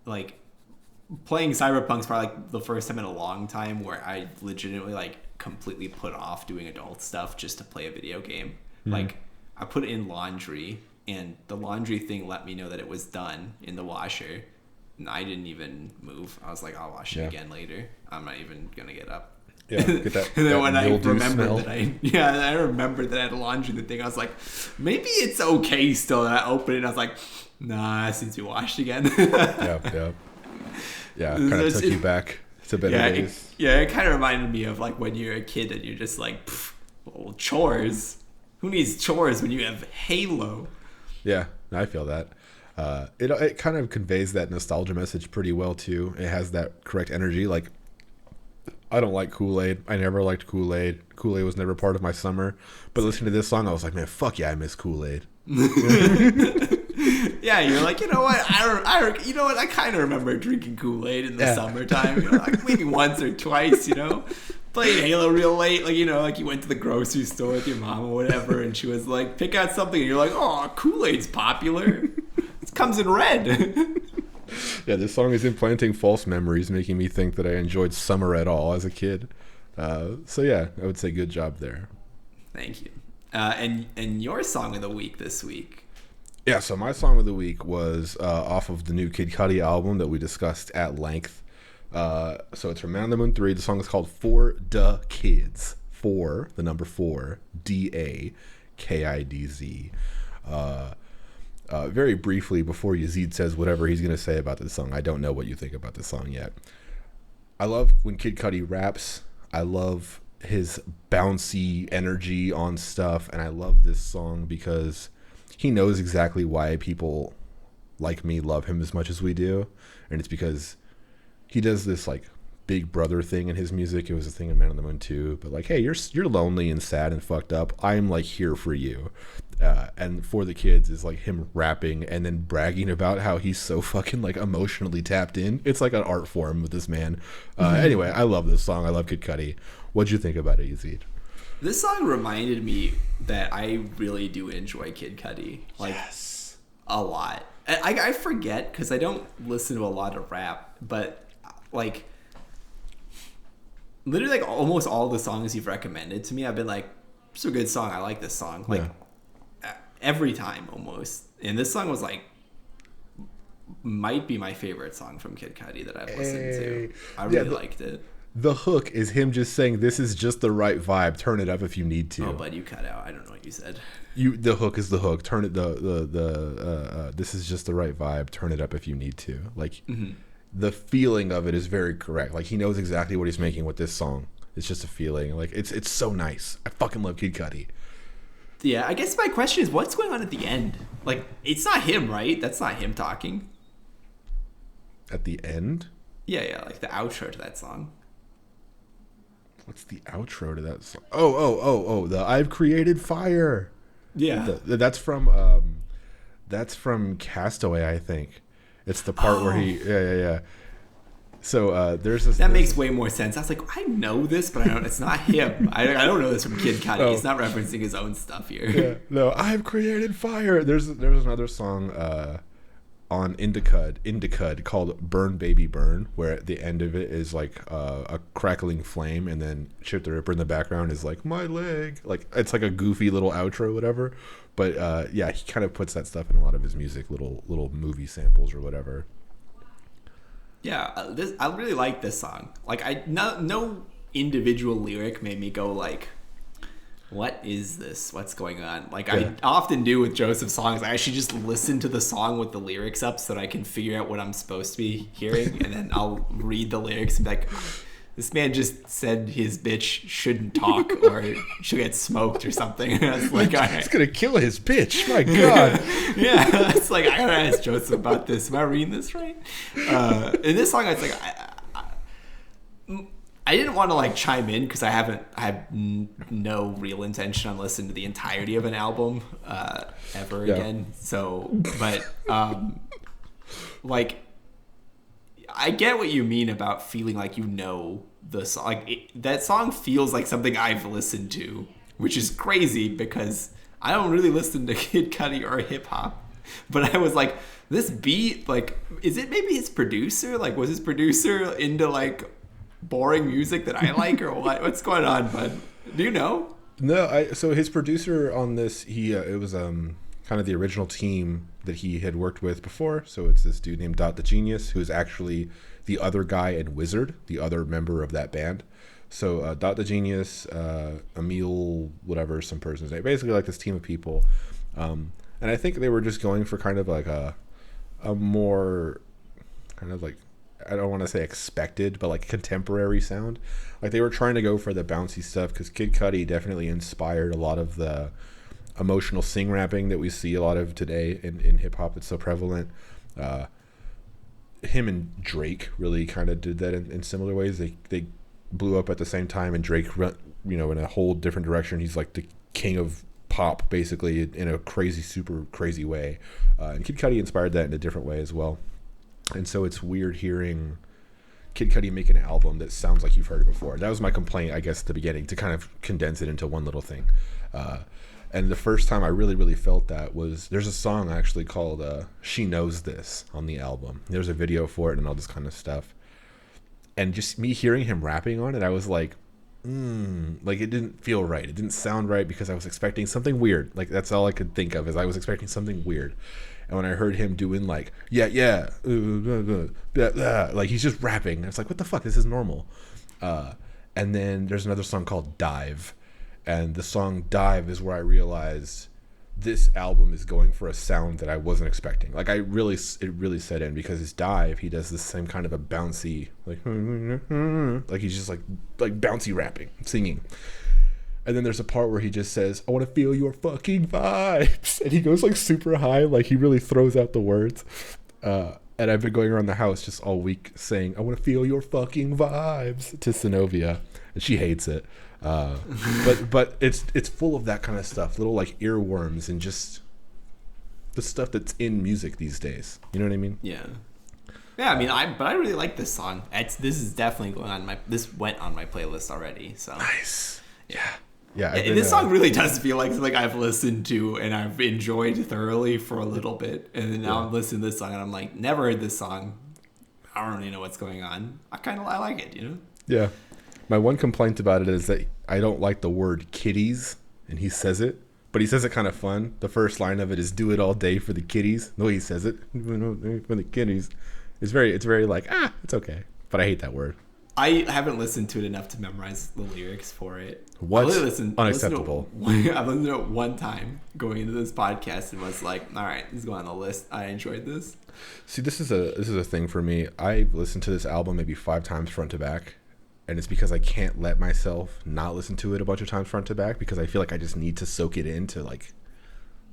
like playing Cyberpunk's probably like the first time in a long time where I legitimately like completely put off doing adult stuff just to play a video game. Mm-hmm. Like I put it in laundry and the laundry thing let me know that it was done in the washer. And I didn't even move. I was like, I'll wash it again later. I'm not even gonna get up. Yeah, get that. And then that when I remembered smell. I remembered that I had laundry in the thing, I was like, maybe it's okay still. And I opened it and I was like, nah, it needs to be washed again. Yeah, kind of took you back to better days. It kind of reminded me of like when you're a kid and you're just like, well, chores. Who needs chores when you have Halo? Yeah, I feel that. It kind of conveys that nostalgia message pretty well too. It has that correct energy. Like, I don't like Kool-Aid. I never liked Kool-Aid. Kool-Aid was never part of my summer. But listening to this song, I was like, man, fuck yeah, I miss Kool-Aid. Yeah, you're like, you know what? You know what? I kind of remember drinking Kool-Aid in the summertime. You know, like maybe once or twice. You know, playing Halo real late. Like, you know, like you went to the grocery store with your mom or whatever, and she was like, pick out something, and you're like, oh, Kool-Aid's popular. It comes in red. Yeah, this song is implanting false memories, making me think that I enjoyed summer at all as a kid. So yeah, I would say good job there. Thank you. And your song of the week this week. Yeah, so my song of the week was off of the new Kid Cudi album that we discussed at length. So it's from Man on the Moon 3. The song is called For Da Kids. 4, the number 4, DAKIDZ. Very briefly, before Yazeed says whatever he's going to say about this song, I don't know what you think about this song yet. I love when Kid Cudi raps. I love his bouncy energy on stuff, and I love this song because he knows exactly why people like me love him as much as we do, and it's because he does this like big brother thing in his music. It was a thing in Man on the Moon 2, but like, hey, you're lonely and sad and fucked up. I'm like here for you. And For the Kids is like him rapping and then bragging about how he's so fucking like emotionally tapped in. It's like an art form with this man. Anyway, I love this song. I love Kid Cudi. What'd you think about it, Yazeed? This song reminded me that I really do enjoy Kid Cudi. Like, yes. A lot. I forget because I don't listen to a lot of rap, but like literally like almost all the songs you've recommended to me, I've been like, it's a good song. I like this song. Like every time almost. And this song was like, might be my favorite song from Kid Cudi that I've listened to. I really liked it. The hook is him just saying, this is just the right vibe. Turn it up if you need to. Oh, but you cut out. I don't know what you said. The hook is the hook. Turn it this is just the right vibe. Turn it up if you need to. Like the feeling of it is very correct. Like he knows exactly what he's making with this song. It's just a feeling. Like it's so nice. I fucking love Kid Cudi. Yeah, I guess my question is, what's going on at the end? Like, it's not him, right? That's not him talking. At the end? Yeah, like the outro to that song. What's the outro to that song? Oh, the I've Created Fire. Yeah. That's from Castaway, I think. It's the part where he yeah. So there's this. That makes way more sense. I was like, I know this, but I don't. It's not him. I don't know this from Kid Cudi. Oh. He's not referencing his own stuff here. Yeah, no, I've created fire. There's another song on Indicud called "Burn Baby Burn," where at the end of it is like a crackling flame, and then Chip the Ripper in the background is like my leg. Like it's like a goofy little outro, whatever. But yeah, he kind of puts that stuff in a lot of his music, little movie samples or whatever. Yeah, I really like this song. Like no individual lyric made me go like, what is this? What's going on? Like I often do with Joseph's songs. I actually just listen to the song with the lyrics up so that I can figure out what I'm supposed to be hearing, and then I'll read the lyrics and be like, this man just said his bitch shouldn't talk or she'll get smoked or something. And I was like, all right. He's gonna kill his bitch. My God. Yeah, it's like, I gotta ask Joseph about this. Am I reading this right? In this song, it's like I didn't want to like chime in because I have no real intention on listening to the entirety of an album ever again. So, but like, I get what you mean about feeling like you know the song. Like that song feels like something I've listened to, which is crazy because I don't really listen to Kid Cudi or hip hop. But I was like, this beat, like, is it maybe his producer? Like, was his producer into like boring music that I like, or what? What's going on, bud? Do you know? No, so his producer on this, it was kind of the original team that he had worked with before. So it's this dude named Dot the Genius, who is actually the other guy in Wizard, the other member of that band. So Dot the Genius, Emil, whatever, some person's name, basically like this team of people. And I think they were just going for kind of like a more kind of like, I don't want to say expected, but like contemporary sound. Like they were trying to go for the bouncy stuff because Kid Cudi definitely inspired a lot of the emotional sing rapping that we see a lot of today in hip hop. It's so prevalent. Him and Drake really kind of did that in similar ways. They blew up at the same time, and Drake, in a whole different direction. He's like the king of pop, basically, in a crazy, super crazy way. And Kid Cudi inspired that in a different way as well. And so it's weird hearing Kid Cudi make an album that sounds like you've heard it before. That was my complaint, I guess, at the beginning, to kind of condense it into one little thing. And the first time I really, really felt that was, there's a song actually called She Knows This on the album. There's a video for it and all this kind of stuff. And just me hearing him rapping on it, I was like, like it didn't feel right. It didn't sound right because I was expecting something weird. Like that's all I could think of, is I was expecting something weird. And when I heard him doing like, like he's just rapping, I was like, what the fuck? This is normal. And then there's another song called Dive. And the song Dive is where I realized this album is going for a sound that I wasn't expecting. Like it really set in, because his Dive, he does the same kind of a bouncy, like he's just like bouncy rapping, singing. And then there's a part where he just says, I want to feel your fucking vibes. And he goes like super high, like he really throws out the words. And I've been going around the house just all week saying, I want to feel your fucking vibes to Synovia. And she hates it. But it's full of that kind of stuff, little like earworms and just the stuff that's in music these days. You know what I mean? Yeah. Yeah, I mean, I really like this song. This is definitely going on this went on my playlist already. So nice. Yeah. This song really does feel like something I've listened to and I've enjoyed thoroughly for a little bit, and then now I'm listening to this song and I'm like, never heard this song. I don't really know what's going on. I like it, you know? Yeah. My one complaint about it is that I don't like the word kitties, and he says it, but he says it kind of fun. The first line of it is "Do it all day for the kitties." The way he says it, for the kitties, it's very like it's okay, but I hate that word. I haven't listened to it enough to memorize the lyrics for it. What's unacceptable? I've listened to it one time going into this podcast and was like, all right, this is going on the list. I enjoyed this. See, this is a thing for me. I've listened to this album maybe 5 times front to back. And it's because I can't let myself not listen to it a bunch of times front to back, because I feel like I just need to soak it in to like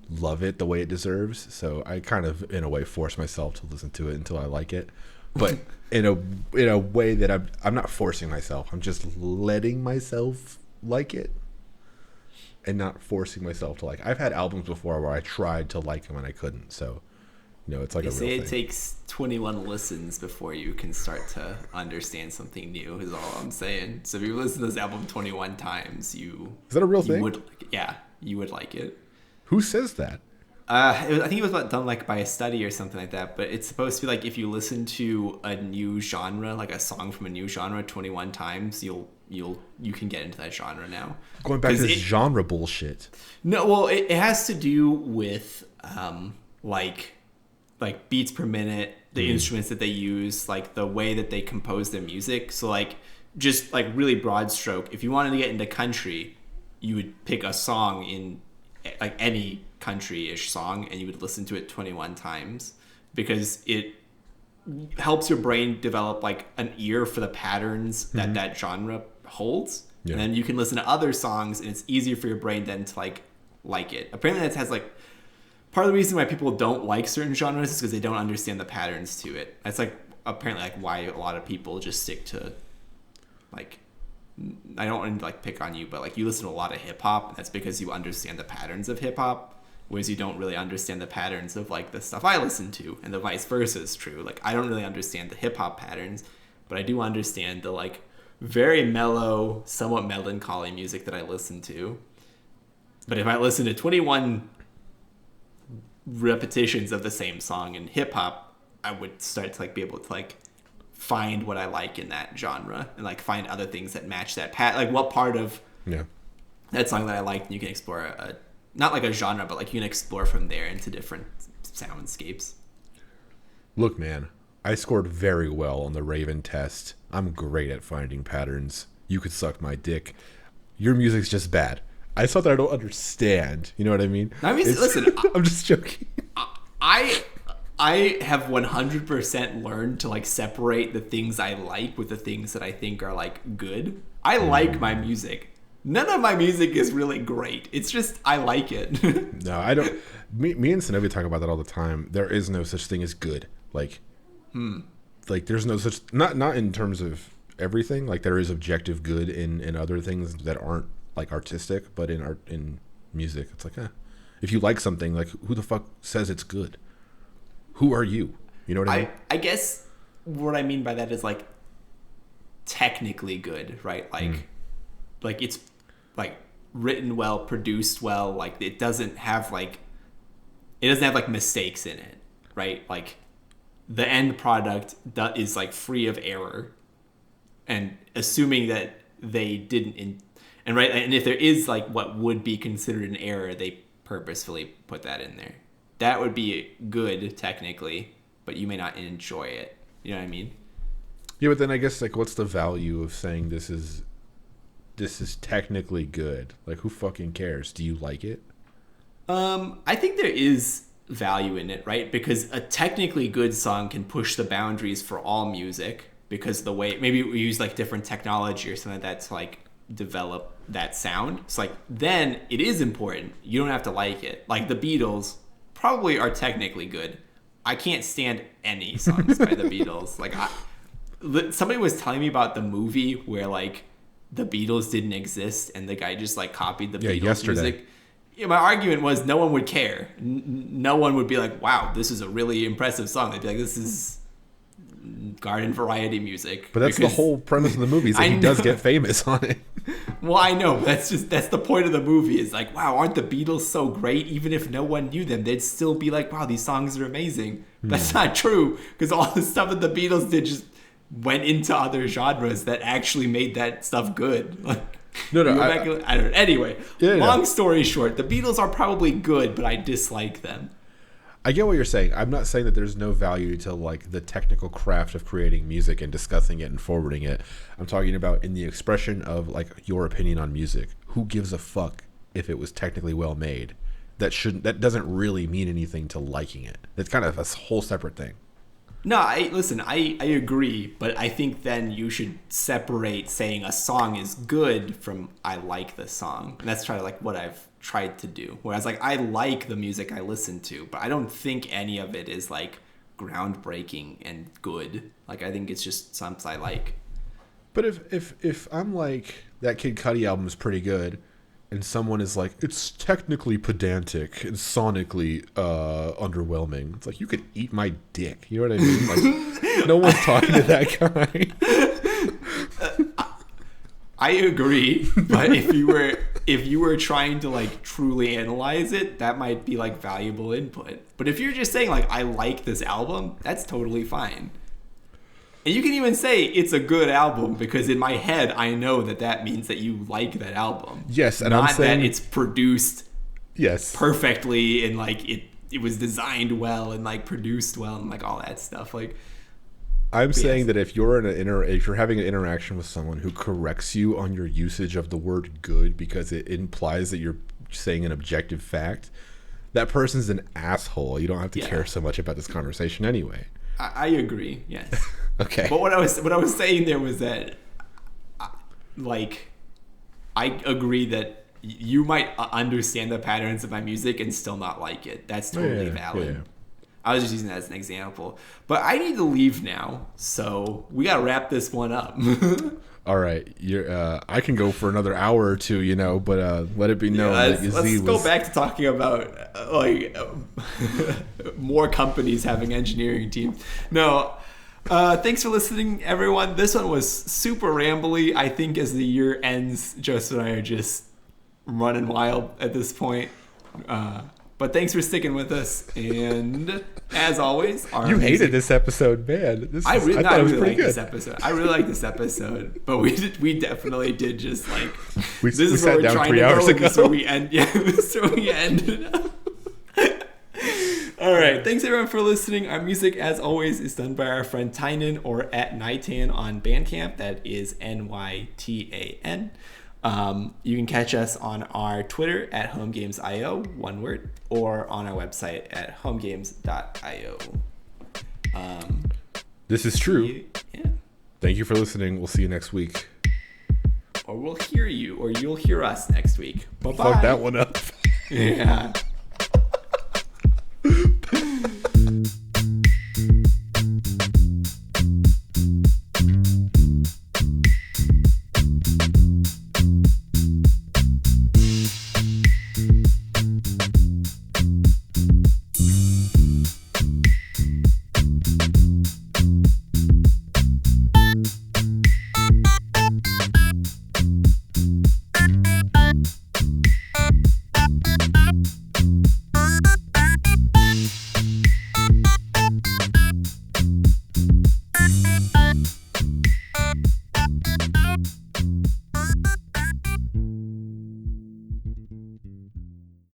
love it the way it deserves. So I kind of, in a way, force myself to listen to it until I like it. But in a way that I'm not forcing myself. I'm just letting myself like it and not forcing myself to like. I've had albums before where I tried to like them and I couldn't. So, it's like they a real say thing. It takes 21 listens before you can start to understand something new, is all I'm saying. So if you listen to this album 21 times, is that a real thing? You would like it. Who says that? I think it was done like by a study or something like that. But it's supposed to be like if you listen to a new genre, like a song from a new genre, 21 times, you can get into that genre now. Going back to this genre bullshit. No, well, it has to do with like beats per minute, the instruments that they use, like the way that they compose their music. So like just like really broad stroke, if you wanted to get into country, you would pick a song in like any country-ish song and you would listen to it 21 times because it helps your brain develop like an ear for the patterns that that genre holds. Yeah. And then you can listen to other songs and it's easier for your brain then to like it. Apparently that has like part of the reason why people don't like certain genres is because they don't understand the patterns to it. That's like apparently like why a lot of people just stick to like, I don't want to like pick on you, but like you listen to a lot of hip hop. That's because you understand the patterns of hip hop, whereas you don't really understand the patterns of like the stuff I listen to, and the vice versa is true. Like I don't really understand the hip hop patterns, but I do understand the like very mellow, somewhat melancholy music that I listen to. But if I listen to 21 repetitions of the same song in hip hop, I would start to like be able to like find what I like in that genre and like find other things that match that like what part of that song that I liked, and you can explore a not like a genre, but like you can explore from there into different soundscapes. Look, man, I scored very well on the Raven test. I'm great at finding patterns. You could suck my dick. Your music's just bad. I thought that I don't understand. You know what I mean? I mean, listen, I'm just joking. I have 100% learned to like separate the things I like with the things that I think are like good. I like my music. None of my music is really great. It's just I like it. No, I don't. Me and Sanovi talk about that all the time. There is no such thing as good. Like there's no such not in terms of everything. Like there is objective good in other things that aren't like artistic, but in music, it's like if you like something, like who the fuck says it's good? Who are you? You know what I mean? I guess what I mean by that is like technically good, right? Like like it's like written well, produced well, like it doesn't have like mistakes in it, right? Like the end product is like free of error, and assuming that they didn't and if there is like what would be considered an error, they purposefully put that in there. That would be good technically, but you may not enjoy it. You know what I mean? Yeah, but then I guess like what's the value of saying this is technically good? Like who fucking cares? Do you like it? I think there is value in it, right? Because a technically good song can push the boundaries for all music because the way maybe we use like different technology or something like that to like develop that sound. It's like then it is important. You don't have to like it. Like the Beatles probably are technically good. I can't stand any songs by the Beatles. Like somebody was telling me about the movie where like the Beatles didn't exist and the guy just like copied the Beatles yesterday. music. Yeah, my argument was no one would care. No one would be like, wow, this is a really impressive song. They'd be like, this is garden variety music. But that's the whole premise of the movie is that he does get famous on it. Well, I know. That's the point of the movie is like, wow, aren't the Beatles so great? Even if no one knew them, they'd still be like, wow, these songs are amazing. That's not true because all the stuff that the Beatles did just went into other genres that actually made that stuff good. Like, no, I don't know. Anyway, long story short, the Beatles are probably good, but I dislike them. I get what you're saying. I'm not saying that there's no value to like the technical craft of creating music and discussing it and forwarding it. I'm talking about in the expression of like your opinion on music. Who gives a fuck if it was technically well made? That doesn't really mean anything to liking it. It's kind of a whole separate thing. No, I agree, but I think then you should separate saying a song is good from I like the song. And that's like what I've tried to do. Whereas like I like the music I listen to, but I don't think any of it is like groundbreaking and good. Like I think it's just something I like. But if I'm like that Kid Cudi album is pretty good, and someone is like it's technically pedantic and sonically underwhelming, it's like you could eat my dick. You know what I mean? Like no one's talking to that guy. I agree, but if you were trying to like truly analyze it, that might be like valuable input. But if you're just saying like I like this album, that's totally fine. And you can even say it's a good album because in my head I know that means that you like that album. Yes, and not I'm saying that it's produced yes perfectly and like it was designed well and like produced well and like all that stuff. Like I'm saying that if you're if you're having an interaction with someone who corrects you on your usage of the word good because it implies that you're saying an objective fact, that person's an asshole. You don't have to care so much about this conversation anyway. I agree. Yes. Okay. But what I was saying there was that, like, I agree that you might understand the patterns of my music and still not like it. That's totally valid. Yeah. I was just using that as an example. But I need to leave now, so we gotta wrap this one up. All right, I can go for another hour or two, but let it be known that Yazeed let's go back to talking about more companies having engineering teams. No, thanks for listening, everyone. This one was super rambly. I think as the year ends, Joseph and I are just running wild at this point. But thanks for sticking with us, and as always, you hated this episode, man. I really like this episode. I really like this episode, but we definitely did just like this is where we're trying to go. This is where we end. Yeah, this is where we ended up. All right, thanks everyone for listening. Our music, as always, is done by our friend Tynan or at Nytan on Bandcamp. That is Nytan. You can catch us on our Twitter at homegames.io, one word, or on our website at homegames.io. This is true. Yeah. Thank you for listening. We'll see you next week. Or we'll hear you, or you'll hear us next week. Bye-bye. Fuck that one up. Yeah.